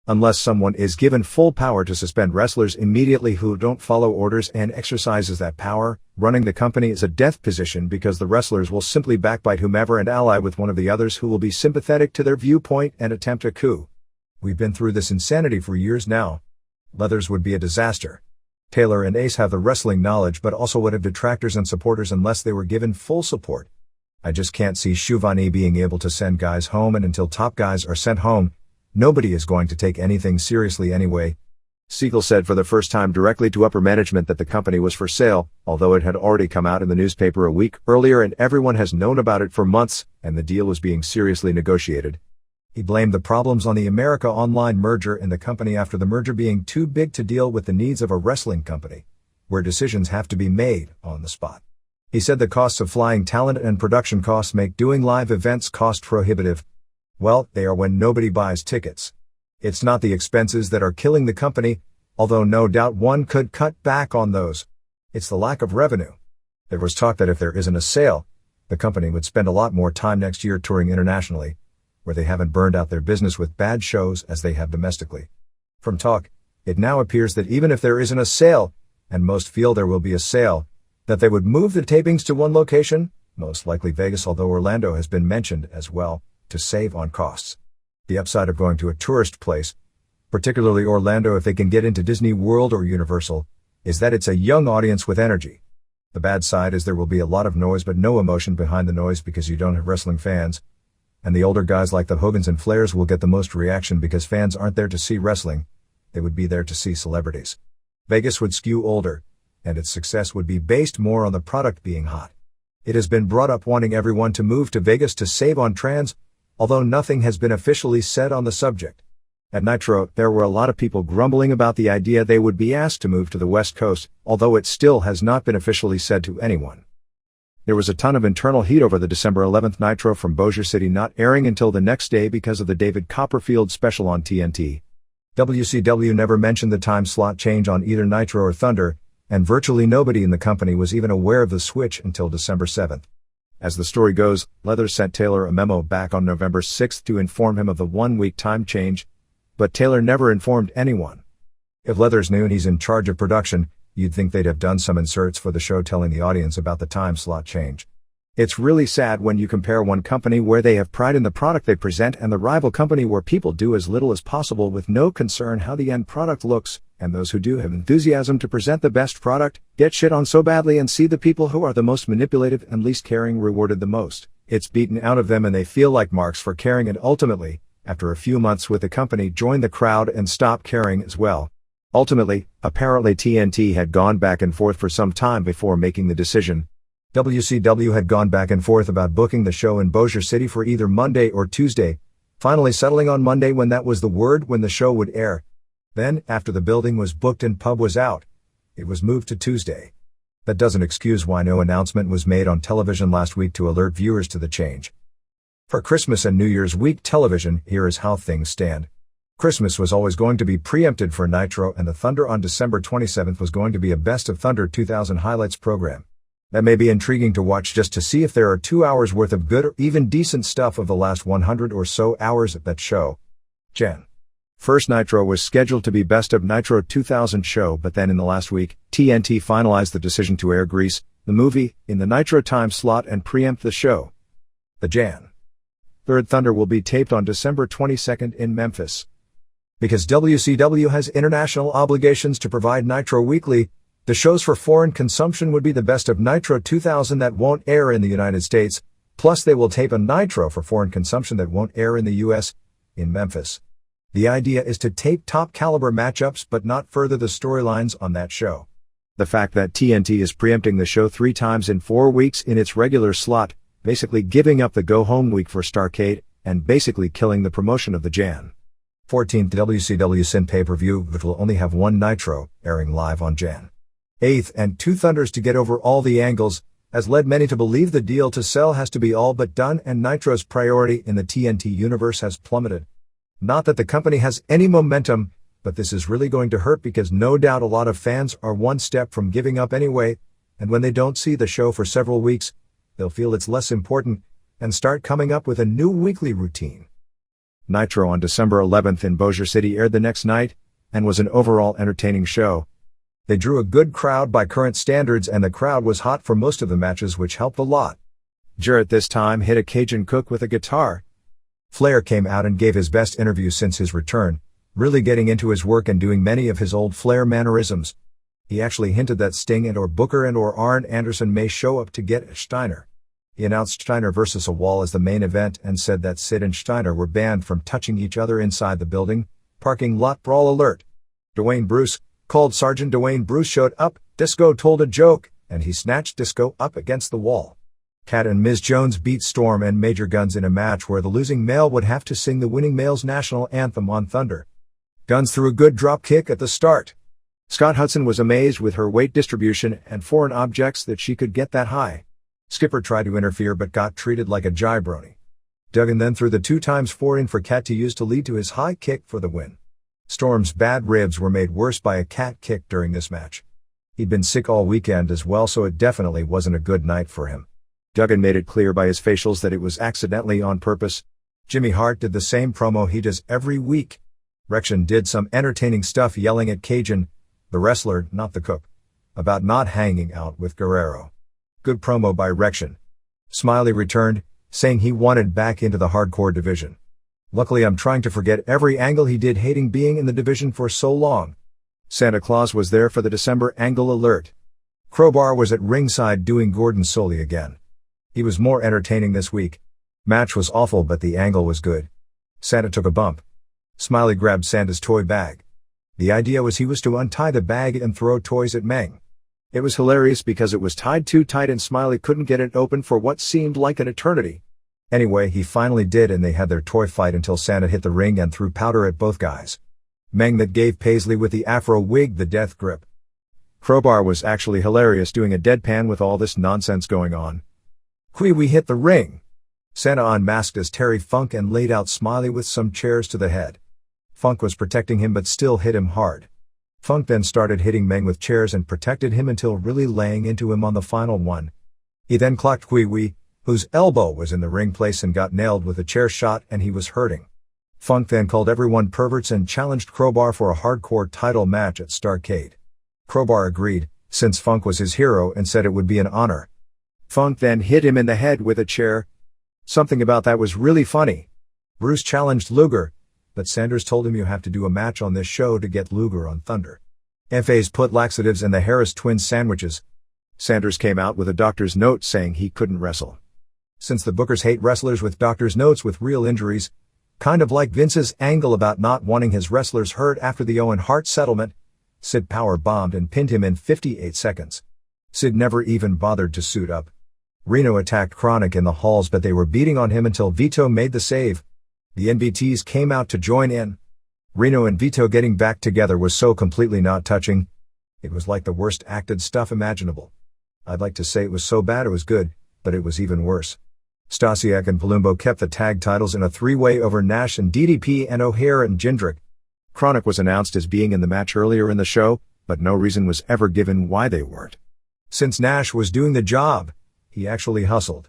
unless someone is given full power to suspend wrestlers immediately who don't follow orders and exercises that power. Running the company is a death position, because the wrestlers will simply backbite whomever and ally with one of the others who will be sympathetic to their viewpoint and attempt a coup. We've been through this insanity for years now. Leathers would be a disaster. Taylor and Ace have the wrestling knowledge but also would have detractors and supporters unless they were given full support. I just can't see Schiavone being able to send guys home, and until top guys are sent home, nobody is going to take anything seriously anyway. Siegel said for the first time directly to upper management that the company was for sale, although it had already come out in the newspaper a week earlier and everyone has known about it for months, and the deal was being seriously negotiated. He blamed the problems on the America Online merger and the company after the merger being too big to deal with the needs of a wrestling company, where decisions have to be made on the spot. He said the costs of flying talent and production costs make doing live events cost prohibitive. Well, they are when nobody buys tickets. It's not the expenses that are killing the company, although no doubt one could cut back on those. It's the lack of revenue. There was talk that if there isn't a sale, the company would spend a lot more time next year touring internationally, where they haven't burned out their business with bad shows as they have domestically. From talk, it now appears that even if there isn't a sale, and most feel there will be a sale, That they would move the tapings to one location, most likely Vegas, although Orlando has been mentioned as well, to save on costs. The upside of going to a tourist place, particularly Orlando if they can get into Disney World or Universal, is that it's a young audience with energy. The bad side is there will be a lot of noise but no emotion behind the noise because you don't have wrestling fans. And the older guys like the Hogans and Flairs will get the most reaction because fans aren't there to see wrestling, they would be there to see celebrities. Vegas would skew older, and its success would be based more on the product being hot. It has been brought up wanting everyone to move to Vegas to save on trans, although nothing has been officially said on the subject. At Nitro, there were a lot of people grumbling about the idea they would be asked to move to the West Coast, although it still has not been officially said to anyone. There was a ton of internal heat over the December 11th Nitro from Bossier City not airing until the next day because of the David Copperfield special on TNT. WCW never mentioned the time slot change on either Nitro or Thunder, and virtually nobody in the company was even aware of the switch until December 7th. As the story goes, Leathers sent Taylor a memo back on November 6th to inform him of the one-week time change, but Taylor never informed anyone. If Leathers knew and he's in charge of production, you'd think they'd have done some inserts for the show telling the audience about the time slot change. It's really sad when you compare one company where they have pride in the product they present and the rival company where people do as little as possible with no concern how the end product looks, and those who do have enthusiasm to present the best product, get shit on so badly and see the people who are the most manipulative and least caring rewarded the most. It's beaten out of them and they feel like marks for caring and ultimately, after a few months with the company, join the crowd and stop caring as well. Ultimately, apparently TNT had gone back and forth for some time before making the decision. WCW had gone back and forth about booking the show in Bossier City for either Monday or Tuesday, finally settling on Monday when that was the word when the show would air. Then, after the building was booked and pub was out, it was moved to Tuesday. That doesn't excuse why no announcement was made on television last week to alert viewers to the change. For Christmas and New Year's week television, here is how things stand. Christmas was always going to be preempted for Nitro, and the Thunder on December 27th was going to be a Best of Thunder 2000 highlights program. That may be intriguing to watch just to see if there are 2 hours worth of good or even decent stuff of the last 100 or so hours at that show. Jan. First Nitro was scheduled to be Best of Nitro 2000 show, but then in the last week, TNT finalized the decision to air Grease, the movie, in the Nitro time slot and preempt the show. The Jan. Third Thunder will be taped on December 22nd in Memphis. Because WCW has international obligations to provide Nitro weekly, the shows for foreign consumption would be the Best of Nitro 2000 that won't air in the United States, plus they will tape a Nitro for foreign consumption that won't air in the US, in Memphis. The idea is to tape top caliber matchups but not further the storylines on that show. The fact that TNT is preempting the show 3 times in 4 weeks in its regular slot, basically giving up the go-home week for Starrcade, and basically killing the promotion of the Jan. 14th WCW Sin pay-per-view, which will only have 1 Nitro, airing live on Jan. 8th and 2 Thunders to get over all the angles, has led many to believe the deal to sell has to be all but done and Nitro's priority in the TNT universe has plummeted. Not that the company has any momentum, but this is really going to hurt because no doubt a lot of fans are one step from giving up anyway, and when they don't see the show for several weeks, they'll feel it's less important and start coming up with a new weekly routine. Nitro on December 11th in Bossier City aired the next night, and was an overall entertaining show. They drew a good crowd by current standards and the crowd was hot for most of the matches, which helped a lot. Jarrett this time hit a Cajun cook with a guitar. Flair came out and gave his best interview since his return, really getting into his work and doing many of his old Flair mannerisms. He actually hinted that Sting and or Booker and or Arn Anderson may show up to get Steiner. He announced Steiner versus a wall as the main event and said that Sid and Steiner were banned from touching each other inside the building. Parking lot brawl alert. Dwayne Bruce, called Sergeant Dwayne Bruce, showed up. Disco told a joke, and he snatched Disco up against the wall. Cat and Ms. Jones beat Storm and Major Guns in a match where the losing male would have to sing the winning male's national anthem on Thunder. Guns threw a good drop kick at the start. Scott Hudson was amazed with her weight distribution and foreign objects that she could get that high. Skipper tried to interfere but got treated like a jabroni. Duggan then threw the 2x4 in for Cat to use to lead to his high kick for the win. Storm's bad ribs were made worse by a cat kick during this match. He'd been sick all weekend as well, so it definitely wasn't a good night for him. Duggan made it clear by his facials that it was accidentally on purpose. Jimmy Hart did the same promo he does every week. Rection did some entertaining stuff yelling at Cajun, the wrestler, not the cook. about not hanging out with Guerrero. Good promo by Rection. Smiley returned, saying he wanted back into the hardcore division. Luckily I'm trying to forget every angle he did, hating being in the division for so long. Santa Claus was there for the December angle alert. Crowbar was at ringside doing Gordon Soley again. He was more entertaining this week. Match was awful but the angle was good. Santa took a bump. Smiley grabbed Santa's toy bag. The idea was he was to untie the bag and throw toys at Meng. It was hilarious because it was tied too tight and Smiley couldn't get it open for what seemed like an eternity. Anyway, he finally did and they had their toy fight until Santa hit the ring and threw powder at both guys. Meng that gave Paisley with the afro wig the death grip. Crowbar was actually hilarious doing a deadpan with all this nonsense going on. We hit the ring. Santa unmasked as Terry Funk and laid out Smiley with some chairs to the head. Funk was protecting him but still hit him hard. Funk then started hitting Meng with chairs and protected him until really laying into him on the final one. He then clocked Wee, whose elbow was in the ring place and got nailed with a chair shot and he was hurting. Funk then called everyone perverts and challenged Crowbar for a hardcore title match at Starrcade. Crowbar agreed, since Funk was his hero, and said it would be an honor. Funk then hit him in the head with a chair. Something about that was really funny. Bruce challenged Luger, but Sanders told him you have to do a match on this show to get Luger on Thunder. FAs put laxatives in the Harris twins sandwiches. Sanders came out with a doctor's note saying he couldn't wrestle. Since the bookers hate wrestlers with doctor's notes with real injuries, kind of like Vince's angle about not wanting his wrestlers hurt after the Owen Hart settlement, Sid power bombed and pinned him in 58 seconds. Sid never even bothered to suit up. Reno attacked Chronic in the halls but they were beating on him until Vito made the save. The NBTs came out to join in. Reno and Vito getting back together was so completely not touching. It was like the worst acted stuff imaginable. I'd like to say it was so bad it was good, but it was even worse. Stasiak and Palumbo kept the tag titles in a three-way over Nash and DDP and O'Hare and Jindrak. Chronic was announced as being in the match earlier in the show, but no reason was ever given why they weren't. Since Nash was doing the job, he actually hustled.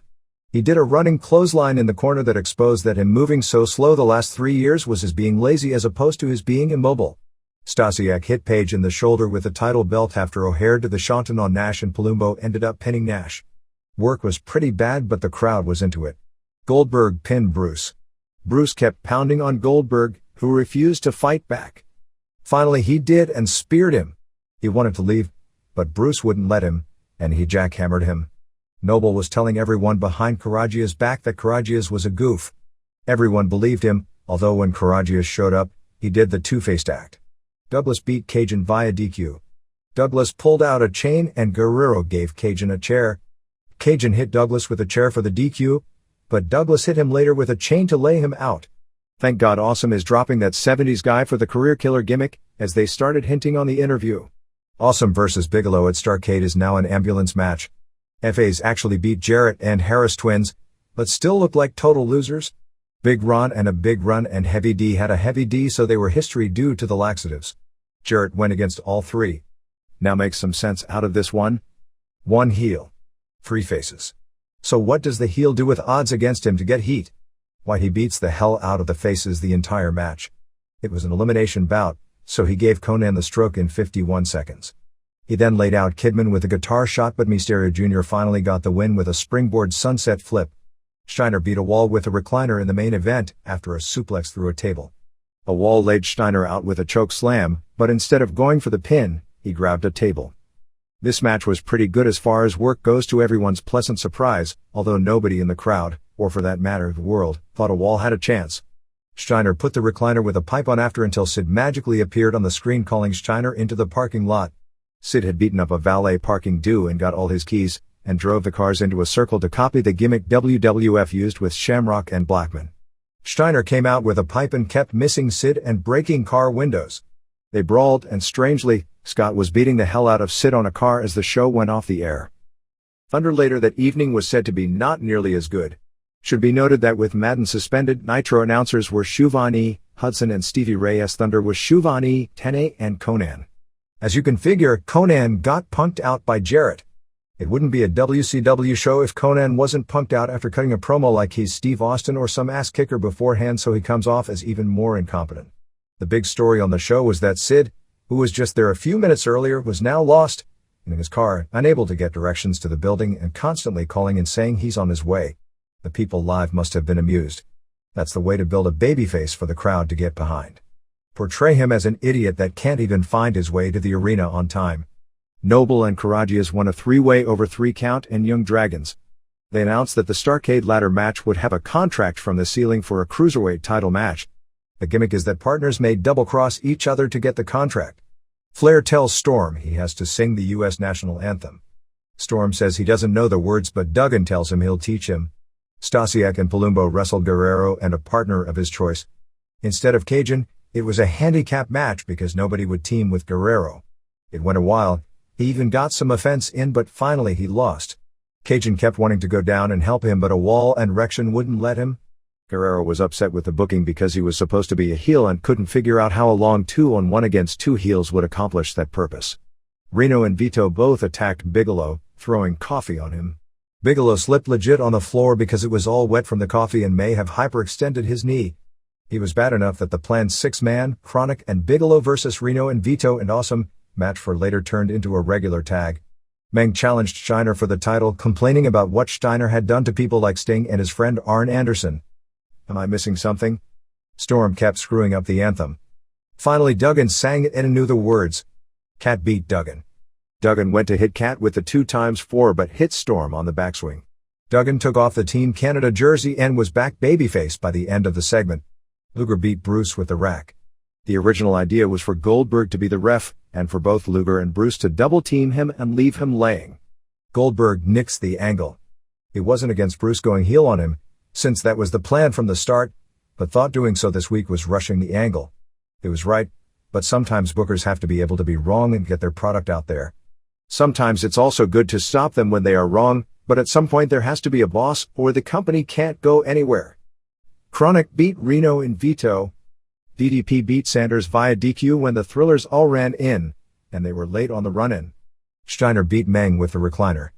He did a running clothesline in the corner that exposed that him moving so slow the last 3 years was his being lazy as opposed to his being immobile. Stasiak hit Page in the shoulder with the title belt after O'Hare did the shanton on Nash and Palumbo ended up pinning Nash. Work was pretty bad but the crowd was into it. Goldberg pinned Bruce. Bruce kept pounding on Goldberg, who refused to fight back. Finally he did and speared him. He wanted to leave, but Bruce wouldn't let him, and he jackhammered him. Noble was telling everyone behind Karagias' back that Karagias was a goof. Everyone believed him, although when Karagias showed up, he did the two-faced act. Douglas beat Cajun via DQ. Douglas pulled out a chain and Guerrero gave Cajun a chair. Cajun hit Douglas with a chair for the DQ, but Douglas hit him later with a chain to lay him out. Thank God Awesome is dropping that 70s guy for the career killer gimmick, as they started hinting on the interview. Awesome vs. Bigelow at Starrcade is now an ambulance match. FAs actually beat Jarrett and Harris twins, but still look like total losers. Big Ron and a Big Run and Heavy D had a Heavy D, so they were history due to the laxatives. Jarrett went against all three. Now make some sense out of this one. One heel. 3 faces. So what does the heel do with odds against him to get heat? Why, he beats the hell out of the faces the entire match. It was an elimination bout, so he gave Conan the stroke in 51 seconds. He then laid out Kidman with a guitar shot, but Mysterio Jr. finally got the win with a springboard sunset flip. Steiner beat a wall with a recliner in the main event after a suplex through a table. A wall laid Steiner out with a choke slam, but instead of going for the pin, he grabbed a table. This match was pretty good as far as work goes, to everyone's pleasant surprise, although nobody in the crowd, or for that matter the world, thought a wall had a chance. Steiner put the recliner with a pipe on after until Sid magically appeared on the screen calling Steiner into the parking lot. Sid had beaten up a valet parking do and got all his keys, and drove the cars into a circle to copy the gimmick WWF used with Shamrock and Blackman. Steiner came out with a pipe and kept missing Sid and breaking car windows. They brawled, and strangely, Scott was beating the hell out of Sid on a car as the show went off the air. Thunder later that evening was said to be not nearly as good. Should be noted that with Madden suspended, Nitro announcers were Shuvani, Hudson and Stevie Reyes. Thunder was Shuvani, Tene and Conan. As you can figure, Conan got punked out by Jarrett. It wouldn't be a WCW show if Conan wasn't punked out after cutting a promo like he's Steve Austin or some ass kicker beforehand, so he comes off as even more incompetent. The big story on the show was that Sid, who was just there a few minutes earlier, was now lost, in his car, unable to get directions to the building and constantly calling and saying he's on his way. The people live must have been amused. That's the way to build a babyface for the crowd to get behind. Portray him as an idiot that can't even find his way to the arena on time. Noble and Karagias won a three-way over 3 count and Young Dragons. They announced that the Starrcade ladder match would have a contract from the ceiling for a cruiserweight title match. The gimmick is that partners may double-cross each other to get the contract. Flair tells Storm he has to sing the U.S. national anthem. Storm says he doesn't know the words, but Duggan tells him he'll teach him. Stasiak and Palumbo wrestled Guerrero and a partner of his choice. Instead of Cajun, it was a handicap match because nobody would team with Guerrero. It went a while. He even got some offense in, but finally he lost. Cajun kept wanting to go down and help him, but a wall and Rection wouldn't let him. Guerrero was upset with the booking because he was supposed to be a heel and couldn't figure out how a long 2-on-1 against 2 heels would accomplish that purpose. Reno and Vito both attacked Bigelow, throwing coffee on him. Bigelow slipped legit on the floor because it was all wet from the coffee and may have hyperextended his knee. He was bad enough that the planned 6-man, Chronic and Bigelow versus Reno and Vito and Awesome match for later turned into a regular tag. Meng challenged Steiner for the title, complaining about what Steiner had done to people like Sting and his friend Arn Anderson. Am I missing something? Storm kept screwing up the anthem. Finally Duggan sang it and knew the words. Cat beat Duggan. Duggan went to hit Cat with the 2x4 but hit Storm on the backswing. Duggan took off the Team Canada jersey and was back babyface by the end of the segment. Luger beat Bruce with the rack. The original idea was for Goldberg to be the ref, and for both Luger and Bruce to double-team him and leave him laying. Goldberg nixed the angle. He wasn't against Bruce going heel on him, since that was the plan from the start, but thought doing so this week was rushing the angle. It was right, but sometimes bookers have to be able to be wrong and get their product out there. Sometimes it's also good to stop them when they are wrong, but at some point there has to be a boss or the company can't go anywhere. Chronic beat Reno and Vito. DDP beat Sanders via DQ when the Thrillers all ran in, and they were late on the run-in. Steiner beat Meng with the recliner.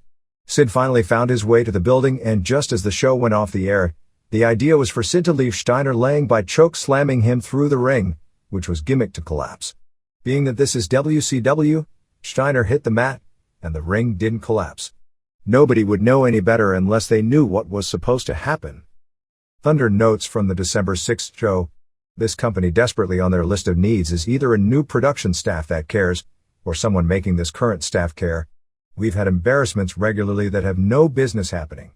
Sid finally found his way to the building, and just as the show went off the air, the idea was for Sid to leave Steiner laying by choke slamming him through the ring, which was gimmicked to collapse. Being that this is WCW, Steiner hit the mat, and the ring didn't collapse. Nobody would know any better unless they knew what was supposed to happen. Thunder notes from the December 6th show. This company desperately on their list of needs is either a new production staff that cares, or someone making this current staff care. We've had embarrassments regularly that have no business happening.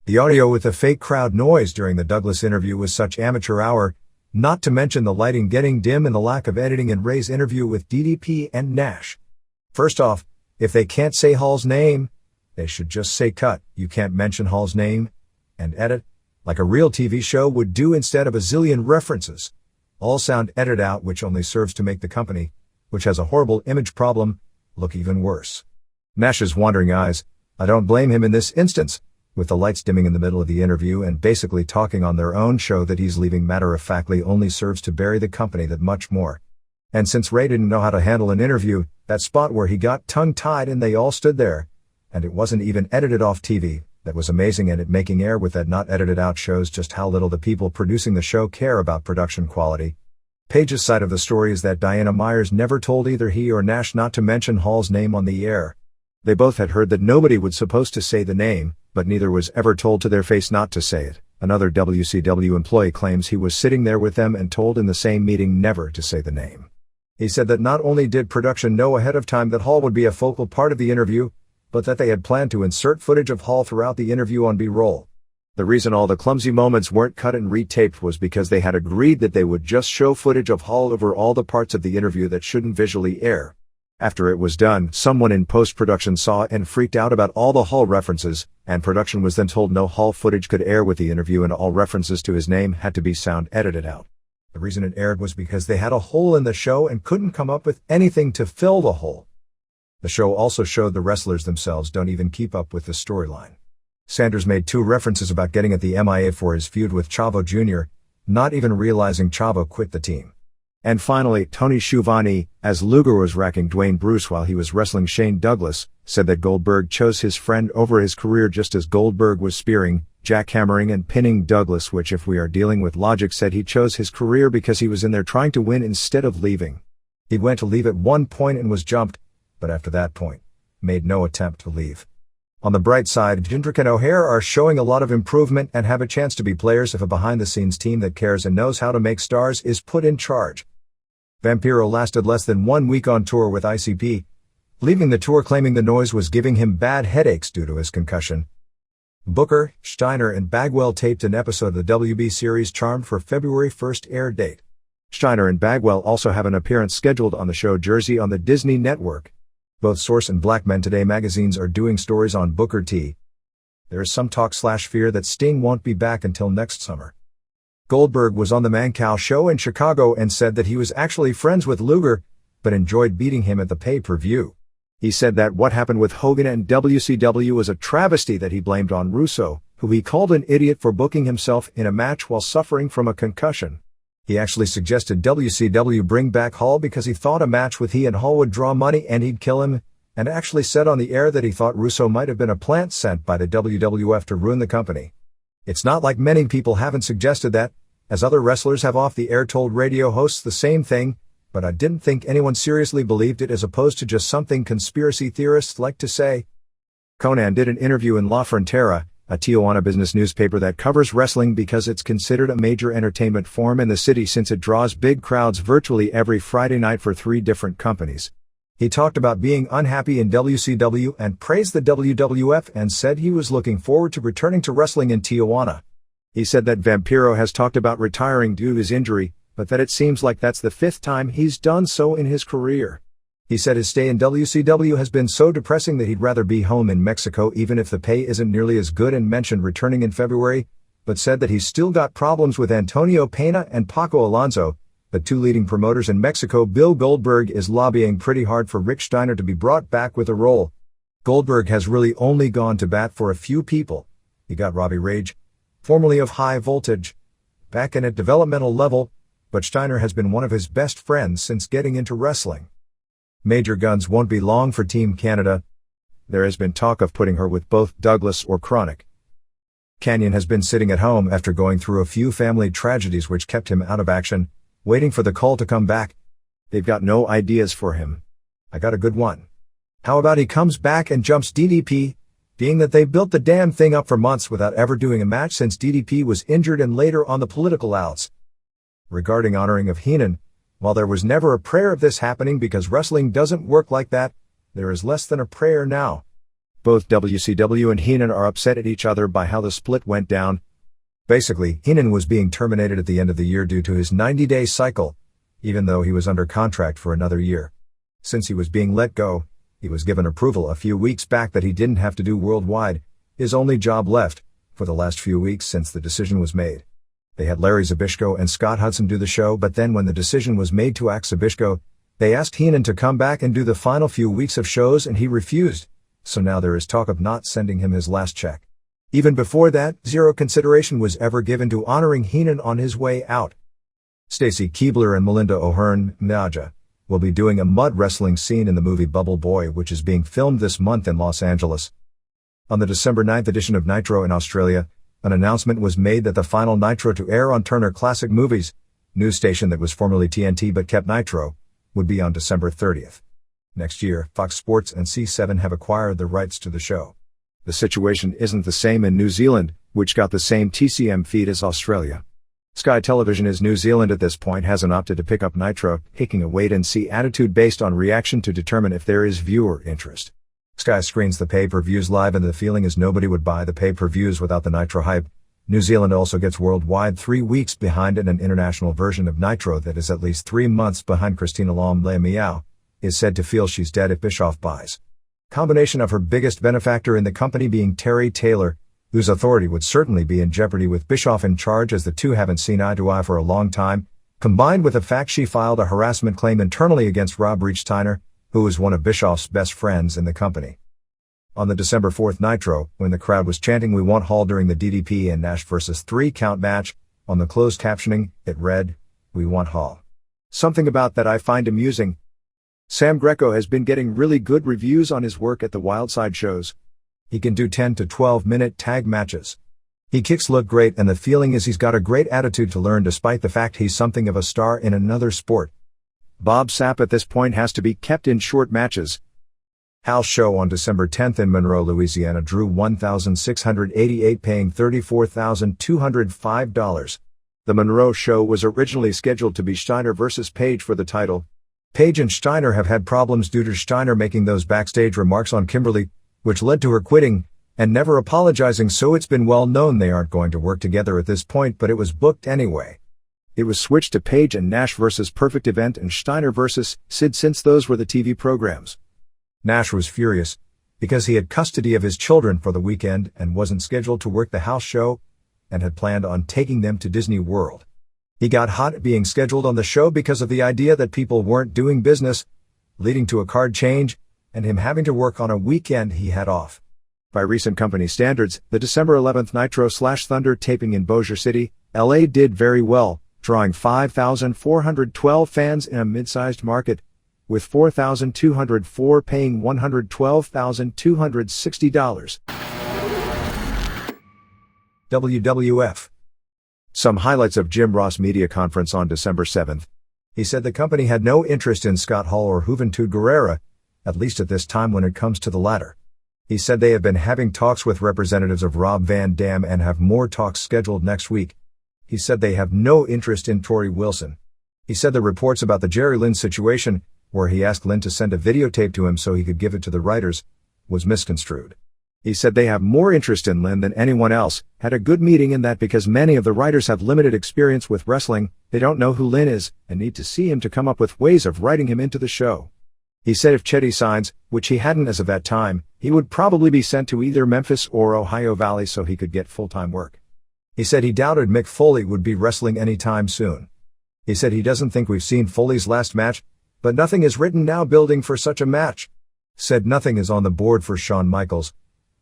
The audio with the fake crowd noise during the Douglas interview was such amateur hour, not to mention the lighting getting dim and the lack of editing in Ray's interview with DDP and Nash. First off, if they can't say Hall's name, they should just say cut. You can't mention Hall's name and edit, like a real TV show would do instead of a zillion references. All sound edited out, which only serves to make the company, which has a horrible image problem, look even worse. Nash's wandering eyes, I don't blame him in this instance, with the lights dimming in the middle of the interview and basically talking on their own show that he's leaving matter-of-factly only serves to bury the company that much more. And since Ray didn't know how to handle an interview, that spot where he got tongue-tied and they all stood there, and it wasn't even edited off TV, that was amazing, and it making air with that not edited out shows just how little the people producing the show care about production quality. Page's side of the story is that Diana Myers never told either he or Nash not to mention Hall's name on the air. They both had heard that nobody was supposed to say the name, but neither was ever told to their face not to say it. Another WCW employee claims he was sitting there with them and told in the same meeting never to say the name. He said that not only did production know ahead of time that Hall would be a focal part of the interview, but that they had planned to insert footage of Hall throughout the interview on B-roll. The reason all the clumsy moments weren't cut and retaped was because they had agreed that they would just show footage of Hall over all the parts of the interview that shouldn't visually air. After it was done, someone in post-production saw it and freaked out about all the Hall references, and production was then told no Hall footage could air with the interview and all references to his name had to be sound edited out. The reason it aired was because they had a hole in the show and couldn't come up with anything to fill the hole. The show also showed the wrestlers themselves don't even keep up with the storyline. Sanders made 2 references about getting at the MIA for his feud with Chavo Jr., not even realizing Chavo quit the team. And finally, Tony Schiavone, as Luger was racking Dwayne Bruce while he was wrestling Shane Douglas, said that Goldberg chose his friend over his career just as Goldberg was spearing, jackhammering and pinning Douglas, which if we are dealing with logic said he chose his career because he was in there trying to win instead of leaving. He went to leave at one point and was jumped, but after that point, made no attempt to leave. On the bright side, Jindrak and O'Hare are showing a lot of improvement and have a chance to be players if a behind-the-scenes team that cares and knows how to make stars is put in charge. Vampiro lasted less than 1 week on tour with ICP, leaving the tour claiming the noise was giving him bad headaches due to his concussion. Booker, Steiner, and Bagwell taped an episode of the WB series Charmed for February 1st air date. Steiner and Bagwell also have an appearance scheduled on the show Jersey on the Disney Network. Both Source and Black Men Today magazines are doing stories on Booker T. There is some talk/fear that Sting won't be back until next summer. Goldberg was on the Mancow show in Chicago and said that he was actually friends with Luger, but enjoyed beating him at the pay-per-view. He said that what happened with Hogan and WCW was a travesty that he blamed on Russo, who he called an idiot for booking himself in a match while suffering from a concussion. He actually suggested WCW bring back Hall because he thought a match with he and Hall would draw money and he'd kill him, and actually said on the air that he thought Russo might have been a plant sent by the WWF to ruin the company. It's not like many people haven't suggested that, as other wrestlers have off the air told radio hosts the same thing, but I didn't think anyone seriously believed it as opposed to just something conspiracy theorists like to say. Conan did an interview in La Frontera, a Tijuana business newspaper that covers wrestling because it's considered a major entertainment form in the city since it draws big crowds virtually every Friday night for 3 different companies. He talked about being unhappy in WCW and praised the WWF and said he was looking forward to returning to wrestling in Tijuana. He said that Vampiro has talked about retiring due to his injury, but that it seems like that's the 5th time he's done so in his career. He said his stay in WCW has been so depressing that he'd rather be home in Mexico even if the pay isn't nearly as good, and mentioned returning in February, but said that he's still got problems with Antonio Pena and Paco Alonso, the 2 leading promoters in Mexico. Bill Goldberg is lobbying pretty hard for Rick Steiner to be brought back with a role. Goldberg has really only gone to bat for a few people. He got Robbie Rage, formerly of High Voltage, back in at developmental level, but Steiner has been one of his best friends since getting into wrestling. Major Guns won't be long for Team Canada. There has been talk of putting her with both Douglas or Chronic. Canyon has been sitting at home after going through a few family tragedies which kept him out of action, waiting for the call to come back. They've got no ideas for him. I got a good one. How about he comes back and jumps DDP, being that they built the damn thing up for months without ever doing a match since DDP was injured and later on the political outs. Regarding honoring of Heenan, while there was never a prayer of this happening because wrestling doesn't work like that, there is less than a prayer now. Both WCW and Heenan are upset at each other by how the split went down. Basically, Heenan was being terminated at the end of the year due to his 90-day cycle, even though he was under contract for another year. Since he was being let go, he was given approval a few weeks back that he didn't have to do worldwide, his only job left, for the last few weeks since the decision was made. They had Larry Zbyszko and Scott Hudson do the show, but then when the decision was made to axe Zbyszko, they asked Heenan to come back and do the final few weeks of shows and he refused, so now there is talk of not sending him his last check. Even before that, zero consideration was ever given to honoring Heenan on his way out. Stacy Keibler and Melinda O'Hearn, Naja, will be doing a mud wrestling scene in the movie Bubble Boy, which is being filmed this month in Los Angeles. On the December 9th edition of Nitro in Australia, an announcement was made that the final Nitro to air on Turner Classic Movies, news station that was formerly TNT but kept Nitro, would be on December 30th. Next year, Fox Sports and C7 have acquired the rights to the show. The situation isn't the same in New Zealand, which got the same TCM feed as Australia. Sky Television as New Zealand at this point hasn't opted to pick up Nitro, taking a wait-and-see attitude based on reaction to determine if there is viewer interest. Sky screens the pay-per-views live and the feeling is nobody would buy the pay-per-views without the Nitro hype. New Zealand also gets worldwide 3 weeks behind, and an international version of Nitro that is at least 3 months behind Christina Lom Le Miao is said to feel she's dead if Bischoff buys. Combination of her biggest benefactor in the company being Terry Taylor, whose authority would certainly be in jeopardy with Bischoff in charge as the two haven't seen eye to eye for a long time, combined with the fact she filed a harassment claim internally against Rob Steiner, who was one of Bischoff's best friends in the company. On the December 4th Nitro, when the crowd was chanting "We want Hall" during the DDP and Nash vs. 3 count match, on the closed captioning, it read, "We want Hall." Something about that I find amusing. Sam Greco has been getting really good reviews on his work at the Wildside shows. He can do 10 to 12-minute tag matches. He kicks look great, and the feeling is he's got a great attitude to learn despite the fact he's something of a star in another sport. Bob Sapp at this point has to be kept in short matches. House show on December 10th in Monroe, Louisiana drew 1,688, paying $34,205. The Monroe show was originally scheduled to be Steiner vs. Page for the title. Page and Steiner have had problems due to Steiner making those backstage remarks on Kimberly, which led to her quitting and never apologizing, so it's been well known they aren't going to work together at this point, but it was booked anyway. It was switched to Page and Nash vs. Perfect Event and Steiner vs. Sid since those were the TV programs. Nash was furious because he had custody of his children for the weekend and wasn't scheduled to work the house show and had planned on taking them to Disney World. He got hot at being scheduled on the show because of the idea that people weren't doing business, leading to a card change and him having to work on a weekend he had off. By recent company standards, the December 11th Nitro/Thunder taping in Bossier City, LA did very well, drawing 5,412 fans in a mid-sized market, with 4,204 paying $112,260. WWF. Some highlights of Jim Ross media conference on December 7th. He said the company had no interest in Scott Hall or Juventud Guerrera, at least at this time when it comes to the latter. He said they have been having talks with representatives of Rob Van Dam and have more talks scheduled next week. He said they have no interest in Tori Wilson. He said the reports about the Jerry Lynn situation, where he asked Lynn to send a videotape to him so he could give it to the writers, was misconstrued. He said they have more interest in Lynn than anyone else, had a good meeting in that because many of the writers have limited experience with wrestling, they don't know who Lynn is, and need to see him to come up with ways of writing him into the show. He said if Chetty signs, which he hadn't as of that time, he would probably be sent to either Memphis or Ohio Valley so he could get full-time work. He said he doubted Mick Foley would be wrestling anytime soon. He said he doesn't think we've seen Foley's last match, but nothing is written now building for such a match. Said nothing is on the board for Shawn Michaels,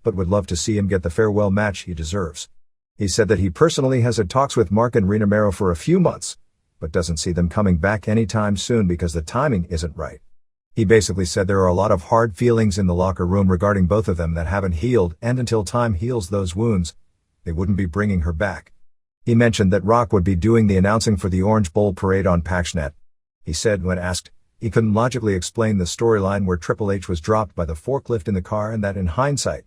but would love to see him get the farewell match he deserves. He said that he personally has had talks with Mark and Rena Mero for a few months, but doesn't see them coming back anytime soon because the timing isn't right. He basically said there are a lot of hard feelings in the locker room regarding both of them that haven't healed, and until time heals those wounds, they wouldn't be bringing her back. He mentioned that Rock would be doing the announcing for the Orange Bowl parade on PaxNet. He said when asked, he couldn't logically explain the storyline where Triple H was dropped by the forklift in the car and that in hindsight,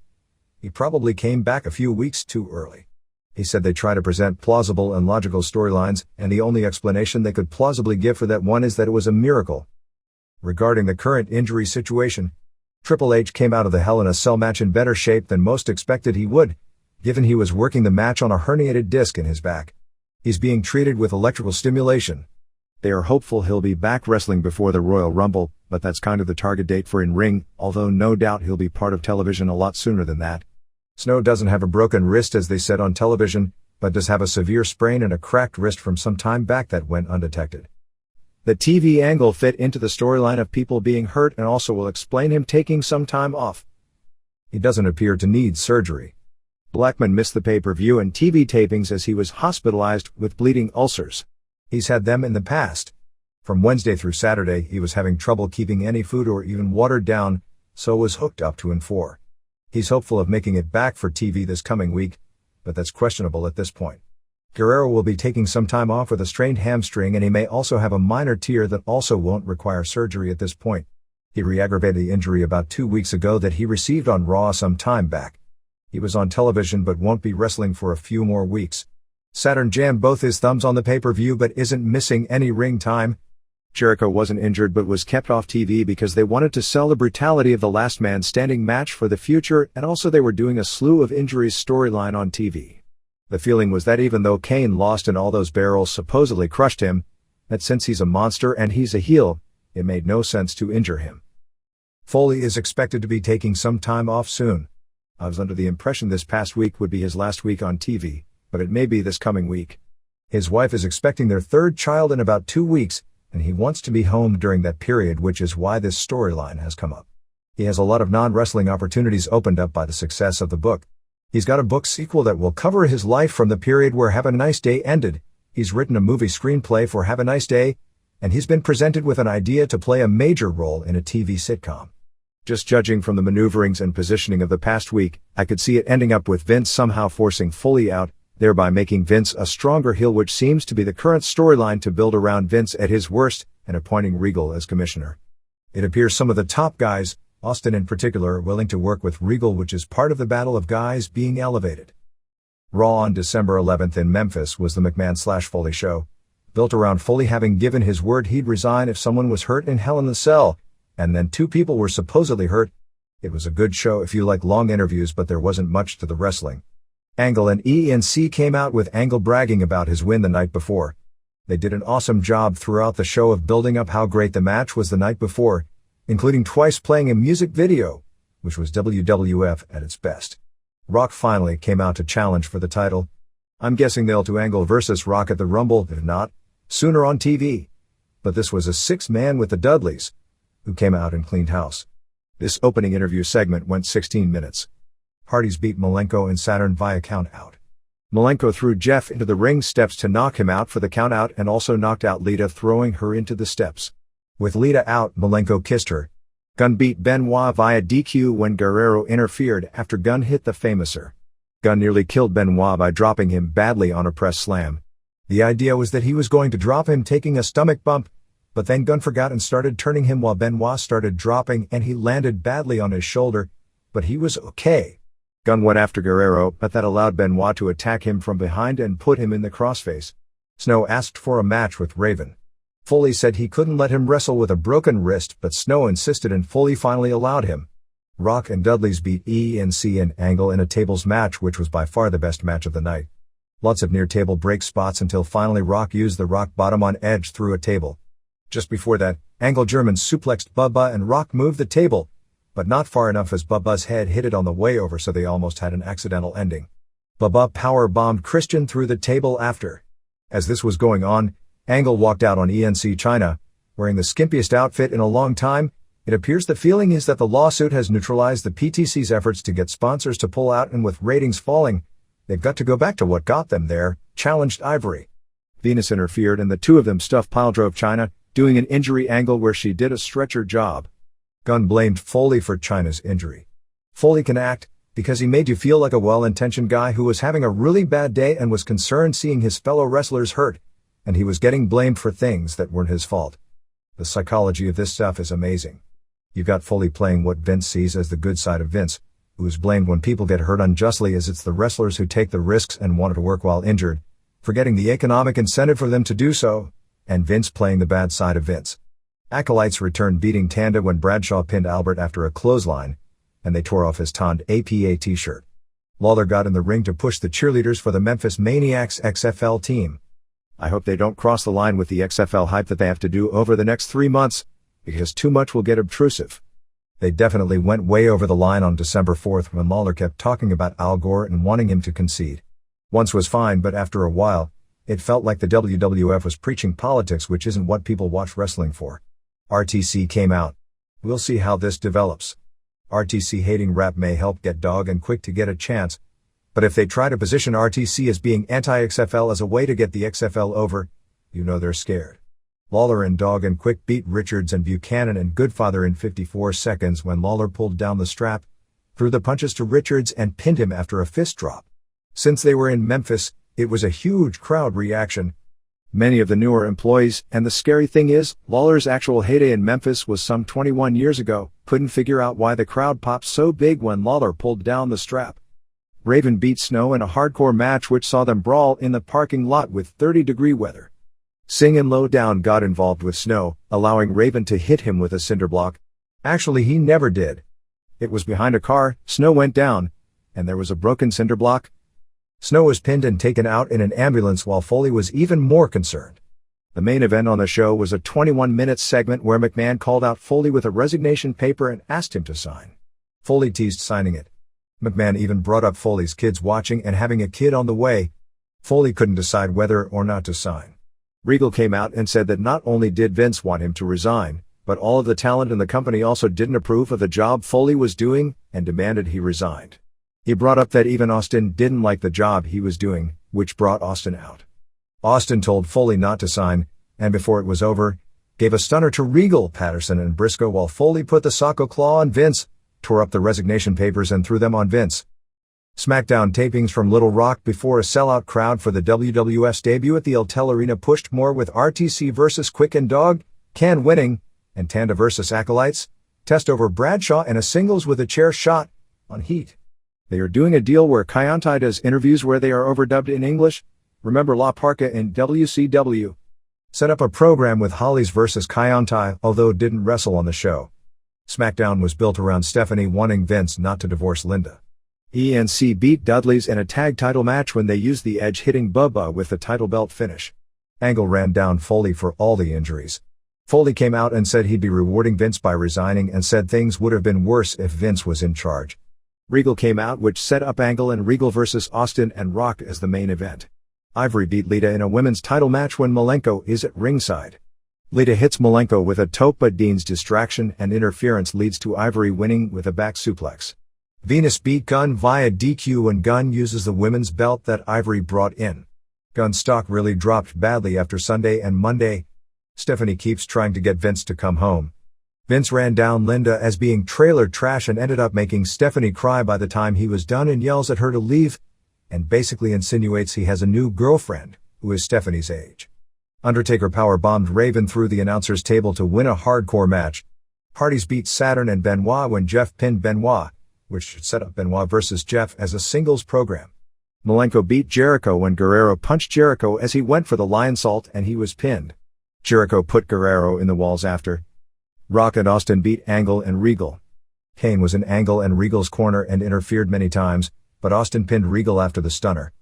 he probably came back a few weeks too early. He said they try to present plausible and logical storylines, and the only explanation they could plausibly give for that one is that it was a miracle. Regarding the current injury situation, Triple H came out of the Hell in a Cell match in better shape than most expected he would, given he was working the match on a herniated disc in his back. He's being treated with electrical stimulation. They are hopeful he'll be back wrestling before the Royal Rumble, but that's kind of the target date for in-ring, although no doubt he'll be part of television a lot sooner than that. Snow doesn't have a broken wrist as they said on television, but does have a severe sprain and a cracked wrist from some time back that went undetected. The TV angle fit into the storyline of people being hurt and also will explain him taking some time off. He doesn't appear to need surgery. Blackman missed the pay-per-view and TV tapings as he was hospitalized with bleeding ulcers. He's had them in the past. From Wednesday through Saturday, he was having trouble keeping any food or even water down, so was hooked up to N4. He's hopeful of making it back for TV this coming week, but that's questionable at this point. Guerrero will be taking some time off with a strained hamstring, and he may also have a minor tear that also won't require surgery at this point. He re-aggravated the injury about 2 weeks ago that he received on Raw some time back. He was on television but won't be wrestling for a few more weeks. Saturn jammed both his thumbs on the pay-per-view but isn't missing any ring time. Jericho wasn't injured but was kept off TV because they wanted to sell the brutality of the Last Man Standing match for the future, and also they were doing a slew of injuries storyline on TV. The feeling was that even though Kane lost and all those barrels supposedly crushed him, that since he's a monster and he's a heel, it made no sense to injure him. Foley is expected to be taking some time off soon. I was under the impression this past week would be his last week on TV, but it may be this coming week. His wife is expecting their third child in about 2 weeks, and he wants to be home during that period, which is why this storyline has come up. He has a lot of non-wrestling opportunities opened up by the success of the book. He's got a book sequel that will cover his life from the period where Have a Nice Day ended. He's written a movie screenplay for Have a Nice Day, and he's been presented with an idea to play a major role in a TV sitcom. Just judging from the maneuverings and positioning of the past week, I could see it ending up with Vince somehow forcing Foley out, thereby making Vince a stronger heel, which seems to be the current storyline to build around Vince at his worst, and appointing Regal as commissioner. It appears some of the top guys, Austin in particular willing to work with Regal, which is part of the battle of guys being elevated. Raw on December 11th in Memphis was the McMahon/Foley show, built around Foley having given his word he'd resign if someone was hurt in Hell in the Cell, and then 2 people were supposedly hurt. It was a good show if you like long interviews, but there wasn't much to the wrestling. Angle and ENC came out with Angle bragging about his win the night before. They did an awesome job throughout the show of building up how great the match was the night before, including twice playing a music video, which was WWF at its best. Rock finally came out to challenge for the title. I'm guessing they'll do Angle versus Rock at the Rumble, if not, sooner on TV. But this was a 6-man with the Dudleys, who came out and cleaned house. This opening interview segment went 16 minutes. Hardys beat Malenko and Saturn via count out. Malenko threw Jeff into the ring steps to knock him out for the count out and also knocked out Lita, throwing her into the steps. With Lita out, Malenko kissed her. Gunn beat Benoit via DQ when Guerrero interfered after Gunn hit the Famouser. Gunn nearly killed Benoit by dropping him badly on a press slam. The idea was that he was going to drop him taking a stomach bump, but then Gunn forgot and started turning him while Benoit started dropping and he landed badly on his shoulder, but he was okay. Gunn went after Guerrero, but that allowed Benoit to attack him from behind and put him in the crossface. Snow asked for a match with Raven. Foley said he couldn't let him wrestle with a broken wrist, but Snow insisted and Foley finally allowed him. Rock and Dudley's beat ENC and Angle in a tables match, which was by far the best match of the night. Lots of near-table break spots until finally Rock used the rock bottom on Edge through a table. Just before that, Angle German suplexed Bubba and Rock moved the table, but not far enough as Bubba's head hit it on the way over, so they almost had an accidental ending. Bubba power-bombed Christian through the table after. As this was going on, Angle walked out on ENC China, wearing the skimpiest outfit in a long time. It appears the feeling is that the lawsuit has neutralized the PTC's efforts to get sponsors to pull out, and with ratings falling, they've got to go back to what got them there, challenged Ivory. Venus interfered and the 2 of them stuff pile drove China, doing an injury angle where she did a stretcher job. Gunn blamed Foley for China's injury. Foley can act, because he made you feel like a well-intentioned guy who was having a really bad day and was concerned seeing his fellow wrestlers hurt, and he was getting blamed for things that weren't his fault. The psychology of this stuff is amazing. You've got Foley playing what Vince sees as the good side of Vince, who is blamed when people get hurt unjustly, as it's the wrestlers who take the risks and want to work while injured, forgetting the economic incentive for them to do so, and Vince playing the bad side of Vince. Acolytes returned beating Tanda when Bradshaw pinned Albert after a clothesline, and they tore off his Tond APA t-shirt. Lawler got in the ring to push the cheerleaders for the Memphis Maniacs XFL team. I hope they don't cross the line with the XFL hype that they have to do over the next 3 months, because too much will get obtrusive. They definitely went way over the line on December 4th when Lawler kept talking about Al Gore and wanting him to concede. Once was fine, but after a while, it felt like the WWF was preaching politics, which isn't what people watch wrestling for. RTC came out. We'll see how this develops. RTC hating rap may help get Dog and Quick to get a chance, but if they try to position RTC as being anti-XFL as a way to get the XFL over, you know they're scared. Lawler and Dog and Quick beat Richards and Buchanan and Goodfather in 54 seconds when Lawler pulled down the strap, threw the punches to Richards and pinned him after a fist drop. Since they were in Memphis, it was a huge crowd reaction. Many of the newer employees, and the scary thing is, Lawler's actual heyday in Memphis was some 21 years ago, couldn't figure out why the crowd popped so big when Lawler pulled down the strap. Raven beat Snow in a hardcore match which saw them brawl in the parking lot with 30-degree weather. Singh and Lowdown got involved with Snow, allowing Raven to hit him with a cinder block. Actually, he never did. It was behind a car, Snow went down, and there was a broken cinder block. Snow was pinned and taken out in an ambulance while Foley was even more concerned. The main event on the show was a 21-minute segment where McMahon called out Foley with a resignation paper and asked him to sign. Foley teased signing it. McMahon even brought up Foley's kids watching and having a kid on the way. Foley couldn't decide whether or not to sign. Regal came out and said that not only did Vince want him to resign, but all of the talent in the company also didn't approve of the job Foley was doing and demanded he resigned. He brought up that even Austin didn't like the job he was doing, which brought Austin out. Austin told Foley not to sign, and before it was over, gave a stunner to Regal, Patterson, and Briscoe while Foley put the Socko claw on Vince, tore up the resignation papers and threw them on Vince. SmackDown tapings from Little Rock before a sellout crowd for the WWF's debut at the Eltel Arena pushed more with RTC vs. Quick and Dog, Can winning, and Tanda vs. Acolytes, test over Bradshaw in a singles with a chair shot on Heat. They are doing a deal where Kaientai does interviews where they are overdubbed in English. Remember La Parka in WCW? Set up a program with Hollies versus Kaientai, although didn't wrestle on the show. SmackDown was built around Stephanie wanting Vince not to divorce Linda. ENC beat Dudley's in a tag title match when they used the Edge hitting Bubba with the title belt finish. Angle ran down Foley for all the injuries. Foley came out and said he'd be rewarding Vince by resigning and said things would have been worse if Vince was in charge. Regal came out, which set up Angle and Regal versus Austin and Rock as the main event. Ivory beat Lita in a women's title match when Malenko is at ringside. Lita hits Malenko with a tope, but Dean's distraction and interference leads to Ivory winning with a back suplex. Venus beat Gunn via DQ and Gunn uses the women's belt that Ivory brought in. Gunn's stock really dropped badly after Sunday and Monday. Stephanie keeps trying to get Vince to come home. Vince ran down Linda as being trailer trash and ended up making Stephanie cry by the time he was done and yells at her to leave, and basically insinuates he has a new girlfriend, who is Stephanie's age. Undertaker powerbombed Raven through the announcer's table to win a hardcore match. Hardys beat Saturn and Benoit when Jeff pinned Benoit, which should set up Benoit versus Jeff as a singles program. Malenko beat Jericho when Guerrero punched Jericho as he went for the lionsault and he was pinned. Jericho put Guerrero in the walls after. Rock and Austin beat Angle and Regal. Kane was in Angle and Regal's corner and interfered many times, but Austin pinned Regal after the stunner.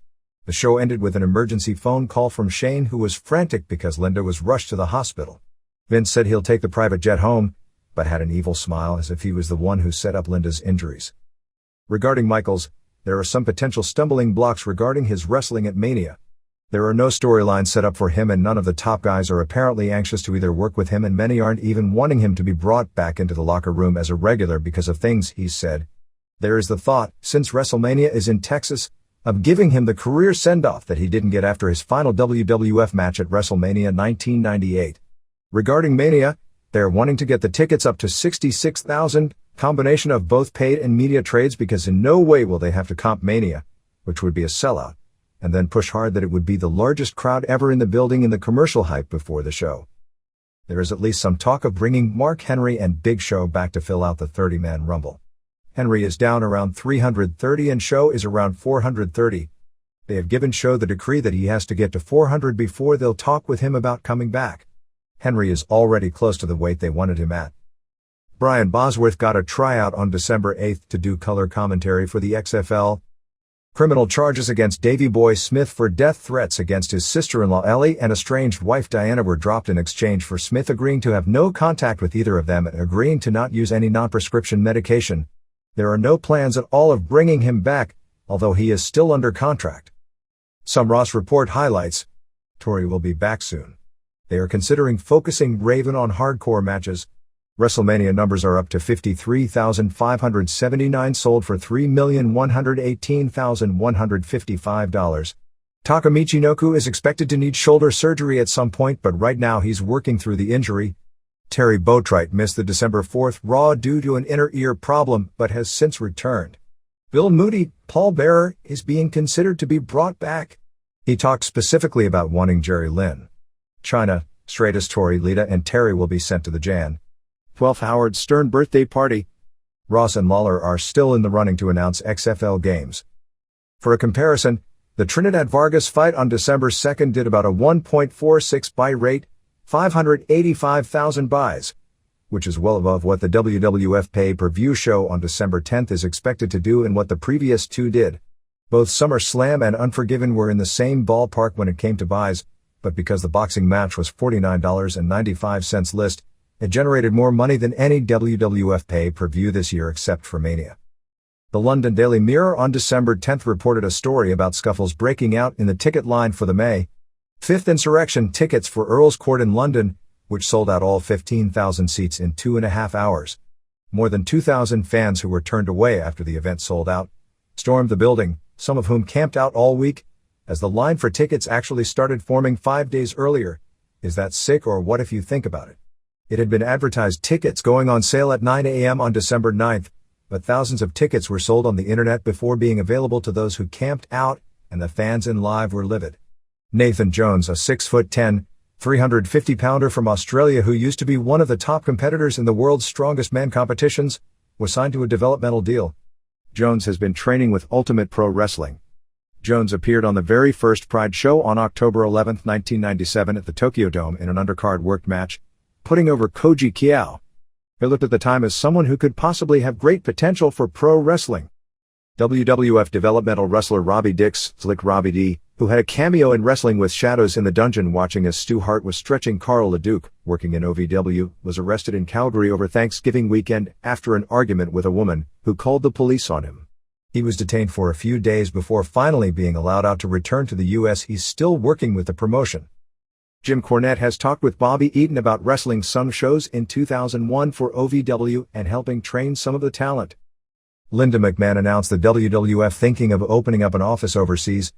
The show ended with an emergency phone call from Shane, who was frantic because Linda was rushed to the hospital. Vince said he'll take the private jet home, but had an evil smile as if he was the one who set up Linda's injuries. Regarding Michaels, there are some potential stumbling blocks regarding his wrestling at Mania. There are no storylines set up for him and none of the top guys are apparently anxious to either work with him, and many aren't even wanting him to be brought back into the locker room as a regular because of things he's said. There is the thought, since WrestleMania is in Texas, of giving him the career send-off that he didn't get after his final WWF match at WrestleMania 1998. Regarding Mania, they're wanting to get the tickets up to 66,000, combination of both paid and media trades, because in no way will they have to comp Mania, which would be a sellout, and then push hard that it would be the largest crowd ever in the building in the commercial hype before the show. There is at least some talk of bringing Mark Henry and Big Show back to fill out the 30-man Rumble. Henry is down around 330 and Show is around 430. They have given Show the decree that he has to get to 400 before they'll talk with him about coming back. Henry is already close to the weight they wanted him at. Brian Bosworth got a tryout on December 8th to do color commentary for the XFL. Criminal charges against Davey Boy Smith for death threats against his sister-in-law Ellie and estranged wife Diana were dropped in exchange for Smith agreeing to have no contact with either of them and agreeing to not use any non-prescription medication. There are no plans at all of bringing him back, although he is still under contract. Some Ross Report highlights. Tori will be back soon. They are considering focusing Raven on hardcore matches. WrestleMania numbers are up to 53,579, sold for $3,118,155. Taka Michinoku is expected to need shoulder surgery at some point, but right now he's working through the injury. Terry Boatwright missed the December 4th Raw due to an inner ear problem, but has since returned. Bill Moody, Paul Bearer, is being considered to be brought back. He talked specifically about wanting Jerry Lynn. China, Stratus, Tori, Lita, and Terry will be sent to the Jan. 12th Howard Stern birthday party. Ross and Lawler are still in the running to announce XFL games. For a comparison, the Trinidad Vargas fight on December 2nd did about a 1.46 buy rate, 585,000 buys, which is well above what the WWF pay-per-view show on December 10th is expected to do and what the previous two did. Both SummerSlam and Unforgiven were in the same ballpark when it came to buys, but because the boxing match was $49.95 list, it generated more money than any WWF pay-per-view this year except for Mania. The London Daily Mirror on December 10th reported a story about scuffles breaking out in the ticket line for the May 5th Insurrection tickets for Earl's Court in London, which sold out all 15,000 seats in 2.5 hours. More than 2,000 fans who were turned away after the event sold out stormed the building, some of whom camped out all week, as the line for tickets actually started forming 5 days earlier. Is that sick or what if you think about it? It had been advertised tickets going on sale at 9 a.m. on December 9th, but thousands of tickets were sold on the internet before being available to those who camped out, and the fans in live were livid. Nathan Jones, a 6'10", 350-pounder from Australia who used to be one of the top competitors in the world's strongest man competitions, was signed to a developmental deal. Jones has been training with Ultimate Pro Wrestling. Jones appeared on the very first Pride show on October 11, 1997 at the Tokyo Dome in an undercard worked match, putting over Koji Kiao. He looked at the time as someone who could possibly have great potential for pro wrestling. WWF developmental wrestler Robbie Dix, Slick Robbie D, who had a cameo in Wrestling with Shadows in the Dungeon watching as Stu Hart was stretching Carl LeDuc, working in OVW, was arrested in Calgary over Thanksgiving weekend after an argument with a woman who called the police on him. He was detained for a few days before finally being allowed out to return to the U.S. He's still working with the promotion. Jim Cornette has talked with Bobby Eaton about wrestling some shows in 2001 for OVW and helping train some of the talent. Linda McMahon announced the WWF thinking of opening up an office overseas.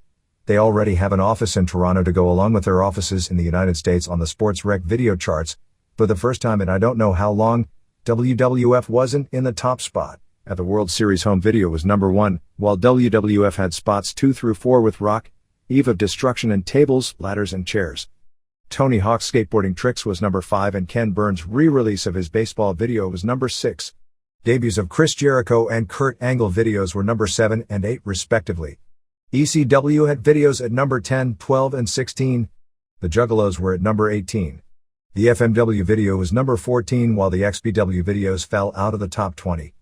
They already have an office in Toronto to go along with their offices in the United States on the Sports Rec video charts. For the first time in I don't know how long, WWF wasn't in the top spot. At the World Series home video was number 1, while WWF had spots 2 through 4 with Rock, Eve of Destruction and Tables, Ladders and Chairs. Tony Hawk's Skateboarding Tricks was number 5 and Ken Burns' re-release of his baseball video was number 6. Debuts of Chris Jericho and Kurt Angle videos were number 7 and 8 respectively. ECW had videos at number 10, 12 and 16. The Juggalos were at number 18. The FMW video was number 14 while the XPW videos fell out of the top 20.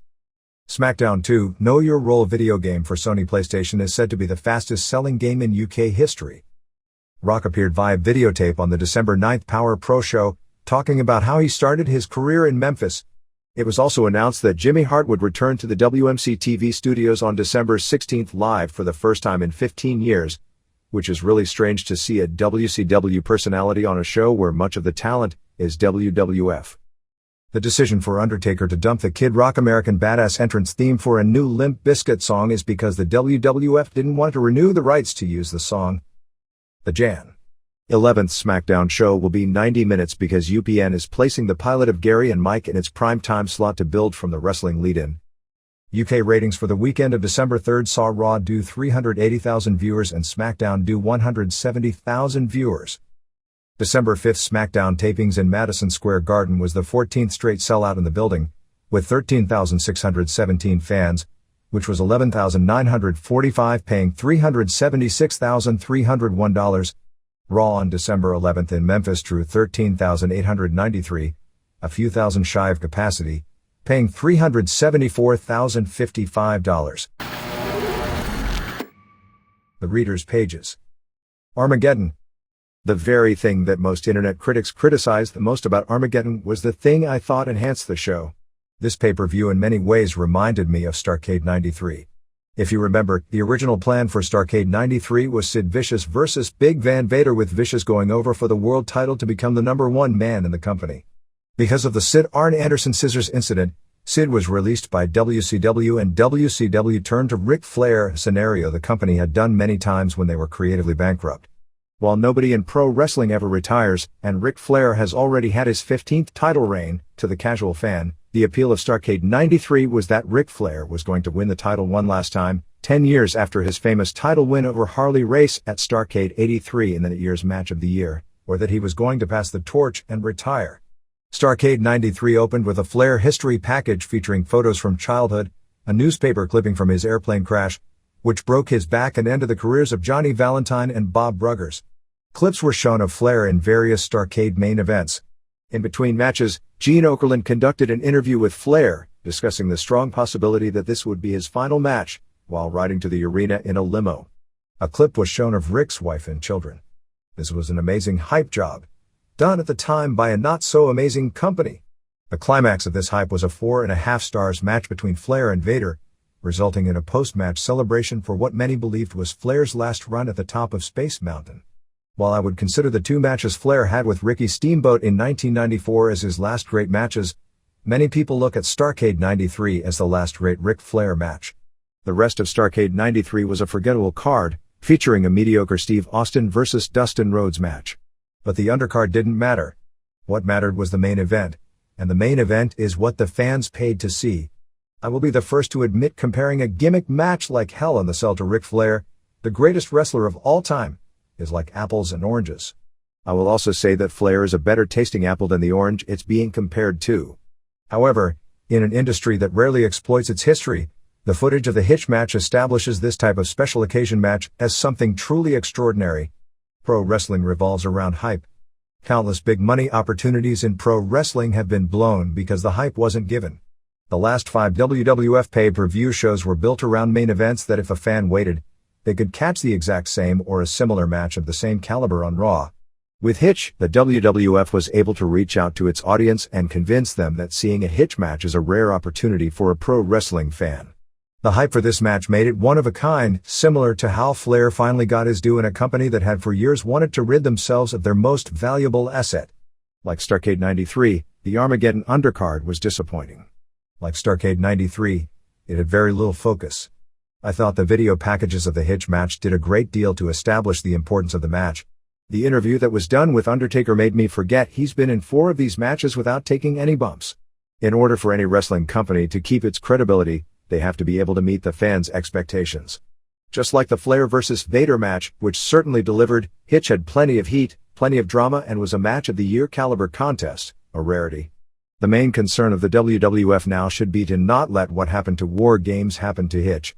SmackDown 2, Know Your Role video game for Sony PlayStation is said to be the fastest selling game in UK history. Rock appeared via videotape on the December 9th Power Pro show, talking about how he started his career in Memphis. It was also announced that Jimmy Hart would return to the WMC TV studios on December 16th live for the first time in 15 years, which is really strange to see a WCW personality on a show where much of the talent is WWF. The decision for Undertaker to dump the Kid Rock American Badass entrance theme for a new Limp Bizkit song is because the WWF didn't want to renew the rights to use the song. The Jan. 11th SmackDown show will be 90 minutes because UPN is placing the pilot of Gary and Mike in its primetime slot to build from the wrestling lead-in. UK ratings for the weekend of December 3rd saw Raw do 380,000 viewers and SmackDown do 170,000 viewers. December 5th SmackDown tapings in Madison Square Garden was the 14th straight sellout in the building, with 13,617 fans, which was 11,945 paying $376,301. Raw on December 11th in Memphis drew 13,893, a few thousand shy of capacity, paying $374,055. The readers' pages. Armageddon. The very thing that most internet critics criticized the most about Armageddon was the thing I thought enhanced the show. This pay-per-view in many ways reminded me of Starrcade 93. If you remember, the original plan for Starrcade 93 was Sid Vicious versus Big Van Vader, with Vicious going over for the world title to become the number 1 man in the company. Because of the Sid Arn Anderson scissors incident, Sid was released by WCW and WCW turned to Ric Flair, a scenario the company had done many times when they were creatively bankrupt. While nobody in pro wrestling ever retires, and Ric Flair has already had his 15th title reign, to the casual fan, the appeal of Starrcade 93 was that Ric Flair was going to win the title one last time, 10 years after his famous title win over Harley Race at Starrcade 83 in that year's Match of the Year, or that he was going to pass the torch and retire. Starrcade 93 opened with a Flair history package featuring photos from childhood, a newspaper clipping from his airplane crash, which broke his back and ended the careers of Johnny Valentine and Bob Bruggers. Clips were shown of Flair in various Starrcade main events. In between matches, Gene Okerlund conducted an interview with Flair, discussing the strong possibility that this would be his final match, while riding to the arena in a limo. A clip was shown of Rick's wife and children. This was an amazing hype job, done at the time by a not-so-amazing company. The climax of this hype was a 4.5 stars match between Flair and Vader, resulting in a post-match celebration for what many believed was Flair's last run at the top of Space Mountain. While I would consider the 2 matches Flair had with Ricky Steamboat in 1994 as his last great matches, many people look at Starrcade 93 as the last great Ric Flair match. The rest of Starrcade 93 was a forgettable card, featuring a mediocre Steve Austin vs. Dustin Rhodes match. But the undercard didn't matter. What mattered was the main event, and the main event is what the fans paid to see. I will be the first to admit comparing a gimmick match like Hell in the Cell to Ric Flair, the greatest wrestler of all time, is like apples and oranges. I will also say that Flair is a better tasting apple than the orange it's being compared to. However, in an industry that rarely exploits its history, the footage of the Hitch match establishes this type of special occasion match as something truly extraordinary. Pro wrestling revolves around hype. Countless big money opportunities in pro wrestling have been blown because the hype wasn't given. The last 5 WWF pay-per-view shows were built around main events that if a fan waited, they could catch the exact same or a similar match of the same caliber on Raw. With Hitch, the WWF was able to reach out to its audience and convince them that seeing a Hitch match is a rare opportunity for a pro wrestling fan. The hype for this match made it one of a kind, similar to how Flair finally got his due in a company that had for years wanted to rid themselves of their most valuable asset. Like Starrcade 93, the Armageddon undercard was disappointing. Like Starrcade 93, it had very little focus. I thought the video packages of the Hitch match did a great deal to establish the importance of the match. The interview that was done with Undertaker made me forget he's been in 4 of these matches without taking any bumps. In order for any wrestling company to keep its credibility, they have to be able to meet the fans' expectations. Just like the Flair vs. Vader match, which certainly delivered, Hitch had plenty of heat, plenty of drama, and was a match of the year caliber contest, a rarity. The main concern of the WWF now should be to not let what happened to War Games happen to Hitch.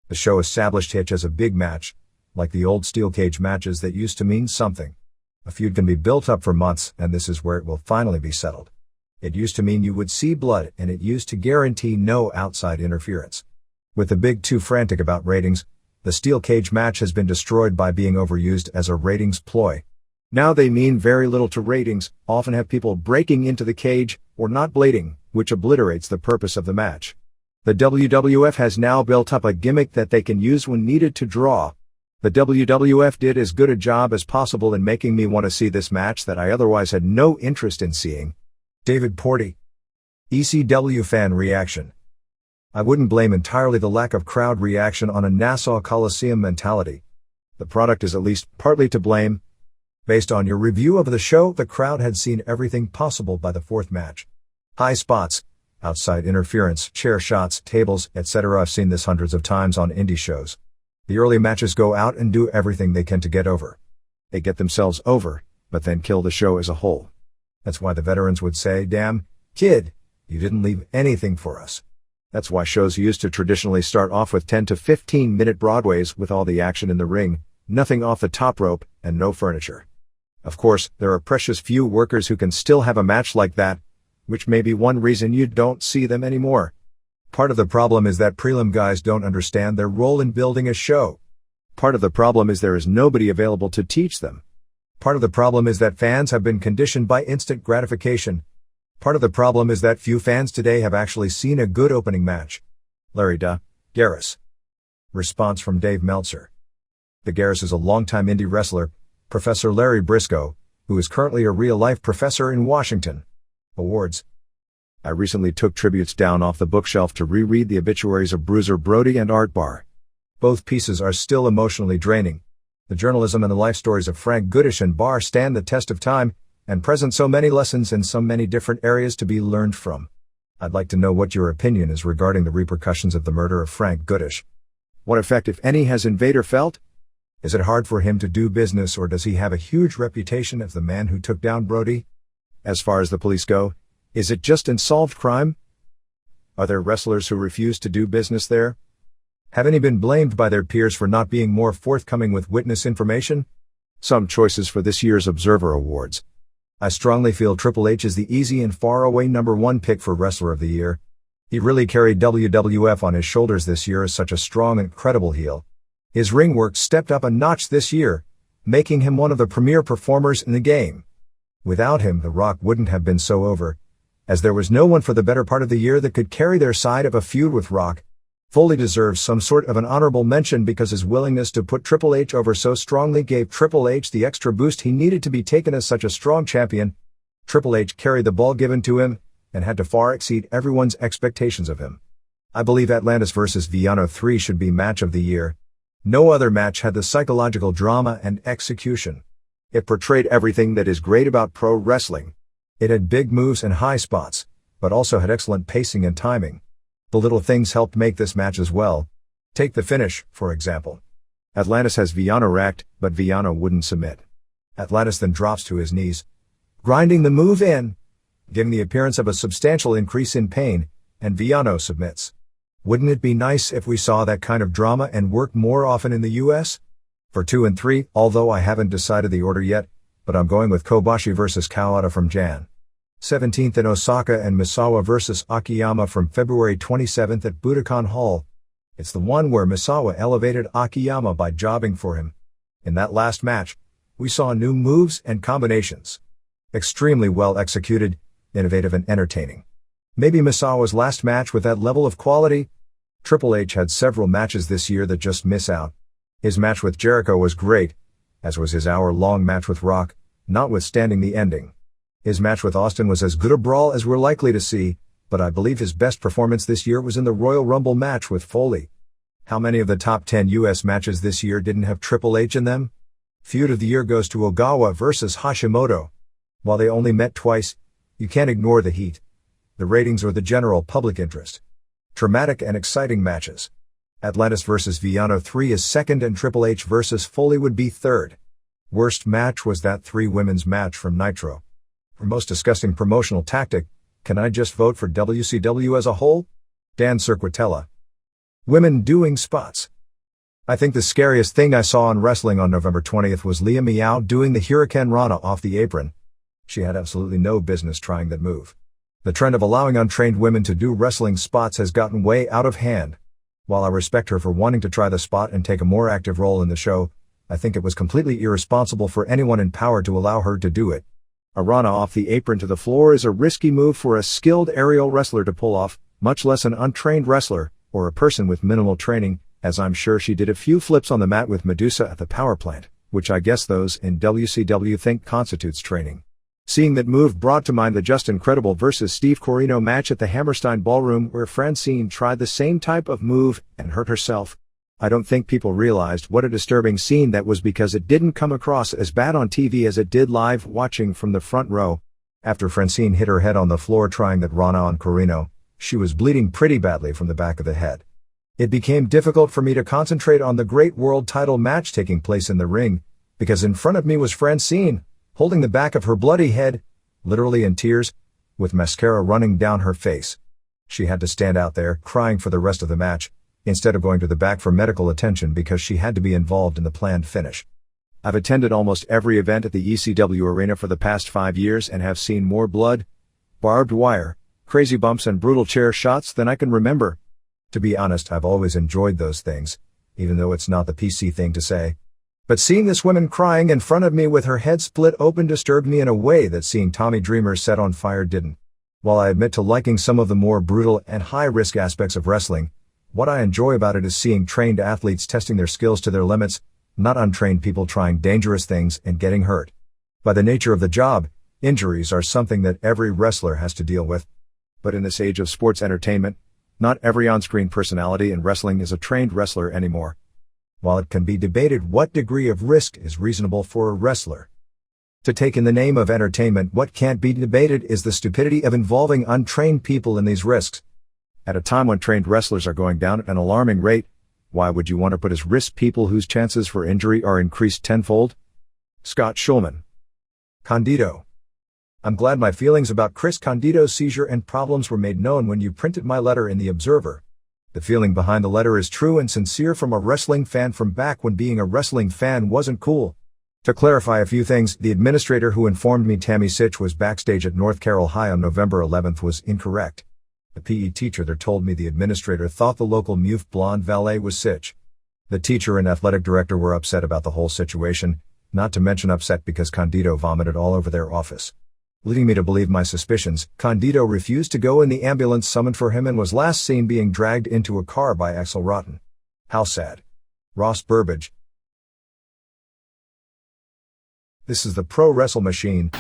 The show established Hitch as a big match, like the old steel cage matches that used to mean something. A feud can be built up for months, and this is where it will finally be settled. It used to mean you would see blood, and it used to guarantee no outside interference. With the big two frantic about ratings, the steel cage match has been destroyed by being overused as a ratings ploy. Now they mean very little to ratings, often have people breaking into the cage, or not blading, which obliterates the purpose of the match. The WWF has now built up a gimmick that they can use when needed to draw. The WWF did as good a job as possible in making me want to see this match that I otherwise had no interest in seeing. David Porty. ECW fan reaction. I wouldn't blame entirely the lack of crowd reaction on a Nassau Coliseum mentality. The product is at least partly to blame. Based on your review of the show, the crowd had seen everything possible by the 4th match. High spots, outside interference, chair shots, tables, etc. I've seen this hundreds of times on indie shows. The early matches go out and do everything they can to get over. They get themselves over, but then kill the show as a whole. That's why the veterans would say, "Damn, kid, you didn't leave anything for us." That's why shows used to traditionally start off with 10 to 15 minute Broadways with all the action in the ring, nothing off the top rope, and no furniture. Of course, there are precious few workers who can still have a match like that, which may be one reason you don't see them anymore. Part of the problem is that prelim guys don't understand their role in building a show. Part of the problem is there is nobody available to teach them. Part of the problem is that fans have been conditioned by instant gratification. Part of the problem is that few fans today have actually seen a good opening match. Larry Da Garris. Response from Dave Meltzer. The Garris is a longtime indie wrestler, Professor Larry Briscoe, who is currently a real-life professor in Washington. Awards. I recently took tributes down off the bookshelf to reread the obituaries of Bruiser Brody and Art Barr. Both pieces are still emotionally draining. The journalism and the life stories of Frank Goodish and Barr stand the test of time, and present so many lessons in so many different areas to be learned from. I'd like to know what your opinion is regarding the repercussions of the murder of Frank Goodish. What effect, if any, has Invader felt? Is it hard for him to do business, or does he have a huge reputation as the man who took down Brody? As far as the police go, is it just unsolved crime? Are there wrestlers who refuse to do business there? Have any been blamed by their peers for not being more forthcoming with witness information? Some choices for this year's Observer Awards. I strongly feel Triple H is the easy and far away #1 pick for Wrestler of the Year. He really carried WWF on his shoulders this year as such a strong and credible heel. His ring work stepped up a notch this year, making him one of the premier performers in the game. Without him, The Rock wouldn't have been so over, as there was no one for the better part of the year that could carry their side of a feud with Rock. Foley deserves some sort of an honorable mention because his willingness to put Triple H over so strongly gave Triple H the extra boost he needed to be taken as such a strong champion. Triple H carried the ball given to him, and had to far exceed everyone's expectations of him. I believe Atlantis vs. Villano 3 should be match of the year. No other match had the psychological drama and execution. It portrayed everything that is great about pro wrestling. It had big moves and high spots, but also had excellent pacing and timing. The little things helped make this match as well. Take the finish, for example. Atlantis has Villano racked, but Villano wouldn't submit. Atlantis then drops to his knees, grinding the move in, giving the appearance of a substantial increase in pain, and Villano submits. Wouldn't it be nice if we saw that kind of drama and work more often in the US? For 2 and 3, although I haven't decided the order yet, but I'm going with Kobashi vs. Kawada from Jan. 17th in Osaka and Misawa vs. Akiyama from February 27th at Budokan Hall. It's the one where Misawa elevated Akiyama by jobbing for him. In that last match, we saw new moves and combinations. Extremely well executed, innovative and entertaining. Maybe Misawa's last match with that level of quality? Triple H had several matches this year that just miss out. His match with Jericho was great, as was his hour-long match with Rock, notwithstanding the ending. His match with Austin was as good a brawl as we're likely to see, but I believe his best performance this year was in the Royal Rumble match with Foley. How many of the top 10 US matches this year didn't have Triple H in them? Feud of the year goes to Ogawa vs. Hashimoto. While they only met twice, you can't ignore the heat, the ratings or the general public interest. Dramatic and exciting matches. Atlantis vs. Villano 3 is second and Triple H vs. Foley would be third. Worst match was that 3 women's match from Nitro. For most disgusting promotional tactic, can I just vote for WCW as a whole? Dan Cirquitella. Women doing spots. I think the scariest thing I saw in wrestling on November 20th was Leah Meow doing the Hurricane Rana off the apron. She had absolutely no business trying that move. The trend of allowing untrained women to do wrestling spots has gotten way out of hand. While I respect her for wanting to try the spot and take a more active role in the show, I think it was completely irresponsible for anyone in power to allow her to do it. A Rana off the apron to the floor is a risky move for a skilled aerial wrestler to pull off, much less an untrained wrestler, or a person with minimal training, as I'm sure she did a few flips on the mat with Medusa at the power plant, which I guess those in WCW think constitutes training. Seeing that move brought to mind the Just Incredible vs. Steve Corino match at the Hammerstein Ballroom where Francine tried the same type of move and hurt herself. I don't think people realized what a disturbing scene that was because it didn't come across as bad on TV as it did live watching from the front row. After Francine hit her head on the floor trying that Rana on Corino, she was bleeding pretty badly from the back of the head. It became difficult for me to concentrate on the great world title match taking place in the ring, because in front of me was Francine, holding the back of her bloody head, literally in tears, with mascara running down her face. She had to stand out there, crying for the rest of the match, instead of going to the back for medical attention because she had to be involved in the planned finish. I've attended almost every event at the ECW arena for the past 5 years and have seen more blood, barbed wire, crazy bumps and brutal chair shots than I can remember. To be honest, I've always enjoyed those things, even though it's not the PC thing to say. But seeing this woman crying in front of me with her head split open disturbed me in a way that seeing Tommy Dreamer set on fire didn't. While I admit to liking some of the more brutal and high-risk aspects of wrestling, what I enjoy about it is seeing trained athletes testing their skills to their limits, not untrained people trying dangerous things and getting hurt. By the nature of the job, injuries are something that every wrestler has to deal with. But in this age of sports entertainment, not every on-screen personality in wrestling is a trained wrestler anymore. While it can be debated what degree of risk is reasonable for a wrestler to take in the name of entertainment, what can't be debated is the stupidity of involving untrained people in these risks. At a time when trained wrestlers are going down at an alarming rate, why would you want to put as risk people whose chances for injury are increased tenfold? Scott Schulman. Condito. I'm glad my feelings about Chris Condito's seizure and problems were made known when you printed my letter in The Observer. The feeling behind the letter is true and sincere from a wrestling fan from back when being a wrestling fan wasn't cool. To clarify a few things, the administrator who informed me Tammy Sitch was backstage at North Carroll High on November 11th was incorrect. The PE teacher there told me the administrator thought the local mute blonde valet was Sitch. The teacher and athletic director were upset about the whole situation, not to mention upset because Condito vomited all over their office. Leading me to believe my suspicions, Condito refused to go in the ambulance summoned for him and was last seen being dragged into a car by Axel Rotten. How sad. Ross Burbage. This is the Pro Wrestle Machine.